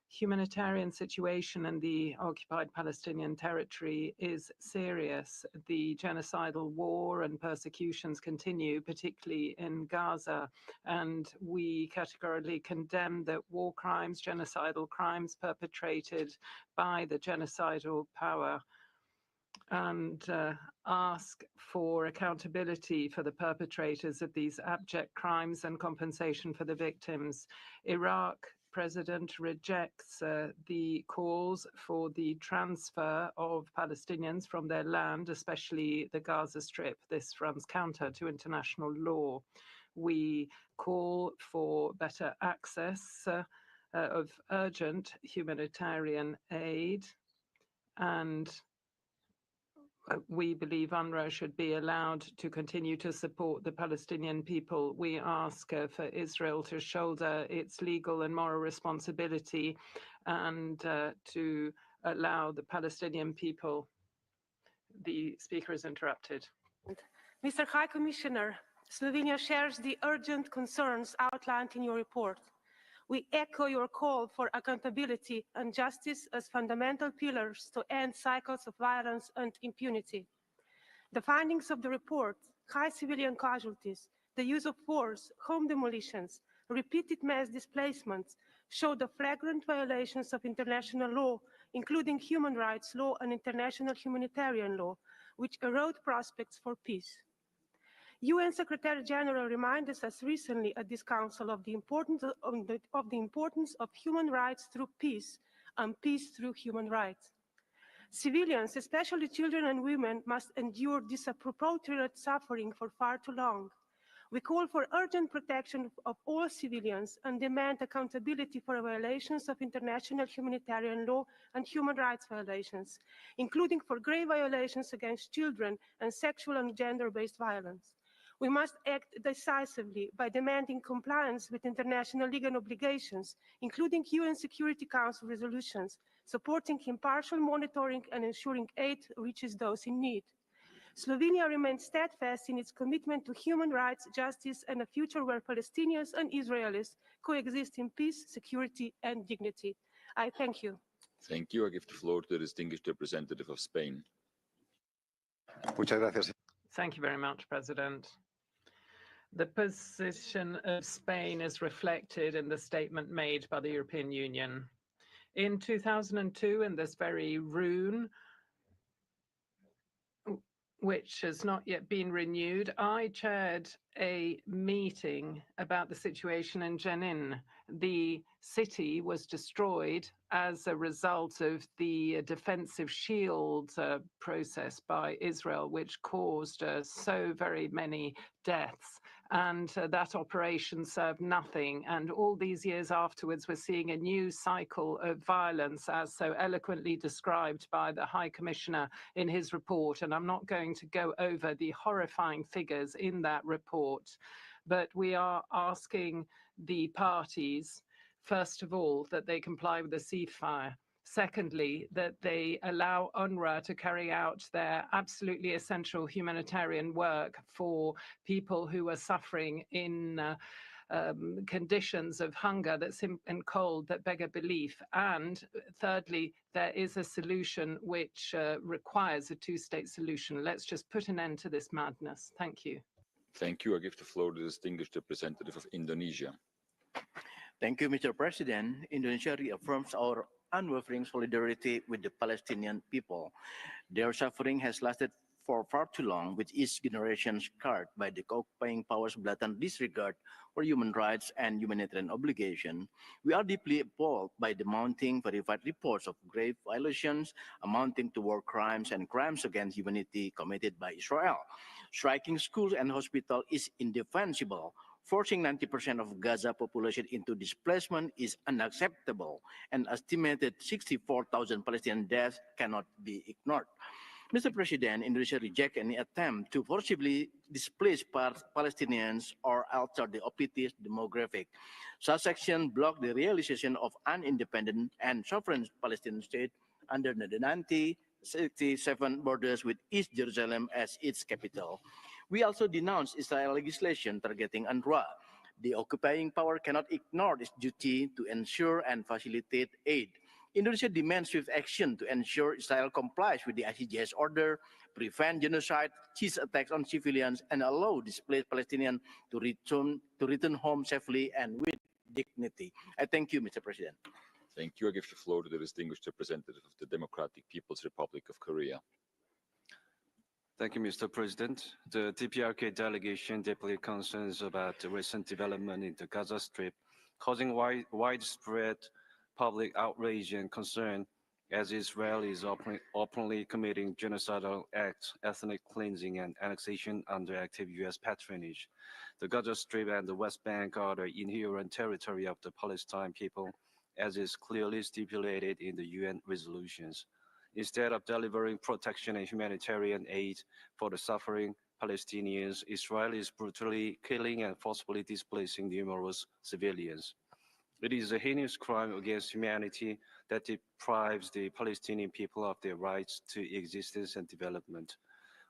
humanitarian situation in the occupied Palestinian territory is serious. The genocidal war and persecutions continue, particularly in Gaza, and we categorically condemn the war crimes, genocidal crimes perpetrated by the genocidal power, and ask for accountability for the perpetrators of these abject crimes and compensation for the victims. Iraq President rejects the calls for the transfer of Palestinians from their land, especially the Gaza Strip. This runs counter to international law. We call for better access of urgent humanitarian aid, and we believe UNRWA should be allowed to continue to support the Palestinian people. We ask for Israel to shoulder its legal and moral responsibility and to allow the Palestinian people. The speaker is interrupted. Mr. High Commissioner, Slovenia shares the urgent concerns outlined in your report. We echo your call for accountability and justice as fundamental pillars to end cycles of violence and impunity. The findings of the report, high civilian casualties, the use of force, home demolitions, repeated mass displacements, show the flagrant violations of international law, including human rights law and international humanitarian law, which erode prospects for peace. UN Secretary General reminded us recently at this Council of the importance of human rights through peace and peace through human rights. Civilians, especially children and women, must endure disproportionate suffering for far too long. We call for urgent protection of all civilians and demand accountability for violations of international humanitarian law and human rights violations, including for grave violations against children and sexual and gender-based violence. We must act decisively by demanding compliance with international legal obligations, including UN Security Council resolutions, supporting impartial monitoring and ensuring aid reaches those in need. Slovenia remains steadfast in its commitment to human rights, justice, and a future where Palestinians and Israelis coexist in peace, security, and dignity. I thank you. Thank you. I give the floor to the distinguished representative of Spain. Muchas gracias. Thank you very much, President. The position of Spain is reflected in the statement made by the European Union. In 2002, in this very room, which has not yet been renewed, I chaired a meeting about the situation in Jenin. The city was destroyed as a result of the defensive shield process by Israel, which caused so very many deaths. And that operation served nothing. And all these years afterwards, we're seeing a new cycle of violence, as so eloquently described by the High Commissioner in his report. And I'm not going to go over the horrifying figures in that report, but we are asking the parties, first of all, that they comply with the ceasefire. Secondly, that they allow UNRWA to carry out their absolutely essential humanitarian work for people who are suffering in conditions of hunger and cold that beg a belief. And thirdly, there is a solution which requires a two-state solution. Let's just put an end to this madness. Thank you. Thank you. I give the floor to the distinguished representative of Indonesia. Thank you, Mr. President. Indonesia reaffirms our unwavering solidarity with the Palestinian people. Their suffering has lasted for far too long, with each generation scarred by the occupying powers' blatant disregard for human rights and humanitarian obligation. We are deeply appalled by the mounting verified reports of grave violations amounting to war crimes and crimes against humanity committed by Israel. Striking schools and hospitals is indefensible. Forcing 90% of Gaza population into displacement is unacceptable. An estimated 64,000 Palestinian deaths cannot be ignored. Mr. President, Indonesia rejects any attempt to forcibly displace Palestinians or alter the OPT's demographic. Such action block the realization of an independent and sovereign Palestinian state under the 1967 borders with East Jerusalem as its capital. We also denounce Israel legislation targeting UNRWA. The occupying power cannot ignore its duty to ensure and facilitate aid. Indonesia demands swift action to ensure Israel complies with the ICJ's order, prevent genocide, cease attacks on civilians, and allow displaced Palestinians to return home safely and with dignity. I thank you, Mr. President. Thank you. I give the floor to the distinguished representative of the Democratic People's Republic of Korea. Thank you, Mr. President. The DPRK delegation deeply concerns about the recent development in the Gaza Strip, causing widespread public outrage and concern as Israel is openly committing genocidal acts, ethnic cleansing, and annexation under active U.S. patronage. The Gaza Strip and the West Bank are the inherent territory of the Palestinian people, as is clearly stipulated in the UN resolutions. Instead of delivering protection and humanitarian aid for the suffering Palestinians, Israel is brutally killing and forcibly displacing numerous civilians. It is a heinous crime against humanity that deprives the Palestinian people of their rights to existence and development.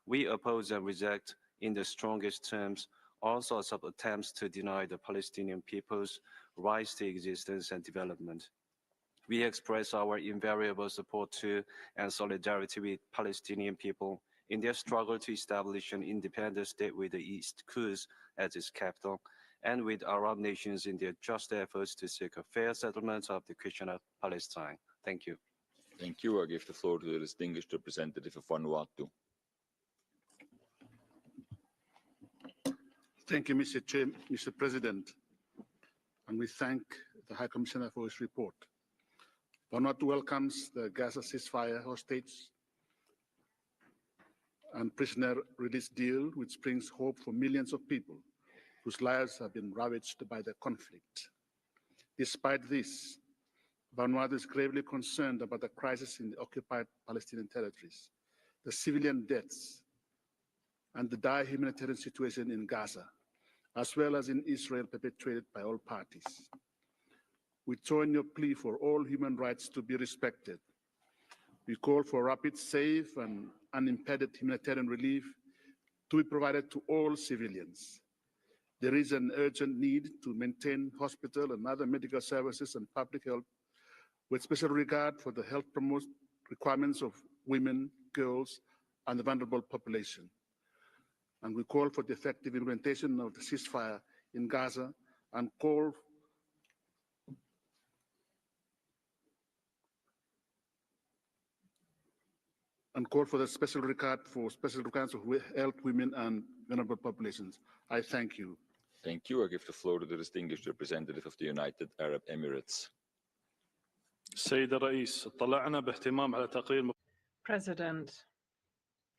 We oppose and reject in the strongest terms all sorts of attempts to deny the Palestinian people's rights to existence and development. We express our invariable support to and solidarity with Palestinian people in their struggle to establish an independent state with the East Quds as its capital, and with Arab nations in their just efforts to seek a fair settlement of the question of Palestine. Thank you. Thank you. I give the floor to the distinguished representative of Vanuatu. Thank you, Mr. President, and we thank the High Commissioner for his report. Vanuatu welcomes the Gaza ceasefire hostage and prisoner release deal, which brings hope for millions of people whose lives have been ravaged by the conflict. Despite this, Vanuatu is gravely concerned about the crisis in the occupied Palestinian territories, the civilian deaths, and the dire humanitarian situation in Gaza, as well as in Israel, perpetuated by all parties. We join your plea for all human rights to be respected. We call for rapid, safe, and unimpeded humanitarian relief to be provided to all civilians. There is an urgent need to maintain hospital and other medical services and public health with special regard for the health requirements of women, girls, and the vulnerable population. And we call for the effective implementation of the ceasefire in Gaza and call for the special requirements of health, women, and vulnerable populations. I thank you. Thank you. I give the floor to the distinguished representative of the United Arab Emirates. President,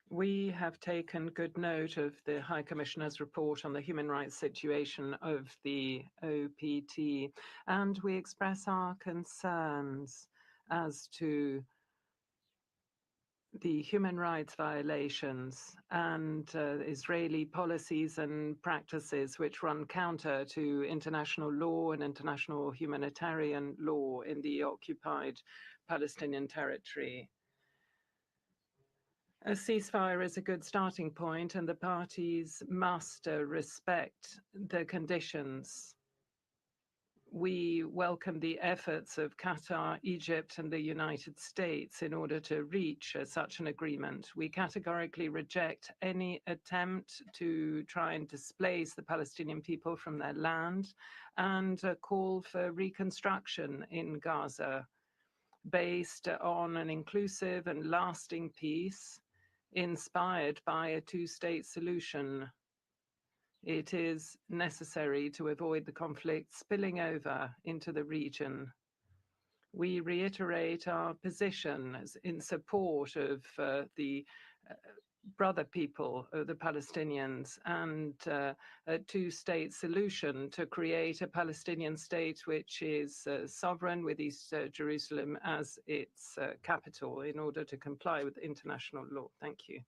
we have taken good note of the High Commissioner's report on the human rights situation of the OPT, and we express our concerns as to the human rights violations and Israeli policies and practices which run counter to international law and international humanitarian law in the occupied Palestinian territory. A ceasefire is a good starting point, and the parties must respect the conditions. We welcome the efforts of Qatar, Egypt, and the United States in order to reach such an agreement. We categorically reject any attempt to try and displace the Palestinian people from their land and call for reconstruction in Gaza based on an inclusive and lasting peace inspired by a two-state solution. It is necessary to avoid the conflict spilling over into the region. We reiterate our position in support of the brother people of the Palestinians and a two-state solution to create a Palestinian state which is sovereign with East Jerusalem as its capital in order to comply with international law. Thank you.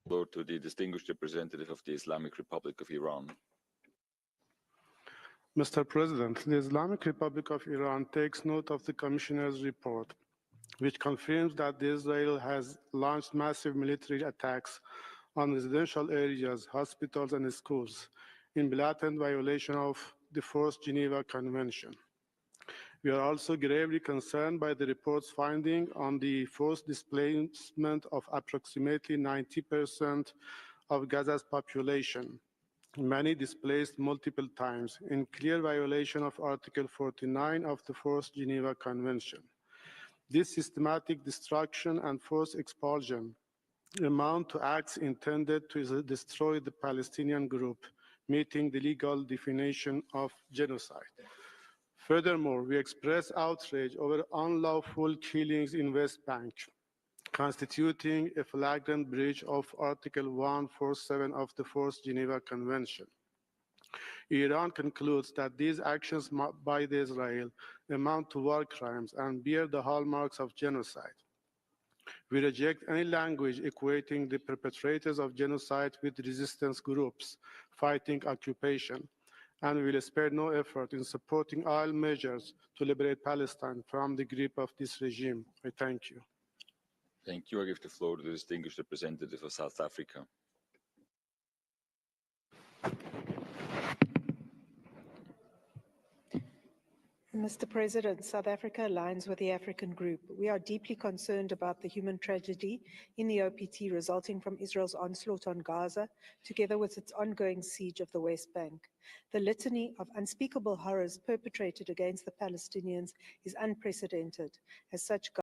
Floor to the distinguished representative of the Islamic Republic of Iran. Mr. President, the Islamic Republic of Iran takes note of the Commissioner's report, which confirms that Israel has launched massive military attacks on residential areas, hospitals, and schools in blatant violation of the Fourth Geneva Convention. We are also gravely concerned by the report's finding on the forced displacement of approximately 90% of Gaza's population, many displaced multiple times, in clear violation of Article 49 of the Fourth Geneva Convention. This systematic destruction and forced expulsion amount to acts intended to destroy the Palestinian group, meeting the legal definition of genocide. Furthermore, we express outrage over unlawful killings in West Bank, constituting a flagrant breach of Article 147 of the Fourth Geneva Convention. Iran concludes that these actions by Israel amount to war crimes and bear the hallmarks of genocide. We reject any language equating the perpetrators of genocide with resistance groups fighting occupation, and we will spare no effort in supporting all measures to liberate Palestine from the grip of this regime. I thank you. Thank you. I give the floor to the distinguished representative of South Africa. Mr. President, South Africa aligns with the African Group. We are deeply concerned about the human tragedy in the OPT resulting from Israel's onslaught on Gaza, together with its ongoing siege of the West Bank. The litany of unspeakable horrors perpetrated against the Palestinians is unprecedented. As such,